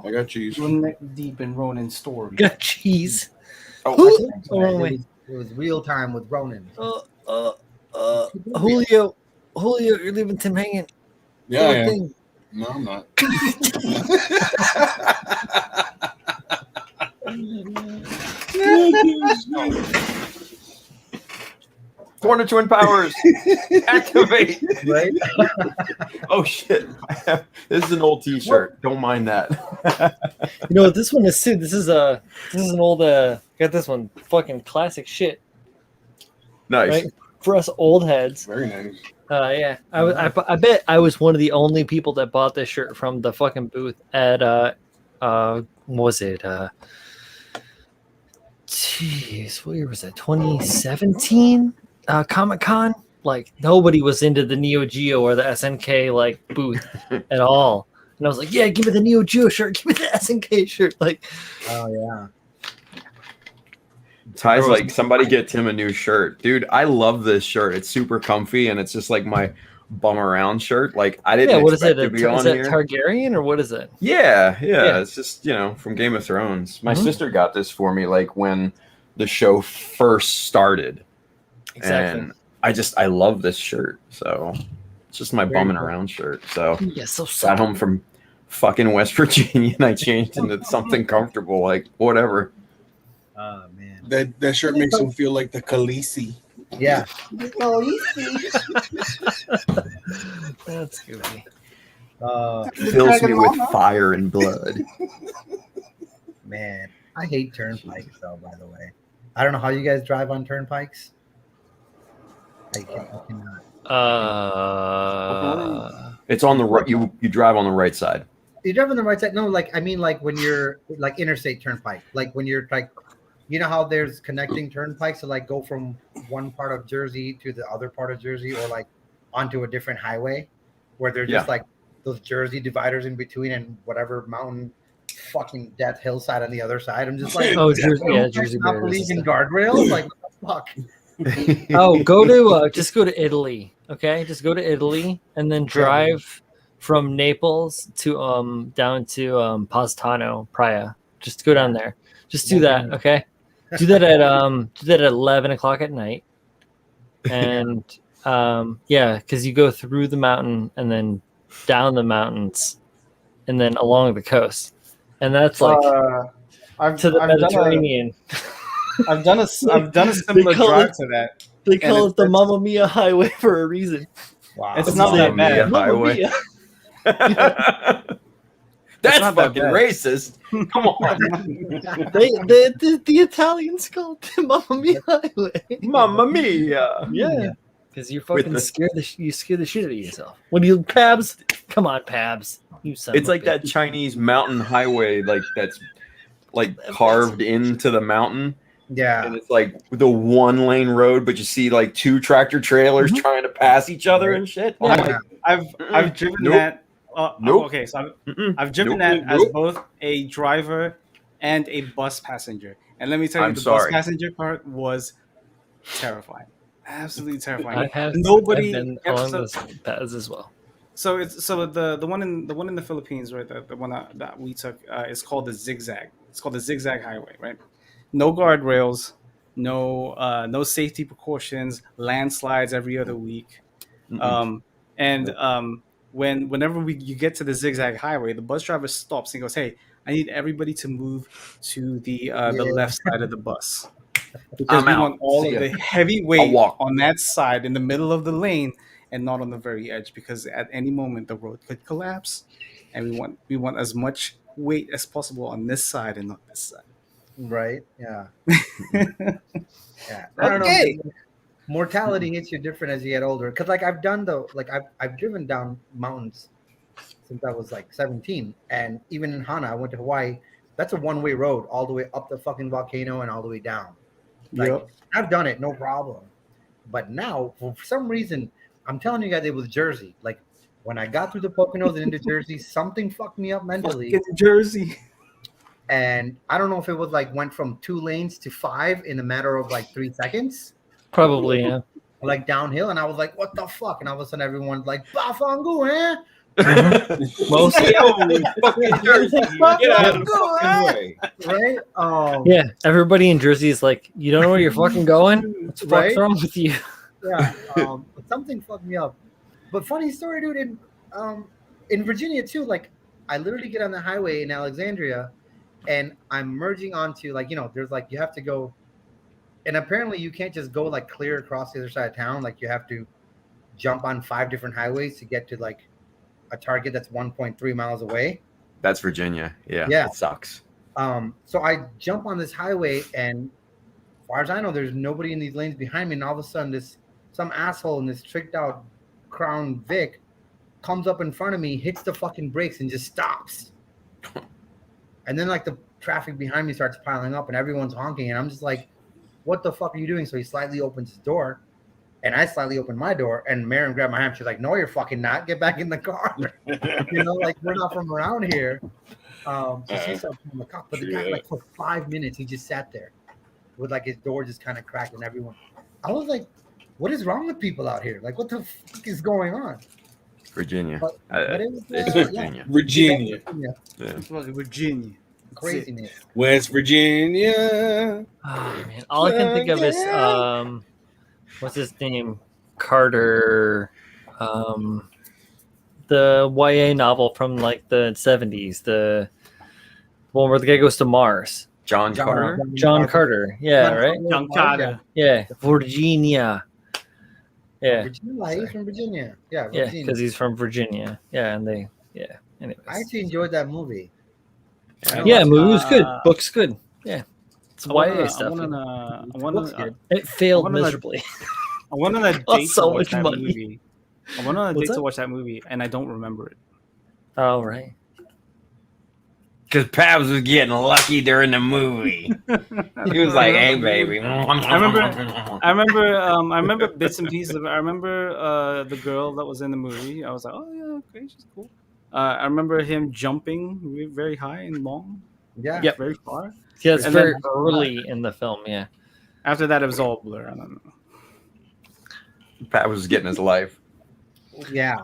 got cheese. We're neck deep in Ronan's story. got cheese. It was real time with Ronan. Julio, you're leaving Tim hanging. Yeah, I am. No, I'm not. Corner twin powers. Activate. Right? Oh shit. This is an old T-shirt. Don't mind that. You know what this one is too? This is an old got this one fucking classic shit, Nice. right? For us old heads. Very nice. Yeah. I bet I was one of the only people that bought this shirt from the fucking booth at what was it? Jeez, what year was that? 2017 Comic-Con? Like nobody was into the Neo Geo or the SNK like booth at all. And I was like, yeah, give me the Neo Geo shirt, give me the SNK shirt. Like, Oh yeah. Ty's like, somebody get Tim a new shirt. Dude, I love this shirt. It's super comfy and it's just like my bum around shirt. Like I didn't yeah, what is expect it? to be on Is that here. Targaryen or what is it? Yeah. Yeah. It's just, from Game of Thrones. My Mhm. sister got this for me like when the show first started. Exactly. And I love this shirt. So it's just my Very bumming cool. around shirt. So Yeah, so got soft. home from fucking West Virginia and I changed into something comfortable, like whatever. Oh man. That shirt makes him feel like the Khaleesi. Yeah. That's goofy. Fills me with fire and blood. Man, I hate turnpikes though, by the way. I don't know how you guys drive on turnpikes. I cannot. It's on the right. You drive on the right side. You drive on the right side? No, like I mean like when you're like interstate turnpike. Like when you're like, you know how there's connecting turnpikes to like go from one part of Jersey to the other part of Jersey or like onto a different highway where they're just like those Jersey dividers in between and whatever mountain fucking death hillside on the other side. I'm just like, Oh, Jersey, yeah, Jersey not Bears believe and in stuff. guardrails. Like what the fuck? Oh, go to just go to Italy, okay? Just go to Italy and then drive from Naples to down to Positano, Praia. Just go down there. Just do that, okay? Do that at 11 o'clock at night, and yeah, because you go through the mountain and then down the mountains, and then along the coast, and that's like to the Mediterranean. I've done a similar call drive it- to that. They call it the it's- Mamma Mia Highway for a reason. Wow. It's not that bad. Mamma Highway. Mia. That's not that fucking bad. racist. Come on, The Italians call it the Mamma Mia Highway. Mamma Mia. Yeah, because you With fucking the- scare the shit out of yourself. When you Pabs, come on, Pabs, you son. It's of a like bitch. that Chinese mountain highway, like that's like carved into the mountain, Yeah. and it's like the one lane road, but you see like two tractor trailers trying to pass each other and shit. Yeah. I'm like, I've driven Nope. that. Nope. Okay, so mm-mm. I've driven Nope. that as Nope. both a driver and a bus passenger. And let me tell you, I'm the sorry. bus passenger part was terrifying, absolutely terrifying. I have Nobody I've been ever- along so- those paths as well. So it's the one in the Philippines, right? The one that we took is called the zigzag. It's called the zigzag highway, right? No guardrails, no safety precautions, landslides every other week. Whenever you get to the zigzag highway, the bus driver stops and goes, "Hey, I need everybody to move to the left side of the bus because I'm we out. want all See of ya. the heavy I'll weight walk." on that side in the middle of the lane and not on the very edge because at any moment the road could collapse, and we want as much weight as possible on this side and not this side." Right. Yeah. Yeah. I don't Okay. know. Mortality hits you different as you get older. Cause like I've driven down mountains since I was like 17. And even in Hana, I went to Hawaii. That's a one-way road all the way up the fucking volcano and all the way down. Like Yep. I've done it, no problem. But now, for some reason, I'm telling you guys, it was Jersey. Like when I got through the Poconos and into Jersey, something fucked me up mentally. Fucking Jersey. And I don't know if it was like went from 2 lanes to 5 in a matter of like 3 seconds, Probably, yeah. like downhill. And I was like, what the fuck? And all of a sudden everyone's like, Bafangu, eh? Most, Get out of the fucking way. Right? yeah. Everybody in Jersey is like, you don't know where you're fucking going. What the fuck's Right? wrong with you? Yeah. But something fucked me up. But funny story, dude, in Virginia too, like I literally get on the highway in Alexandria and I'm merging onto like, there's like, you have to go And apparently you can't just go like clear across the other side of town. Like you have to jump on 5 different highways to get to like a target that's 1.3 miles away. That's Virginia. Yeah. Yeah. It sucks. So I jump on this highway, and as far as I know, there's nobody in these lanes behind me. And all of a sudden, some asshole in this tricked out Crown Vic comes up in front of me, hits the fucking brakes, and just stops. And then like the traffic behind me starts piling up, and everyone's honking, and I'm just like, "What the fuck are you doing?" So he slightly opens his door, and I slightly open my door, and Marion grabbed my hand. She's like, "No, you're fucking not. Get back in the car." Like we're not from around here. So she started pulling the cop, but the guy, like for 5 minutes, he just sat there with like his door just kind of cracked, and everyone. I was like, "What is wrong with people out here? Like, what the fuck is going on?" Virginia. But it was, It's Virginia. Virginia. Yeah. Virginia. Craziness. West Virginia. Oh, man. All I can think of is what's his name? Carter. The YA novel from like the 70s, the one where the guy goes to Mars. John Carter. John Carter. Yeah, right? John Carter. Yeah. Virginia. Yeah. Virginia. He's from Virginia. Yeah, Yeah, Virginia. because he's from Virginia. Yeah, and anyways. I actually enjoyed that movie. Yeah, movie was good. Book's good. Yeah. It's I wanna- YA I stuff. Looks good. It failed I wanna- miserably. I went on a Cost date so to watch much that money. movie. I went on a What's date to that? watch that movie, and I don't remember it. Oh, right. Because Pabs was getting lucky during the movie. He was like, "Hey, baby." I remember bits and pieces of it. I remember the girl that was in the movie. I was like, oh yeah, okay, she's cool. I remember him jumping very high and long, Yeah. Yep. very far. Yeah, it's And very then- early in the film. Yeah. After that, it was all blur. I don't know. Pat was getting his life. Yeah.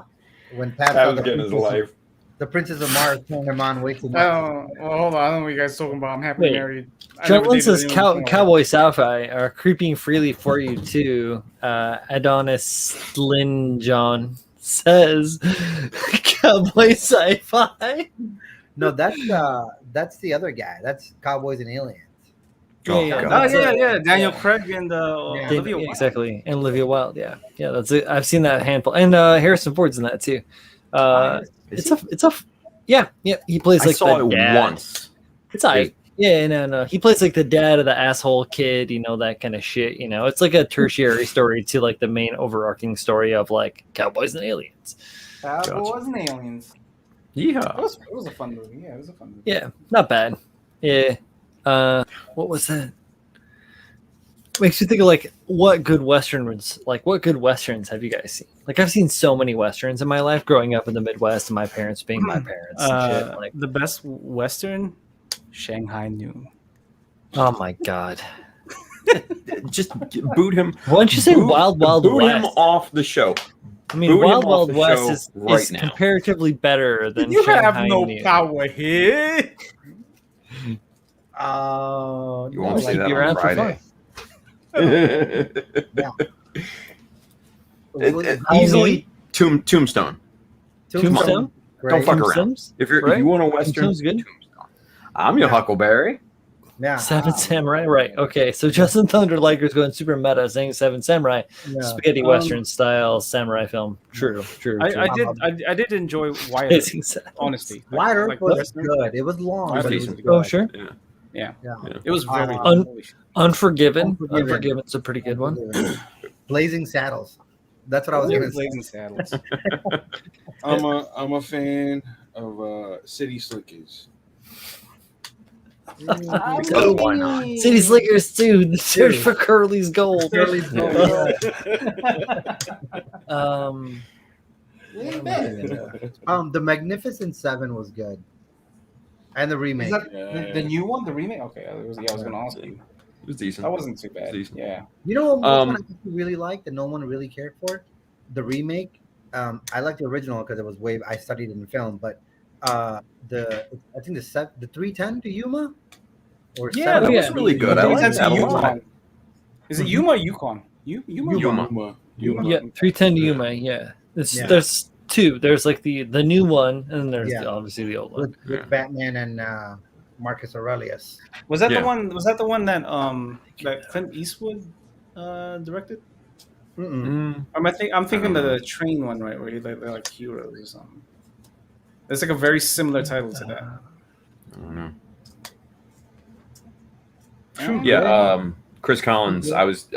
When Pat Pat saw was getting his life. the Princess of Mars turned him on way too much. Oh, well, hold on. I don't know what you guys talking about. I'm happily Wait. married. I John never Lynn dated says anyone before. cowboy sci-fi are creeping freely for you too. Adonis Lynn John says cowboy sci-fi. No, that's the other guy. That's Cowboys and Aliens. Oh, Yeah, God. Oh yeah. Daniel Craig and Olivia Wilde. Exactly, and Olivia Wilde. Yeah, that's it. I've seen that a handful, and Harrison Ford's in that too. Is It's a yeah. He plays I like saw the it dad. once. It's alright. Yeah, no. He plays like the dad of the asshole kid, that kind of shit. It's like a tertiary story to like the main overarching story of like cowboys and aliens. Cowboys and Aliens. Yeah. It was a fun movie. Yeah, it was a fun movie. Yeah, not bad. Yeah. What was that? Makes you think of like what good westerns have you guys seen? Like I've seen so many westerns in my life growing up in the Midwest and my parents being my parents and shit. Like, The best Western, Shanghai Noon. oh my god. Just boot him. Why don't you say Wild Wild boot West? him off the show. I mean, boot him Wild off Wild the West show is right now. comparatively better than You have Shanghai no Noon. power here. You won't no, see you'd that be on around for Friday. Easily Tombstone. Tombstone? Don't fuck around. Tombstones? If you Right? want a western, Tombstone's good. Tombstone. I'm your Huckleberry. Yeah. Seven Samurai, right? Okay, so Justin Thunderliker's going super meta, saying Seven Samurai, Yeah. spaghetti western style samurai film. True. I did enjoy Wyatt. Amazing set. Honestly, Wide Earth like was Western. good. It was long, Wide but Earth it was was good. Oh, sure. Yeah, Yeah. it was very. Um, Unforgiven. Unforgiven. Unforgiven's a pretty good one. Blazing Saddles. That's what I was Ooh, gonna say. Blazing Saddles. I'm a fan of City Slickers. So why not? City Slickers 2, The Search for Curly's Gold. Curly's Gold, The Magnificent Seven was good, and the Is remake. that the new one, the remake? Okay, I was gonna ask you. It was decent. That wasn't too bad. Decent. Yeah. You know what one I really liked and no one really cared for? The remake. I liked the original because it was way. I studied in film, but I think the 310 to Yuma. Or Yeah, seven? that was yeah. really good. I think like that's that a Yukon. lot. Is it Yuma or Yukon? Yuma. Yuma. Yeah, 310 to Yuma, yeah. Yeah. There's two. There's like the new one, and then there's Yeah. obviously the old one. With Batman and Marcus Aurelius. Was that Yeah. the one? Was that the one that that Clint Eastwood directed? Mm-mm. I'm thinking of the train one, right? Where they're like heroes or something. It's like a very similar title to that. I don't know. True Yeah, Grit. Chris Collins. I was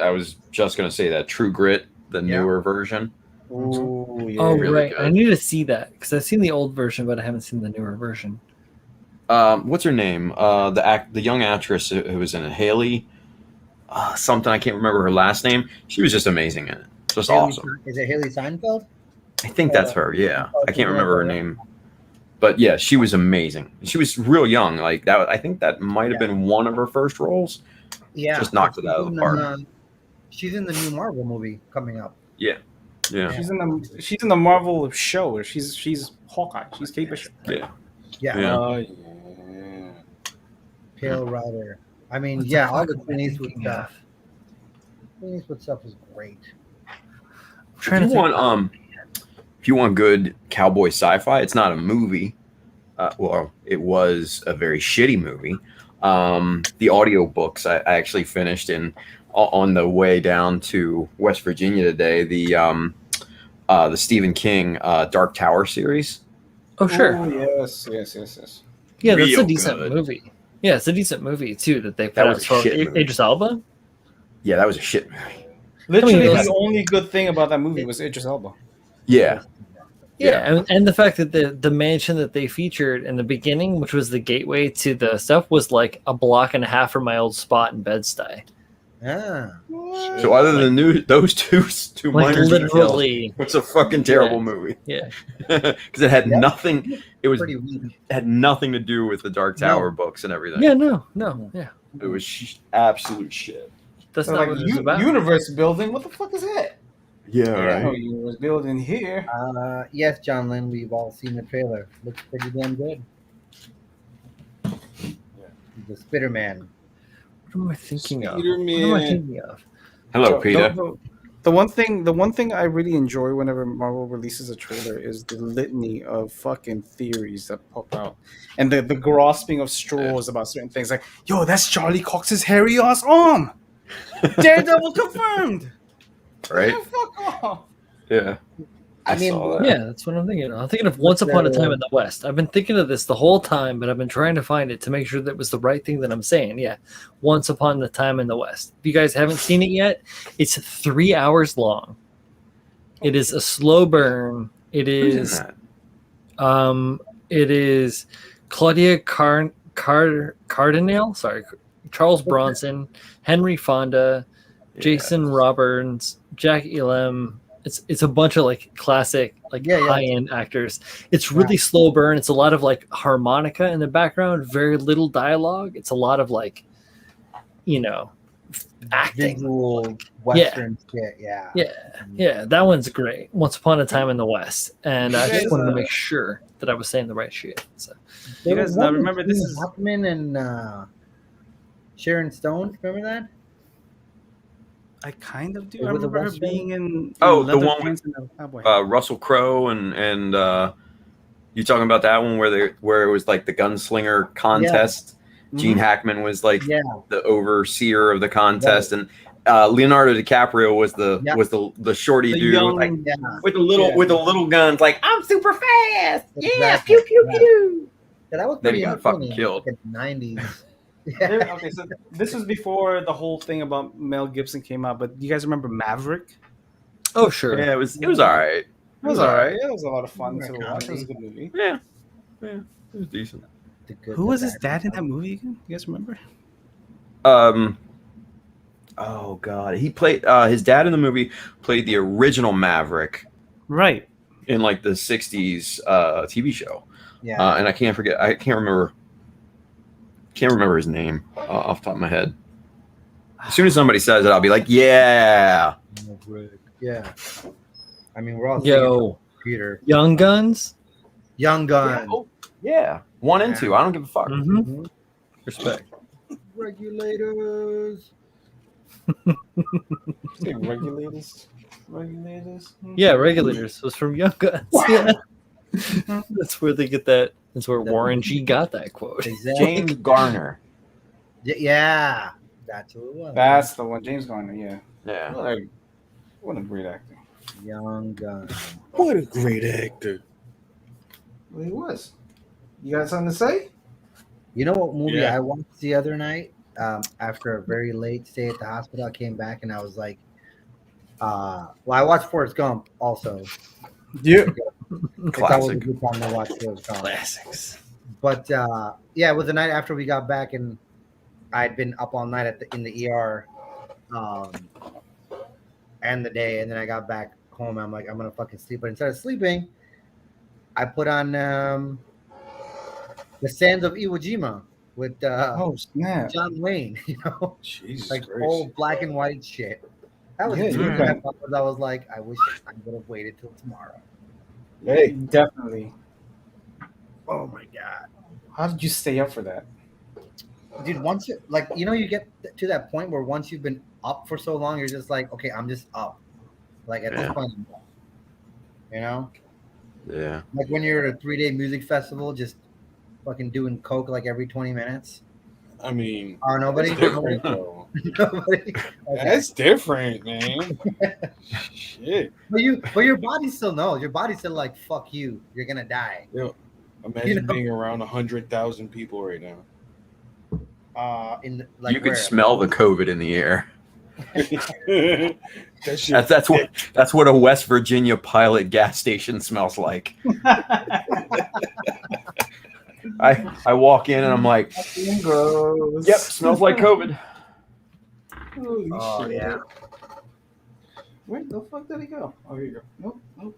just gonna say that True Grit, the Yeah. newer version. Oh yeah. Oh Really right, I good. need to see that because I've seen the old version, but I haven't seen the newer version. What's her name? The young actress who was in it, Haley. Something I can't remember her last name. She was just amazing in it. Just awesome. Is it Haley Seinfeld? I think that's her. Yeah, I can't yeah, remember her yeah. name, but yeah, she was amazing. She was real young. Like that. I think that might have been one of her first roles. Yeah. Just knocked it out of the park. She's in the new Marvel movie coming up. Yeah. She's in the Marvel show. She's Hawkeye. She's Kate Bishop. Yeah. Yeah. Yeah. Yeah. Pale Rider. I mean, What the yeah, all fuck the am I Clint Eastwood thinking stuff. of? Clint Eastwood stuff is great. I'm trying to think. If you want good cowboy sci-fi, it's not a movie. Well, it was a very shitty movie. The audiobooks I actually finished on the way down to West Virginia today. The Stephen King Dark Tower series. Oh sure, Oh, yes. yeah, that's a Real decent good. movie. Yeah, it's a decent movie too that they put That out was a for shit movie. Idris Elba. Yeah, that was a shit movie. Literally, I mean, the only good thing about that movie was Idris Elba. Yeah. Yeah, and the fact that the mansion that they featured in the beginning, which was the gateway to the stuff, was like a block and a half from my old spot in Bed-Stuy. Ah. So other than those two Like minor literally, details, it's a fucking terrible movie. yeah. Because it had nothing. It was Pretty weak. had nothing to do with the Dark Tower books and everything. Yeah, no, yeah. It was absolute shit. That's So not like what it's about. universe building. What the fuck is that? Yeah, No universe building here. Yes, John Lynn, we've all seen the trailer. Looks pretty damn good. The Spider-Man. What am I thinking of? Spider-Man. What am I thinking of? Hello, So, Peter. the one thing I really enjoy whenever Marvel releases a trailer is the litany of fucking theories that pop out, and the grasping of straws about certain things. Like, yo, that's Charlie Cox's hairy ass arm. Daredevil confirmed. Right? Fuck off. Yeah. I mean, saw that. Yeah, that's what I'm thinking of. I'm thinking of Once Upon a Time in the West. I've been thinking of this the whole time, but I've been trying to find it to make sure that was the right thing that I'm saying. Yeah, Once Upon a Time in the West. If you guys haven't seen it yet, it's 3 hours long. It is a slow burn. It Who's is in that? it is Claudia Cardinale, sorry, Charles Bronson, Henry Fonda, Jason Roberts, Jack Elam. It's a bunch of like classic, like high end actors. It's really slow burn. It's a lot of like harmonica in the background, very little dialogue. It's a lot of like, acting. Visual Western shit, yeah. Yeah, that one's great. Once Upon a Time in the West. And I just wanted to make sure that I was saying the right shit. So You guys now remember this is Hoffman and Sharon Stone. Remember that? I kind of do. With I remember the her Western? being in Oh, the leather one pants and a cowboy. Russell Crowe and you talking about that one where it was like the gunslinger contest? Gene Hackman was like the overseer of the contest, and Leonardo DiCaprio was the shorty dude young, with the little guns, like I'm super fast. Yeah, Exactly. pew pew pew. Yeah, that was Then pretty he got fucking entertaining, killed. like, in the 90s. Okay, so this was before the whole thing about Mel Gibson came out. But do you guys remember Maverick? oh sure. Yeah, it was all right. It was alright. It was a lot of fun to watch. It was a good movie. Yeah, it was decent. Who was his dad in that movie again? You guys remember? Oh god, he played his dad in the movie played the original Maverick Right. in like the '60s TV show. Yeah. And I can't remember his name off the top of my head. As soon as somebody says it, I'll be like, yeah. Yeah. I mean, we're all Yo, Peter. Young Guns. Young Gun. Yeah. 1 and 2. I don't give a fuck. Mm-hmm. Respect. Regulators. Regulators. Yeah, Regulators was from Young Guns. Yeah. That's where they get that. That's where Warren G got that quote. Exactly. James Garner. Yeah, that's who it was. That's the one, James Garner. Yeah, Yeah. what a great actor. Young gun. What a great actor. Well, he was. You got something to say? You know what movie Yeah. I watched the other night? After a very late stay at the hospital, I came back and I was like, well, I watched Forrest Gump also. Yeah. It's always a Classic. good time to watch Forrest Gump. Classics. But yeah, it was the night after we got back, and I'd been up all night in the ER, and the day, and then I got back home. I'm like, I'm gonna fucking sleep. But instead of sleeping, I put on the Sands of Iwo Jima with Oh snap! John Wayne. You know, Jesus like Christ. old black and white shit. That was Yeah, a you movie got- I thought was- I was like, I wish I would have waited till tomorrow. Hey, Definitely. Oh my god, How did you stay up for that? dude! Once you like, you know, you get to that point where once you've been up for so long, you're just like, okay, I'm just up. Like at this Yeah. point, I'm up. You know, Yeah. like when you're at a 3-day music festival, just fucking doing coke like every 20 minutes. I mean, Oh, nobody, that's different though. nobody. Okay. That's different, man. Shit. But your body still knows. Your body's still like, fuck you. You're gonna die. Imagine You know? being around 100,000 people right now. Like You could where? smell the COVID in the air. That shit. That's what a West Virginia Pilot gas station smells like. I walk in and I'm like, Gross. yep, smells like COVID. Holy Oh shit. yeah. Where the fuck did he go? Oh, here you go. Nope.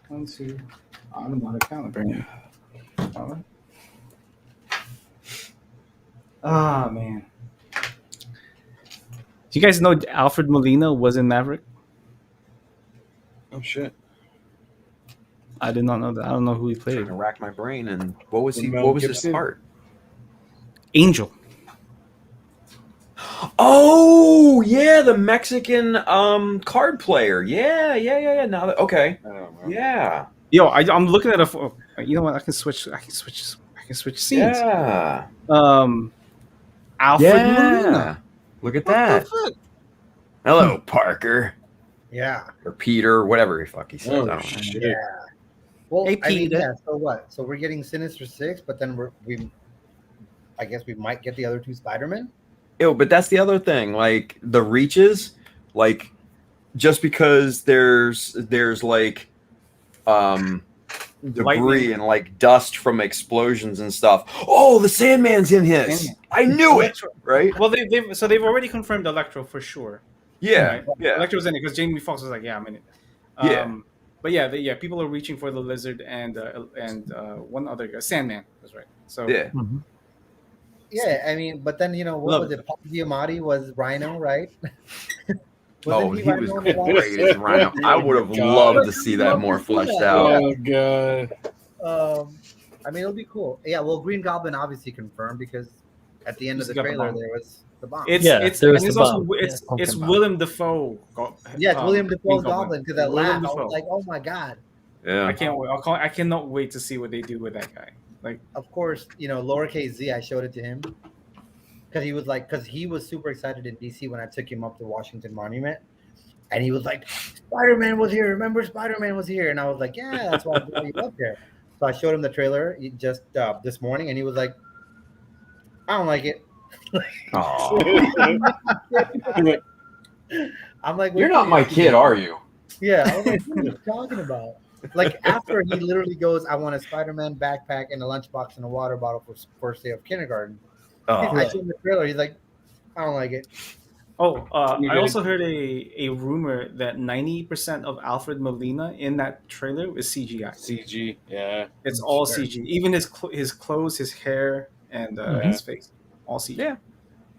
1, 2. I'm not a calibrator. All right. Ah, man. Do you guys know Alfred Molina was in Maverick? Oh shit. I did not know that. I don't know who he Trying played. to rack my brain, and what was Mel What was his Gibson? part? Angel. Oh yeah, the Mexican card player. Yeah. Now that, okay. I don't know. Yeah. Yo, I'm looking at a. You know what? I can switch scenes. Yeah. Alfred Molina. Look at What that. the fuck? Hello, Parker. Yeah. Or Peter, whatever the fuck he says. Oh I don't know. shit. Yeah. Well, Hey, I mean, Peter. yeah. So what? So we're getting Sinister Six, but then I guess we might get the other two Spider-Men. Ew, but that's the other thing. Like the reaches, like just because there's like debris Lightning. and like dust from explosions and stuff. Oh, the Sandman's in his. Sandman. I knew it. Electro. Right? Well, they've already confirmed Electro for sure. Yeah. Right? Yeah. Electro's in it because Jamie Foxx was like, "Yeah, I'm in it." Yeah. But yeah, people are reaching for the Lizard and one other guy, Sandman. That's right. So Yeah. Yeah, I mean, but then what Love was it? Paul Giamatti was Rhino, right? Oh, he was Rhino in the last- great as Rhino. I would have God. loved to see that more fleshed out. Oh god. I mean, it'll be cool. Yeah, well, Green Goblin obviously confirmed because at the end He's of the got the trailer bomb. there was the bomb. it's Yeah, it's there and was it's the also bomb. it's Yeah, pumpkin it's bomb. Willem Dafoe. Yeah, it's William Green Dafoe's Goblin because that Willem laugh, I Dafoe. was like, oh my god. Yeah. I can't wait. I cannot wait to see what they do with that guy. Like, Of course, lowercase Z. I showed it to him because he was super excited in DC when I took him up to Washington Monument, and he was like, "Spider-Man was here. Remember, Spider-Man was here." And I was like, "Yeah, that's why I brought you up there." So I showed him the trailer just this morning, and he was like, "I don't like it." Aw. I'm like, You're not my kid, are you? Yeah, I was like, what are you talking about? Like after he literally goes, I want a Spider-Man backpack and a lunchbox and a water bottle for first day of kindergarten. I Oh. showed him the trailer. He's like, I don't like it. I also heard a rumor that 90% of Alfred Molina in that trailer is CGI. CG. Yeah. It's all Sure. CG. Even his clothes, his hair, and his face, all CG. Yeah.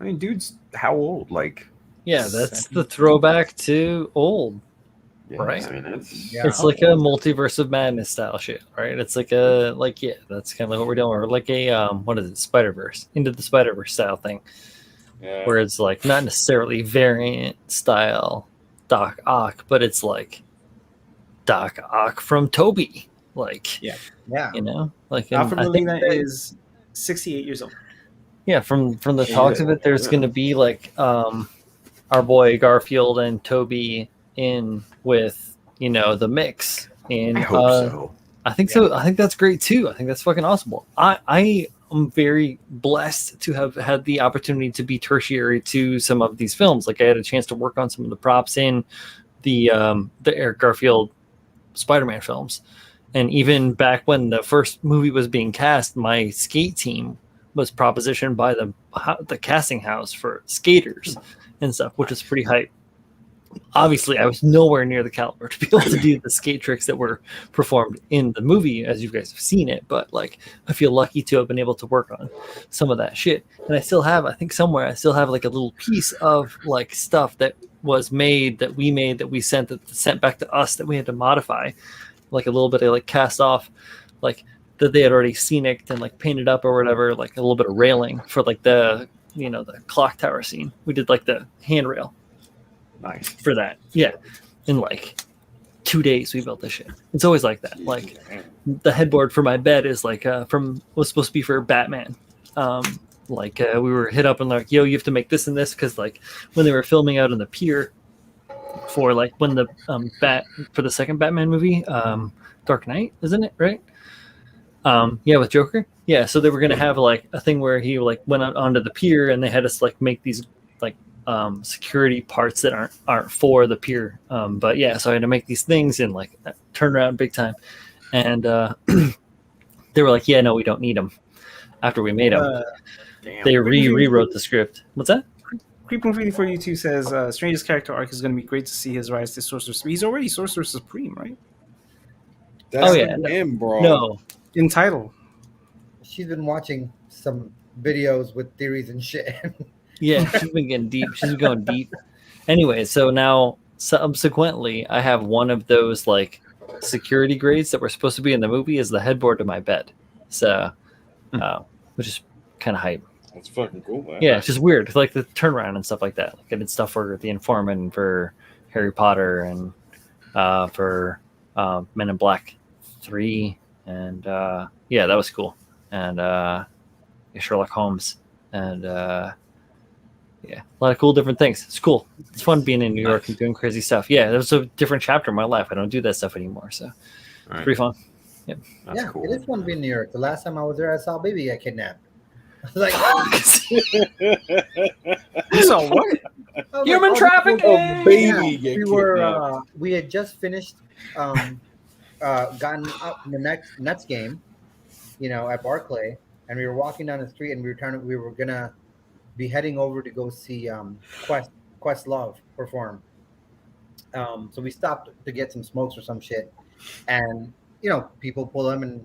I mean, dude's how old? Like, Yeah, that's the throwback to old. yeah, Right. I mean, it's Yeah. It's like a multiverse of madness style shit, right? It's like that's kind of like what we're doing. Or like a what is it, Spider-Verse, into the Spider-Verse style thing, Yeah. where it's like not necessarily variant style Doc Ock, but it's like Doc Ock from Toby. Like, Yeah. Yeah. you know, like, and Alfred I think Molina that- is 68 years old. yeah, from the Shit. talks of it, there's going to be like our boy Garfield and Toby in with, you know, the mix. And I hope so. I think so. I think that's great too. I think that's fucking awesome. I am very blessed to have had the opportunity to be tertiary to some of these films. Like I had a chance to work on some of the props in the Eric Garfield Spider-Man films. And even back when the first movie was being cast, my skate team was propositioned by the casting house for skaters and stuff, which is pretty hype. Obviously, I was nowhere near the caliber to be able to do the skate tricks that were performed in the movie, as you guys have seen it. But like, I feel lucky to have been able to work on some of that shit. And I still have, I think somewhere, I still have like a little piece of like stuff that was made, that we sent back to us, that we had to modify, like a little bit of like cast off, like that they had already scenic and like painted up or whatever, like a little bit of railing for like the, you know, the clock tower scene. We did like the handrail Nice. for that. Yeah. In like 2 days we built this shit. It's always like that. Like the headboard for my bed is like was supposed to be for Batman. We were hit up and like, yo, you have to make this and this, because like when they were filming out on the pier for like when the for the second Batman movie, Dark Knight, isn't it, right? Yeah, with Joker. Yeah, so they were gonna have like a thing where he like went out onto the pier and they had us like make these like security parts that aren't for the pier. But yeah, so I had to make these things and like turn around big time. And they were like, yeah, no, we don't need them. After we made them, Damn. they rewrote the script. What's that? Creeping Freely for You 2 says Strange's character arc is going to be great to see his rise to Sorcerer Supreme. He's already Sorcerer Supreme, right? That's yeah, him, bro. No, In title. She's been watching some videos with theories and shit. yeah, she's been getting deep. She's been going deep. Anyway, so now subsequently, I have one of those like security grades that were supposed to be in the movie as the headboard to my bed. So, which is kind of hype. That's fucking cool, man. Yeah, it's just weird. It's like the turnaround and stuff like that. Like I did stuff for The Informant, for Harry Potter, and for Men in Black 3, and yeah, that was cool. And Sherlock Holmes, and yeah, a lot of cool different things. It's cool. It's fun being in New York and doing crazy stuff. Yeah, that was a different chapter in my life. I don't do that stuff anymore, so it's pretty fun. That's yeah, cool. it is fun being in New York. The last time I was there, I saw a baby get kidnapped. I was like, You saw what? Human trafficking! A baby Yeah, get we were. kidnapped. We had just finished, gotten up in the Nets game, you know, at Barclay, and we were walking down the street, and we were gonna be heading over to go see Questlove perform. So we stopped to get some smokes or some shit, and you know, people pull them in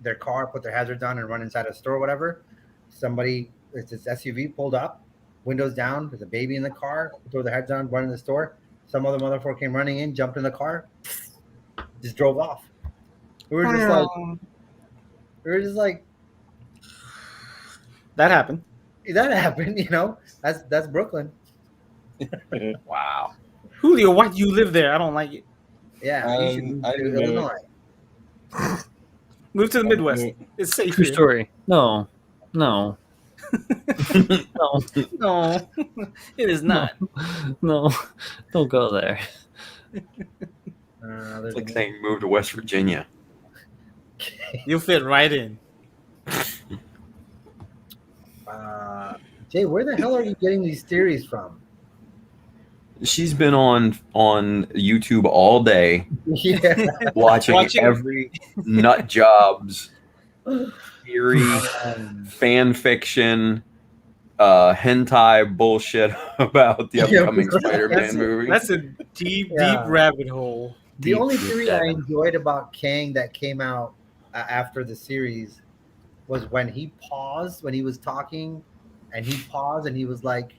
their car, put their hazards on, and run inside a store or whatever. Somebody, it's this SUV pulled up, windows down, there's a baby in the car, throw their heads on, run in the store. Some other motherfucker came running in, jumped in the car, just drove off. We were just like, That happened. that happened, you know. That's Brooklyn. Wow. Julio, why do you live there? I don't like it. Yeah, you should move I to didn't know it. Illinois. Move to the Midwest. It's safe True here. story. No. No, No, it is not. no, don't go there. There's It's like saying move to West Virginia. You'll fit right in. Jay, where the hell are you getting these theories from? She's been on YouTube all day Yeah. watching every nut jobs theory, fan fiction, hentai bullshit about the upcoming Spider-Man movie. That's a deep rabbit hole. The only theory I enjoyed about Kang that came out after the series was when he paused when he was talking, and he paused and he was like,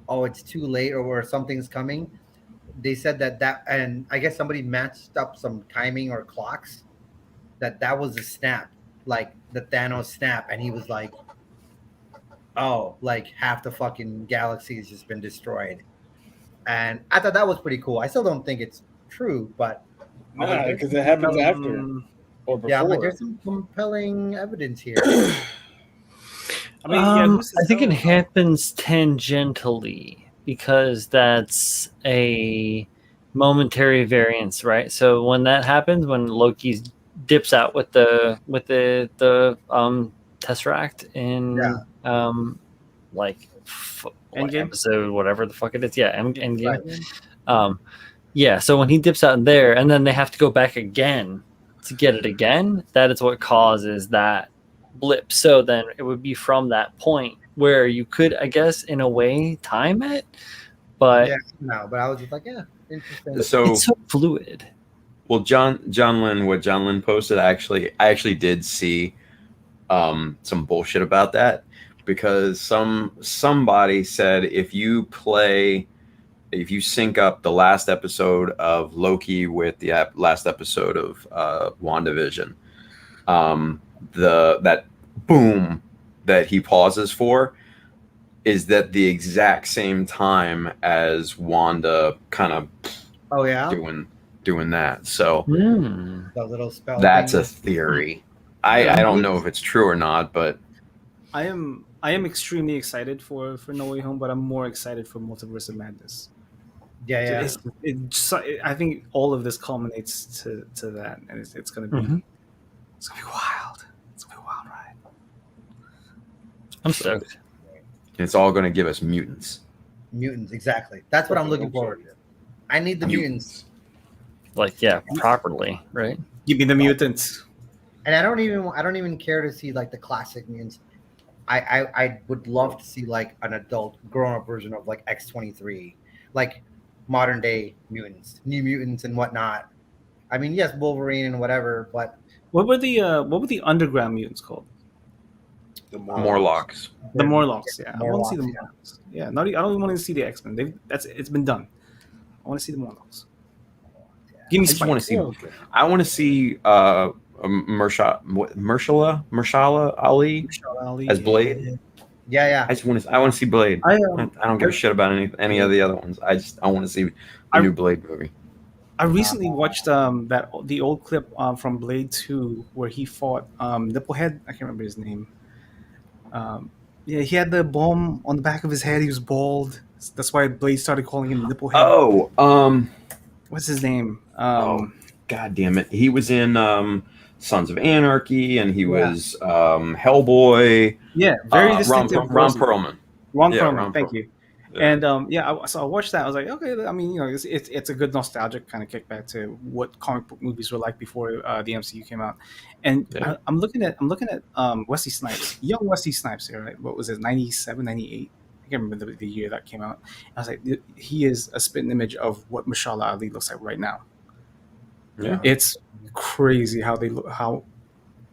"Oh, it's too late," or something's coming. They said that, and I guess somebody matched up some timing or clocks. That was a snap, like the Thanos snap, and he was like, "Oh, like half the fucking galaxy has just been destroyed." And I thought that was pretty cool. I still don't think it's true, but Nah, because it happens after or before. yeah, I'm like, there's some compelling evidence here. I mean, yeah, who's to I think it tell? happens tangentially because that's a momentary variance, right? So when that happens, when Loki dips out with the Tesseract in like Endgame? episode whatever the fuck it is, yeah, Endgame. Right. Yeah, so when he dips out in there, and then they have to go back again to get it again, that is what causes that blip. So then it would be from that point where you could, I guess, in a way, time it, but Yeah, no, but I was just like, yeah, interesting. So it's so fluid. well, John Lynn, what John Lynn posted, I actually did see some bullshit about that, because somebody said if you sync up the last episode of Loki with the last episode of WandaVision, that boom that he pauses for is that the exact same time as Wanda kind of doing that. So The little spell that's thing. a theory. I don't know if it's true or not, but I am extremely excited for No Way Home, but I'm more excited for Multiverse of Madness. Yeah. I think all of this culminates to that, and it's gonna be it's gonna be wild. It's gonna be a wild ride. I'm stoked. it's all going to give us mutants. Mutants, exactly. That's what I'm looking forward to. I need the mutants. Like, yeah, properly, right? Give me the mutants. And I don't even care to see like the classic mutants. I would love to see like an adult grown up version of like X-23, like modern day mutants, new mutants and whatnot. I mean, yes, Wolverine and whatever, but What were the underground mutants called? The Morlocks. The Morlocks. Yeah, I want to see the Morlocks, Morlocks. Yeah, not. I don't even want to see the X-Men. It's been done. I want to see the Morlocks. Give me I just want Spike. to see. I want to see Mahershala Ali as Blade. yeah. I want to see Blade. I don't give a shit about any of the other ones. I want to see the new Blade movie. I recently watched the old clip from Blade 2 where he fought Nipplehead. I can't remember his name. Yeah, he had the bomb on the back of his head. He was bald. That's why Blade started calling him Nipplehead. Oh, what's his name? God damn it! He was in Sons of Anarchy, and he was Hellboy. Yeah, very distinctive. Ron Perlman. Ron Perlman. Thank Perlman. you. Yeah. And so I watched that. I was like, okay. I mean, it's a good nostalgic kind of kickback to what comic book movies were like before the MCU came out. And Yeah. I'm looking at Wesley Snipes, young Wesley Snipes here. Right? What was it? 97, 98? I can't remember the year that came out. I was like, he is a spitting image of what Mahershala Ali looks like right now. Yeah. It's crazy how they look, how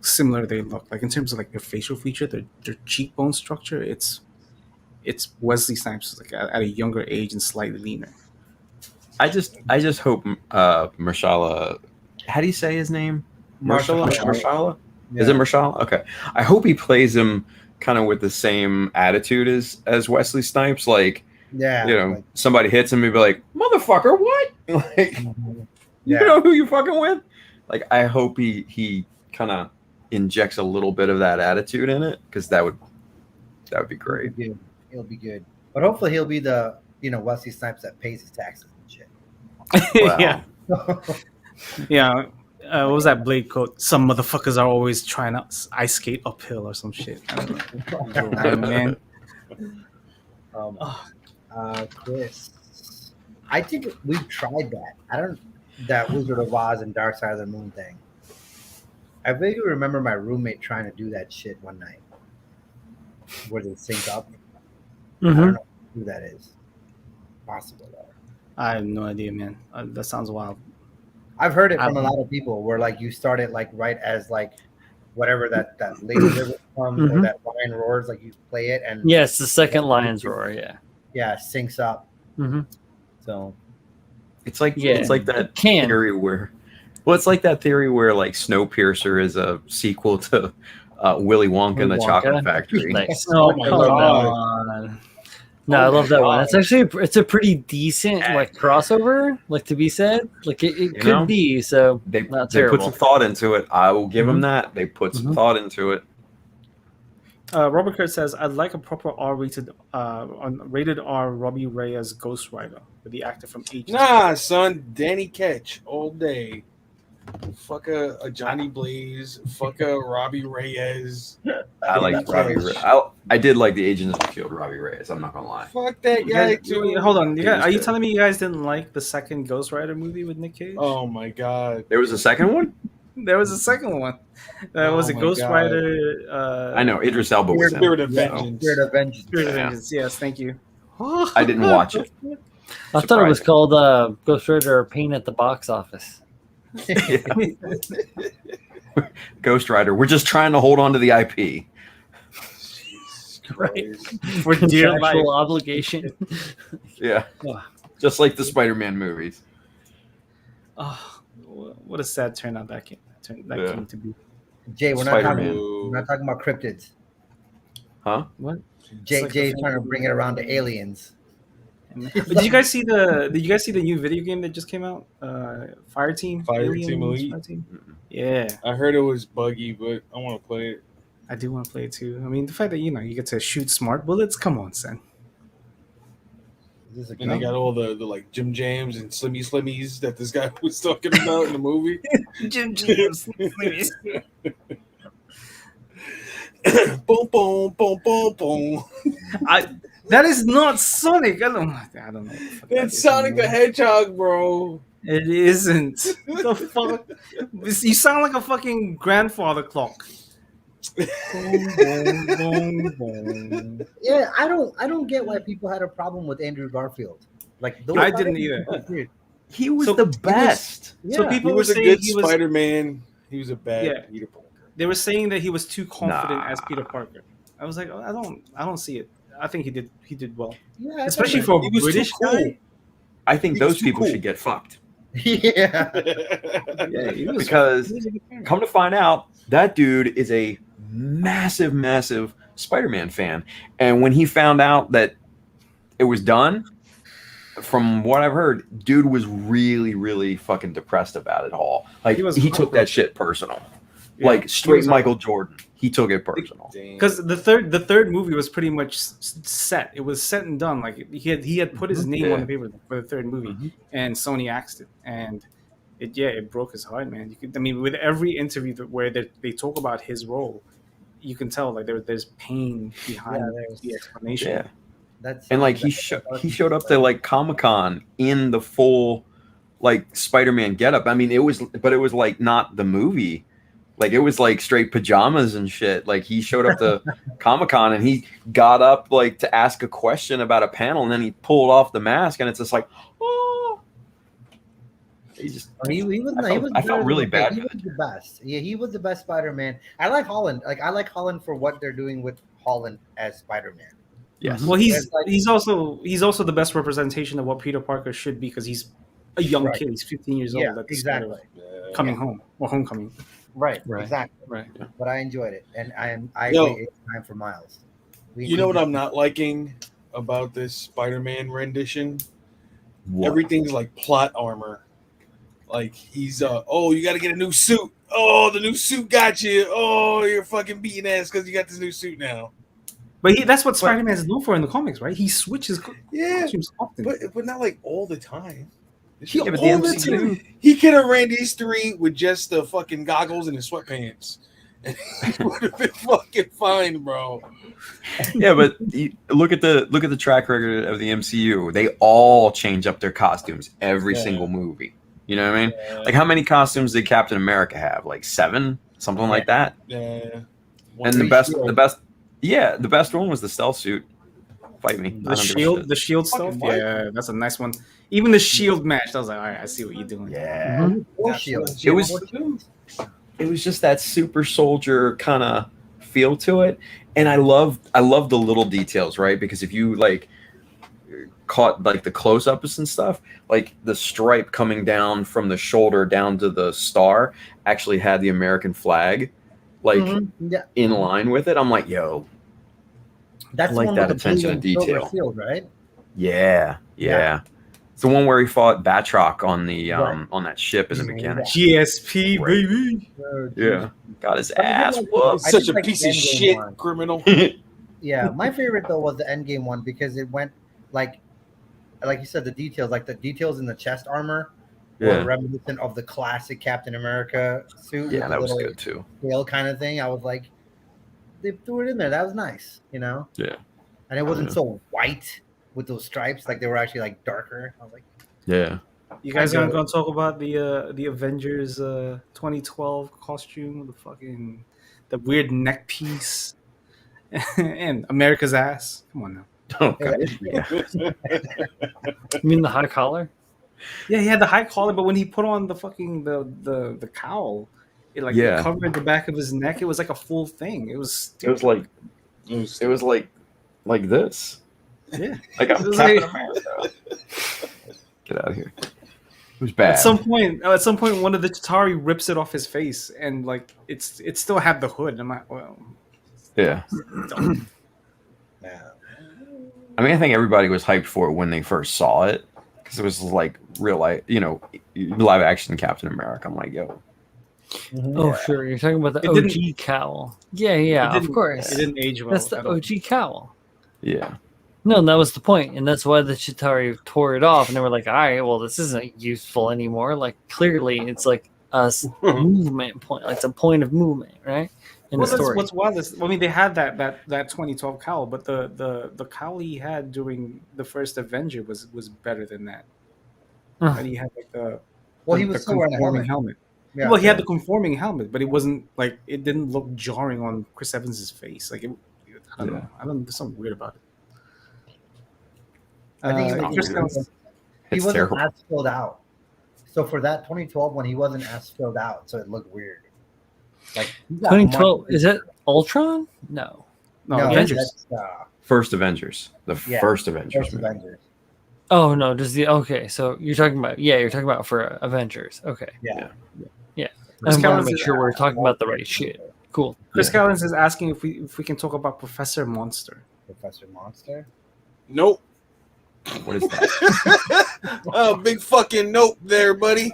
similar they look. Like in terms of like their facial feature, their cheekbone structure. It's Wesley Snipes like at a younger age and slightly leaner. I just hope Mahershala. How do you say his name? Mahershala? Is it Mahershala? Okay. I hope he plays him kind of with the same attitude as Wesley Snipes. Like, like, somebody hits him and be like, "Motherfucker, what?" Like, you know who you fucking with? Like, I hope he kind of injects a little bit of that attitude in it, because that would be great. He'll be good. But hopefully he'll be the Wesley Snipes that pays his taxes and shit. Wow. Yeah. Yeah. What was that Blade quote? Some motherfuckers are always trying to ice skate uphill or some shit. I don't know. Man. Chris, I think we've tried that. That Wizard of Oz and Dark Side of the Moon thing. I vaguely remember my roommate trying to do that shit one night, where they sync up. I don't know who that is. Possible though. I have no idea, man. That sounds wild. I've heard it from a lot of people where like you start it like right as like whatever that laser river comes or that lion roars, like you play it and yes, the second lion's roar, yeah, syncs up. So it's like that theory where like Snowpiercer is a sequel to Willy Wonka and the Chocolate Factory. Nice. Oh my god. No, I love that one. God. It's actually it's a pretty decent like crossover, like to be said. Like it could know? be. So They not they put terrible. some thought into it. I will give them Mhm. that. They put some Mhm. thought into it. Robert Kurt says, "I'd like a proper rated R Robbie Reyes Ghost Rider with the actor from Agents." Nah, son, Danny Ketch all day. Fuck a Johnny Blaze. Fuck a Robbie Reyes. I like Danny Robbie. Ketch. I did like the Agents of Shield Robbie Reyes. I'm not gonna lie. Fuck that You guy guys, too. hold on, He was are you good. telling me you guys didn't like the second Ghost Rider movie with Nick Cage? Oh my god. There was a second one. There was a second one. Was Oh a my Ghost God. Rider. I know Idris Elba was in. Spirit it. of Yeah, Vengeance. Spirit of Vengeance. Spirit of Yeah. Vengeance. Yes, thank you. I didn't watch it. I thought it was Surprising. called Ghost Rider Pain at the Box Office. Ghost Rider. We're just trying to hold on to the IP. Jesus Right. Christ. For dear life. Contractual obligation. Yeah. Oh. Just like the Spider-Man movies. Oh, what a sad turnout that Yeah. came to be. Jay, we're Spider-Man. not talking about cryptids. Huh? What? Jay, like the Jay's fan- trying to bring it around to aliens. But did you guys see the new video game that just came out? Fire Team. Fire Team Elite? Fire Team? Yeah, I heard it was buggy, but I want to play it. I do want to play it too. I mean, the fact that you get to shoot smart bullets. Come on, son. Is this a And they got all the like Jim Jams and Slimmies that this guy was talking about in the movie. Jim Boom, boom, boom, boom, boom. That is not Sonic. I don't know. What the fuck that It's is Sonic the anymore. Hedgehog, bro. It isn't. The fuck? You sound like a fucking grandfather clock. Boom, boom, boom, boom. Yeah, I don't get why people had a problem with Andrew Garfield. Like I didn't either. Weird. He was So the he was- best. So Yeah. people He was were a saying good he was. Spider-Man. He was a bad Yeah. Peter Parker. They were saying that he was too confident Nah. as Peter Parker. I was like, I don't see it. I think he did well, Yeah, I especially thought for a He was too British cool. guy. I think He was those too people cool. should get fucked. yeah. Yeah, he was, Because he was a good fan. come to find out, that dude is a massive, massive Spider-Man fan. And when he found out that it was done, from what I've heard, dude was really, really fucking depressed about it all. Like He was he took that heartbroken. shit personal. Yeah, Like he straight was Michael Jordan. He took it personal. because the third movie was pretty much set. It was set and done. Like he had put his name on the paper for the third movie, Mhm. and Sony axed it, and it broke his heart, man. I mean, with every interview where they talk about his role, you can tell like there's pain behind there's- the explanation. Yeah. That's And like he showed up to like Comic-Con in the full like Spider-Man getup. I mean, it was like not the movie. Like it was like straight pajamas and shit. Like he showed up to Comic-Con and he got up like to ask a question about a panel and then he pulled off the mask and it's just like, oh. He just He was. I felt really bad He for was the best. Yeah, he was the best Spider-Man. I like Holland. Like I like Holland for what they're doing with Holland as Spider-Man. yes. Well, It's like- he's also the best representation of what Peter Parker should be because he's a young Right. kid. He's 15 years Yeah, old. At the exactly. start of coming home or homecoming. Right. Right. Exactly. Right. But I enjoyed it, and I Yo. waited time for Miles. You know what I'm not liking about this Spider-Man rendition? What? Everything's like plot armor. Like he's oh, you got to get a new suit. Oh, the new suit got you. Oh, you're fucking beating ass because you got this new suit now. But that's what Spider-Man is known for in the comics, right? He switches Yeah, costumes often. but not like all the time. Yeah, but the All the MCU time. He could have ran these three with just the fucking goggles and the sweatpants. And he would have been fucking fine, bro. Yeah, but look at the track record of the MCU. They all change up their costumes every Yeah. single movie. You know what I mean? Like how many costumes did Captain America have? Like 7, something like that. Yeah. And the best one was the stealth suit. Fight me. I The don't give a shield, shit. the shield stuff. fight. Yeah, that's a nice one. Even the shield match, I was like, all right, I see what you're doing. Yeah. War Shield. It was just that super soldier kind of feel to it, and I love the little details, right? Because if you like caught like the close-ups and stuff, like the stripe coming down from the shoulder down to the star actually had the American flag like Yeah. in line with it. I'm like, yo, That's I the like one that with the attention blue to and silver detail. shield, right? Yeah. Yeah. It's the one where he fought Batroc on the Right. on that ship in the beginning. GSP, Right. baby. Yeah. Got his But I did ass like whooped. I Such did a like piece the of Endgame shit one. criminal. Yeah, my favorite though was the Endgame one because it went like you said, the details, like the details in the chest armor were Yeah. reminiscent of the classic Captain America suit with Yeah, the that was little good too. tail kind of thing. I was like, they threw it in there. That was nice, you know? Yeah. And it wasn't Yeah. so white with those stripes, like they were actually like darker. I was like, Yeah. You guys I aren't get gonna talk about the Avengers 2012 costume, the weird neck piece, and America's ass. Come on now. Oh Hey, god. that- Yeah. You mean the high collar? Yeah, he had the high collar, but when he put on the fucking the cowl, it Yeah. covered the back of his neck. It was like a full thing. It was It was stupid. like this. Yeah. Like I'm It was Captain like- America. Get out of here. It was bad. At some point, one of the Chitauri rips it off his face, and like it still had the hood. I'm like, well, Yeah. Yeah. I mean, I think everybody was hyped for it when they first saw it because it was like real life, live action Captain America. I'm like, yo, Oh, sure. You're talking about the It didn't- OG cowl. Yeah, of course. It didn't age well. That's the at all. OG cowl. yeah, No, and that was the point, and that's why the Chitauri tore it off, and they were like, "All right, well, this isn't useful anymore." Like, clearly, it's like a movement point. Like, it's a point of movement, right? In Well, the that's story. what's wild is, I mean, they had that 2012 cowl, but the cowl he had during the first Avenger was better than that. Huh. And he had like the Well, the, he was the still wearing a conforming helmet. helmet. Yeah. Well, he had the conforming helmet, but it wasn't like it didn't look jarring on Chris Evans's face. Like I don't know. There's something weird about it. I think it was Chris weird. Evans- He it's wasn't terrible. as filled out. So for that 2012 one, he wasn't as filled out, so it looked weird. Like he got 2012 much- is that Ultron? No. no, No, Avengers. that's, First Avengers, the Yeah, first Avengers First movie. Avengers. Oh no, does the okay? So you're talking about for Avengers. Okay, Yeah. I want to Callens make is- sure we're talking about the right shit. Cool. Chris Callens is asking if we can talk about Professor Monster. Professor Monster. Nope. What is that? Oh, big fucking nope there, buddy.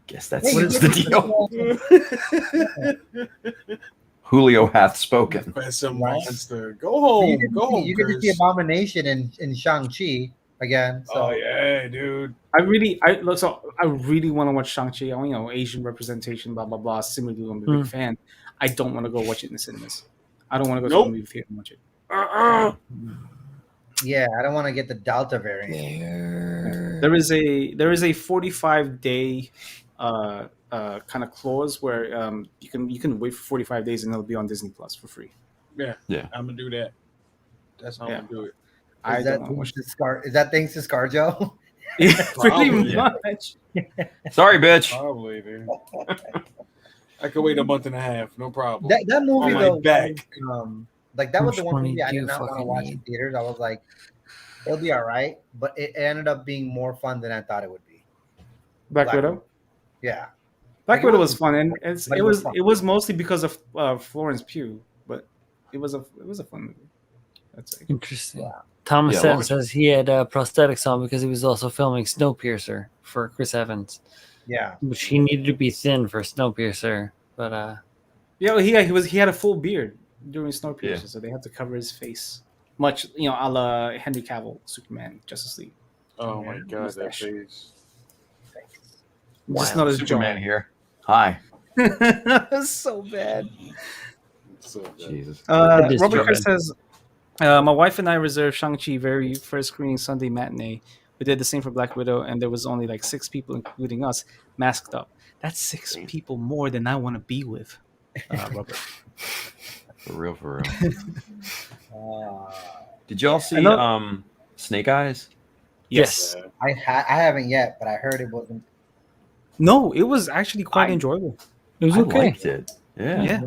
Guess that's Hey, the deal. Julio hath spoken. Professor Right. Monster. Go home. Go home, You get to see Chris. Abomination in Shang-Chi again. So Oh yeah, dude. I really want to watch Shang-Chi. Asian representation, blah blah blah. Similarly, I'm a big fan. I don't want to go watch it in the cinemas. I don't want to go to Nope. the movie theater and watch it. yeah, I don't want to get the Delta variant. There is a 45-day kind of clause where you can wait for 45 days and it'll be on Disney Plus for free. Yeah. Yeah. I'm gonna do that. That's how Yeah. I'm gonna do it. I Is don't that want to watch is that thanks to ScarJo? it. Pretty Probably, yeah. much. Sorry, bitch. Probably, dude. I could wait a month and a half, no problem. that movie On my though, back. like that was the Which one one movie I do you did not want to fucking watch in need? theaters. I was like, it'll be all right, but it ended up being more fun than I thought it would be. Black Widow. Yeah, Black Like, it Widow was- was fun, and like, fun. it was mostly because of Florence Pugh, but it was a fun movie. That's it. Interesting. Yeah. Thomas Yeah, Seton watch says he had prosthetics on because he was also filming Snowpiercer for Chris Evans, yeah. which he needed to be thin for Snowpiercer. But Yeah, he had a full beard during Snowpiercer, Yeah. so they had to cover his face, much a la Henry Cavill, Superman, Justice League. Oh my god, that Mustache. face. Just not as Superman here. Hi. jaw. So bad. So good. Jesus. It is Robert German. Chris says, my wife and I reserved Shang-Chi very first screening Sunday matinee. We did the same for Black Widow, and there was only like 6 people, including us, masked up. That's 6 people more than I want to be with, Robert. For real, for real. Uh, Did y'all see I know- Snake Eyes? yes, Yeah. I haven't yet, but I heard it wasn't. No, it was actually quite I- enjoyable. it was I okay. liked it. Yeah. Yeah.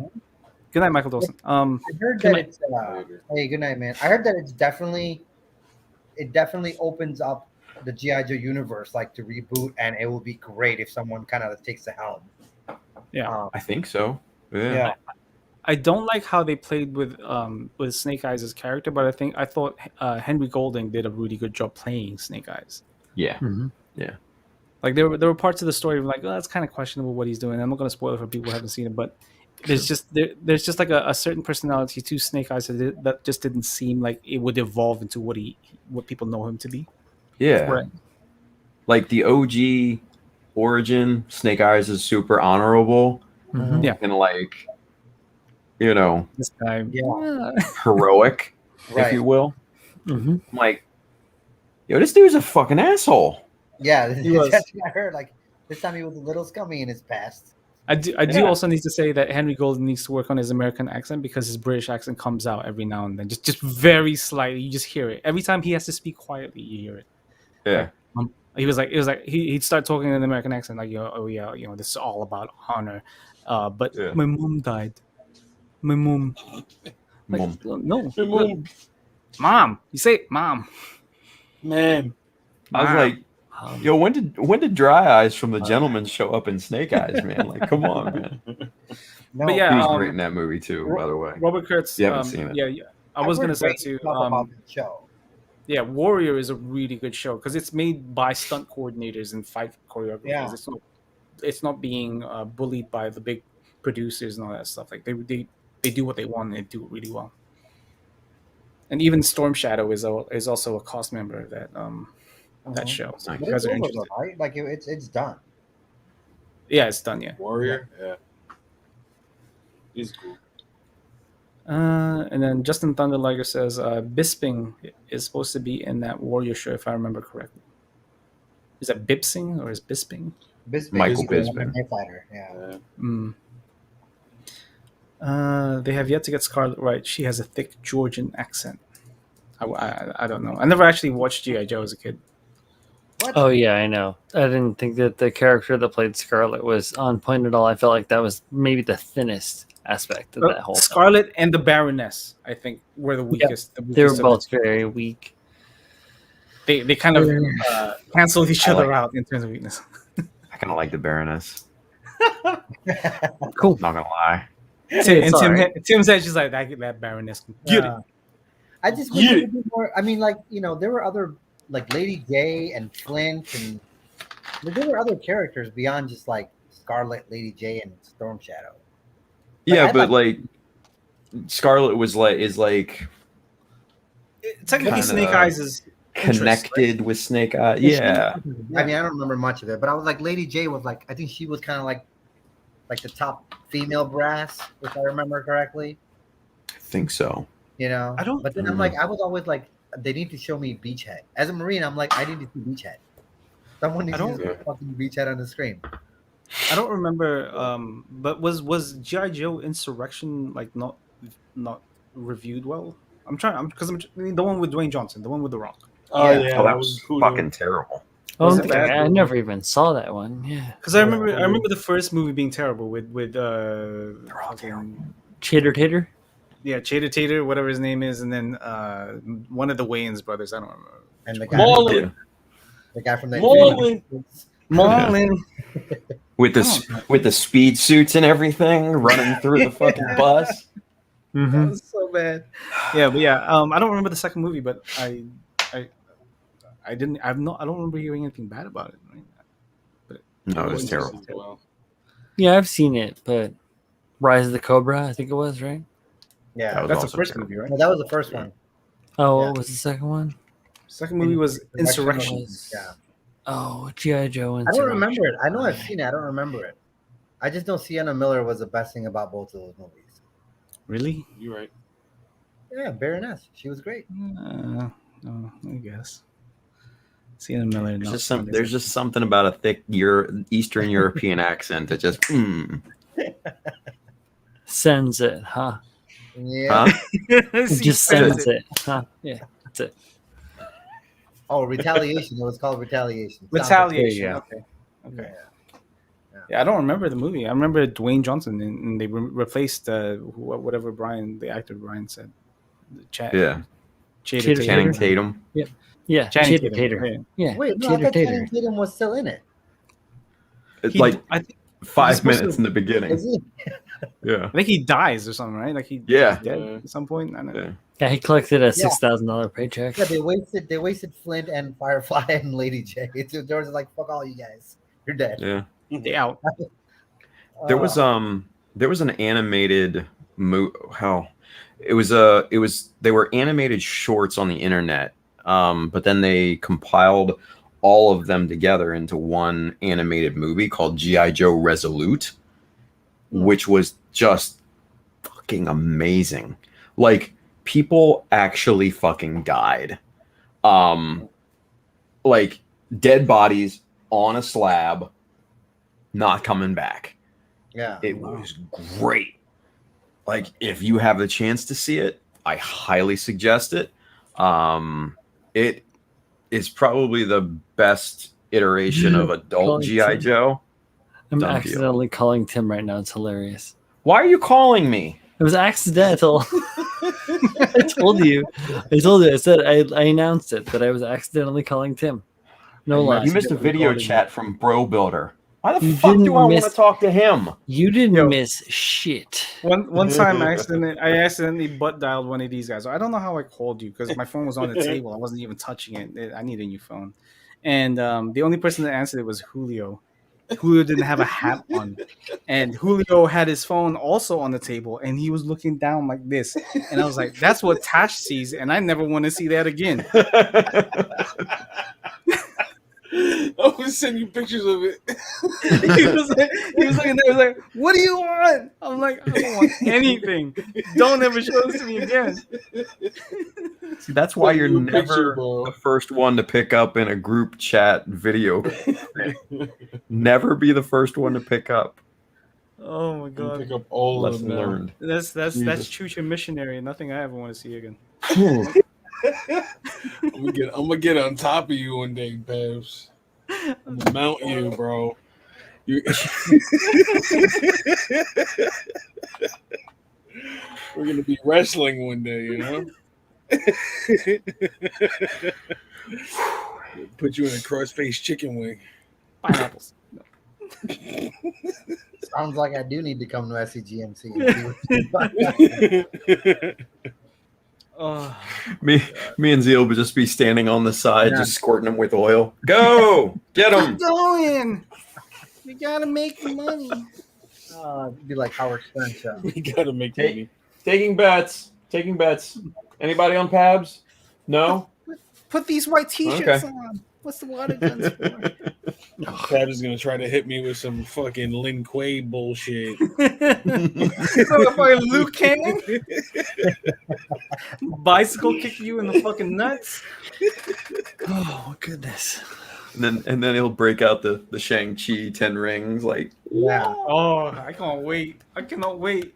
Good night, Michael Dawson. I heard Good that night. it's. Hey, good night, man. I heard that it definitely opens up the GI Joe universe, like to reboot, and it would be great if someone kind of takes the helm. Yeah. Um, I think so. Yeah. yeah. I don't like how they played with Snake Eyes' character, but I thought Henry Golding did a really good job playing Snake Eyes. Yeah. Mhm. Like there were parts of the story like, oh, that's kind of questionable what he's doing. I'm not going to spoil it for people who haven't seen it, but there's just like a certain personality to Snake Eyes that just didn't seem like it would evolve into what people know him to be. Yeah. Right. Like the OG origin, Snake Eyes is super honorable Mhm. Yeah. and like, you know, This guy, Yeah. heroic, if Right. you will. Mhm. I'm like, yo, this dude's a fucking asshole. Yeah, He was. that's what I heard. Like this time he was a little scummy in his past. I do Yeah. also need to say that Henry Golden needs to work on his American accent because his British accent comes out every now and then, just very slightly. You just hear it every time he has to speak quietly. You hear it. Yeah. It was like he'd start talking in an American accent, like, oh yeah, this is all about honor. But Yeah. my mom died. My mom. Like, Mom. no, Hey, Mom. mom. You say mom. Man, I was Mom. like, yo, when did Dry Eyes from The Gentleman show up in Snake Eyes, man? Like, come on, man. No, But yeah, He was great in that movie too, by the way. Robert Kurtz. You haven't seen it. Yeah. I I've was heard gonna say great too. stuff about the show. Yeah, Warrior is a really good show because it's made by stunt coordinators and fight choreographers. Yeah. It's not being bullied by the big producers and all that stuff. Like they do what they want and they do it really well. And even Storm Shadow is also a cast member of that show. So if But you guys it's are over interested. though, right? Like it's done. Yeah, it's done. Yeah. Warrior. Yeah. He's cool. And then Justin Thunderliger says Bisping is supposed to be in that Warrior show if I remember correctly. Is that Bipsing or is Bisping? Bisping, Michael he's the Bisping. MMA fighter. Yeah. They have yet to get Scarlett right. She has a thick Georgian accent. I don't know. I never actually watched G.I. Joe as a kid. What? Oh yeah, I know. I didn't think that the character that played Scarlet was on point at all. I felt like that was maybe the thinnest aspect of that whole film. Scarlett and the Baroness, I think, were the weakest. They were both very weak. They kind of canceled each I other like- out in terms of weakness. I kind of like the Baroness. Cool. Not gonna lie. It's alright. Tim said she's like that Baroness. Get it. I just wish there would be more. I mean, like there were other like Lady J and Flint, and there were other characters beyond just like Scarlet, Lady J, and Storm Shadow. Yeah, I'd but like Scarlet is like Technically, kinda Snake Eyes is connected with Snake Eyes. Yeah. I mean, I don't remember much of it, but I was like, Lady J was like, I think she was kind of like the top female brass, if I remember correctly. I think so. I don't- But then I'm like, I was always like, they need to show me Beachhead. As a Marine, I'm like, I need to see Beachhead. Someone needs to see fucking Beachhead on the screen. I don't remember. But was G.I. Joe Insurrection like not reviewed well? I'm the one with Dwayne Johnson, the one with The Rock. Oh Yeah. yeah, Oh, that was cool. fucking terrible. Oh, Was okay. it bad? I never even saw that one. Yeah. Because I remember the first movie being terrible with Chater Tater. yeah, Chater Tater, whatever his name is, and then one of the Wayans brothers. I don't remember. And the guy, Marlon. the guy from the Marlon. Marlon. With the speed suits and everything running through the fucking bus. That was so bad. Yeah, but yeah, I don't remember the second movie, but I don't remember hearing anything bad about it. Right? No, it was terrible. Well, Yeah, I've seen it, but Rise of the Cobra, I think it was, right? Yeah, That was That's the also first terrible. movie, right? well, that was the first one. Oh, Yeah. what was the second one? Second movie was Insurrection. Yeah, Oh, G.I. Joe. I don't remember it. I know I've seen it. I don't remember it. I just know Sienna Miller was the best thing about both of those movies. Really? you're right. Yeah, Baroness. She was great. No, I guess. Sienna Miller. There's just something about a thick Eastern European accent that just Sends it, huh? Yeah. huh? It just sends it, huh? Yeah, that's it. Oh, Retaliation. It was called Retaliation. Retaliation. There you Okay. Okay. Yeah, I don't remember the movie. I remember Dwayne Johnson, and they replaced whatever the actor Brian said. Yeah. Chater Channing Tatum. Tatum. Yeah, Channing Chater Tatum. Tater. Yeah, Wait, no, I Chater thought Tater. Channing Tatum was still in it. It's like I think 5 supposed minutes to- in the beginning. Is he? Yeah. I think he dies or something, right? Like he's Yeah. dead Yeah. at some point. I don't know. Yeah. Yeah, he collected a Yeah. $6,000 paycheck. Yeah, they wasted Flint and Firefly and Lady J. There was like, fuck all you guys, you're dead. Yeah. They out. There was an animated they were animated shorts on the internet, but then they compiled all of them together into one animated movie called G.I. Joe Resolute, which was just fucking amazing. Like, people actually fucking died. Like, dead bodies on a slab, not coming back. Yeah. It was great. Like, if you have the chance to see it, I highly suggest it. It is probably the best iteration of adult Calling G.I. Tim. Joe. I'm Done deal. accidentally calling Tim right now. It's hilarious. Why are you calling me? It was accidental. I told you. I said I announced it that I was accidentally calling Tim. No lie. You missed a video chat from Bro Builder. Why the You fuck didn't do I want to miss- talk to him? You didn't Yo. miss shit. One time I accidentally butt dialed one of these guys. I don't know how I called you because my phone was on the table. I wasn't even touching it. I need a new phone. And the only person that answered it was Julio. Julio didn't have a hat on. And Julio had his phone also on the table and he was looking down like this. And I was like, that's what Tash sees, and I never want to see that again. I was sending you pictures of it. he was looking there, he was like, what do you want? I'm like, I don't want anything. Don't ever show this to me again. See, that's why you're Send you a picture, never bro. the first one to pick up in a group chat video. Never be the first one to pick up. Oh my You god. pick up all of Lesson them. learned. That's Jesus. Chucha missionary. Nothing I ever want to see again. I'm gonna get on top of you one day, Pebs. I'm gonna mount you, bro. You... We're gonna be wrestling one day, you know. Put you in a cross-faced chicken wing. Pineapples. Sounds like I do need to come to SCGMC. And see what Oh, Me and Zeal would just be standing on the side, Yeah. just squirting them with oil. Go! Get them! going. You gotta make money. it'd be like Howard Stern show. We gotta make Hey. money. Taking bets. Anybody on Pabs? No? Put these white t-shirts Okay. on. What's the water guns for? Pab is gonna try to hit me with some fucking Lin Kuei bullshit. Fucking Liu Kang bicycle kick you in the fucking nuts. Oh goodness. And then he'll break out the Shang-Chi 10 rings. Like, Yeah. Oh, I can't wait. I cannot wait.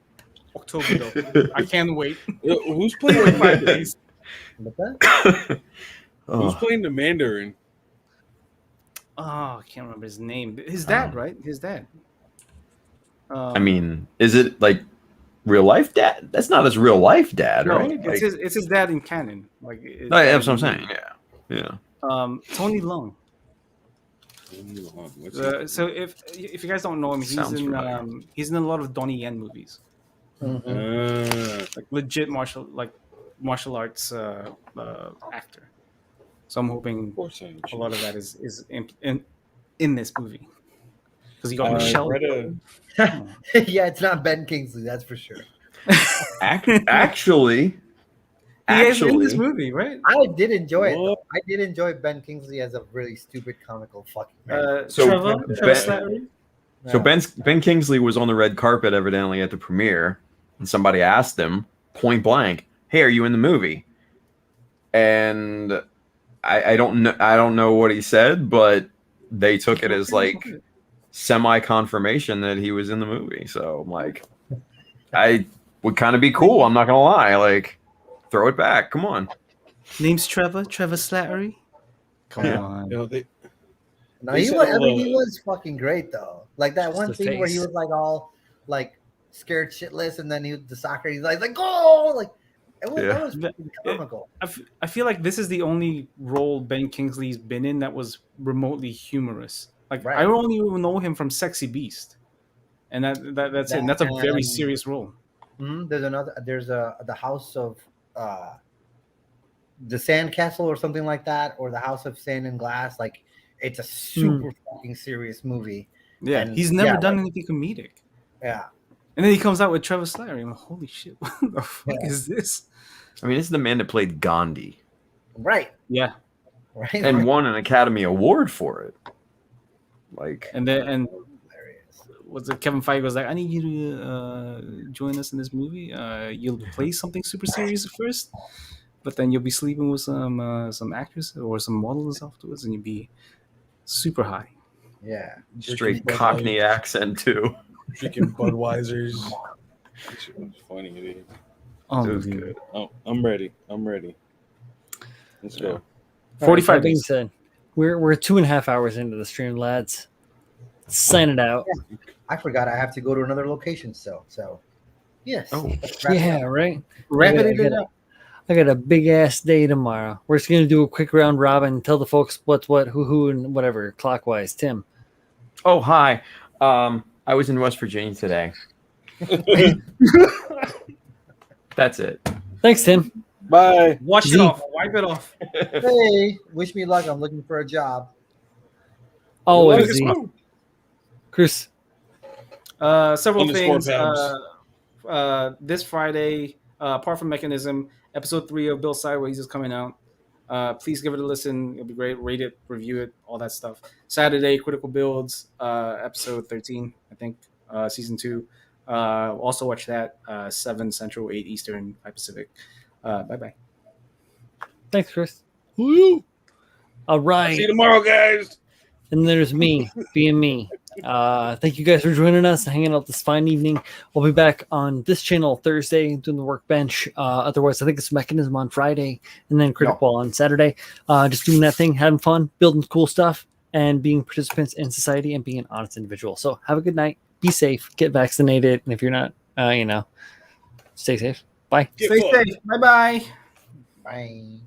October though. I can't wait. Who's playing? 5 days. But that, Who's oh, playing the Mandarin? Oh, I can't remember his name. His dad, right? His dad. I mean, is it like real life dad? That's not his real life dad, no, right? it's his dad in canon. Like No, that's what I'm saying. Yeah. Tony Leung. What's it? So if you guys don't know him, Sounds familiar. he's in a lot of Donnie Yen movies, like legit martial arts actor. So I'm hoping Of course I am. a lot of that is in this movie because you got I Michelle. read a- yeah, it's not Ben Kingsley, that's for sure. Actually, He is in this movie, right? I did enjoy it. What? Though. I did enjoy Ben Kingsley as a really stupid, comical fucking man. So Trevor Ben- Slattery? So Ben Kingsley was on the red carpet evidently at the premiere, and somebody asked him point blank, "Hey, are you in the movie?" And I don't know what he said, but they took it as like semi confirmation that he was in the movie. So I'm like, I would kind of be cool. I'm not gonna lie, like throw it back. Come on. Name's Trevor Slattery. Come Yeah. on. You know, they, No, They he said was. I all mean, the- he was fucking great though. Like that Just one the scene where he face. was like all like scared shitless, and then the soccer. He's like go like it was. Yeah. That was fucking comical. I feel like this is the only role Ben Kingsley's been in that was remotely humorous. Like Right. I only know him from Sexy Beast. and that's it. And that's a very And serious role. there's another. There's the House of the Sand Castle or something like that, or the House of Sand and Glass. Like it's a super fucking serious movie. Yeah, And he's never done like, anything comedic. yeah. And then he comes out with Trevor Slattery. I'm like, holy shit, what the fuck is this? I mean, this is the man that played Gandhi Right. Yeah. Right. and won an Academy Award for it. Like, And then Hilarious. was it Kevin Feige was like, I need you to join us in this movie. You'll play something super serious at first, but then you'll be sleeping with some actress or some models afterwards, and you'll be super high. Yeah. straight Bud Cockney Light, accent too. drinking Budweisers. That shit was funny, dude. It was good. Oh, I'm ready. Let's go. All right, 45 that being days. said, we're 2.5 hours into the stream, lads. Sign it out. I forgot I have to go to another location still. So, yes. Oh. let's wrap it Yeah, up. right. Wrap I it got- up. I got a big ass day tomorrow. We're just gonna do a quick round robin, tell the folks what's what, who, and whatever, clockwise. Tim. Oh, hi. I was in West Virginia today. That's it. Thanks, Tim. Bye. Wash it Zeke. off. Wipe it off. Hey, wish me luck. I'm looking for a job. Always, Good Z. luck. Chris. Several Underscore things. This Friday, apart from Mechanism, episode 3 of Bill Sideways is coming out. Please give it a listen. It'll be great. Rate it, review it, all that stuff. Saturday, Critical Builds, episode 13, I think, season 2. Also watch that, 7 Central, 8 Eastern, 5 Pacific. Bye-bye. Thanks, Chris. Woo! All See right. you tomorrow, guys. And there's me being me. Thank you guys for joining us and hanging out this fine evening. We'll be back on this channel Thursday doing the workbench. Otherwise, I think it's Mechanism on Friday and then Critical on Saturday. Just doing that thing, having fun, building cool stuff, and being participants in society and being an honest individual. So have a good night. Be safe. Get vaccinated. And if you're not, stay safe. Bye. Get Stay fucked. safe. Bye-bye. Bye.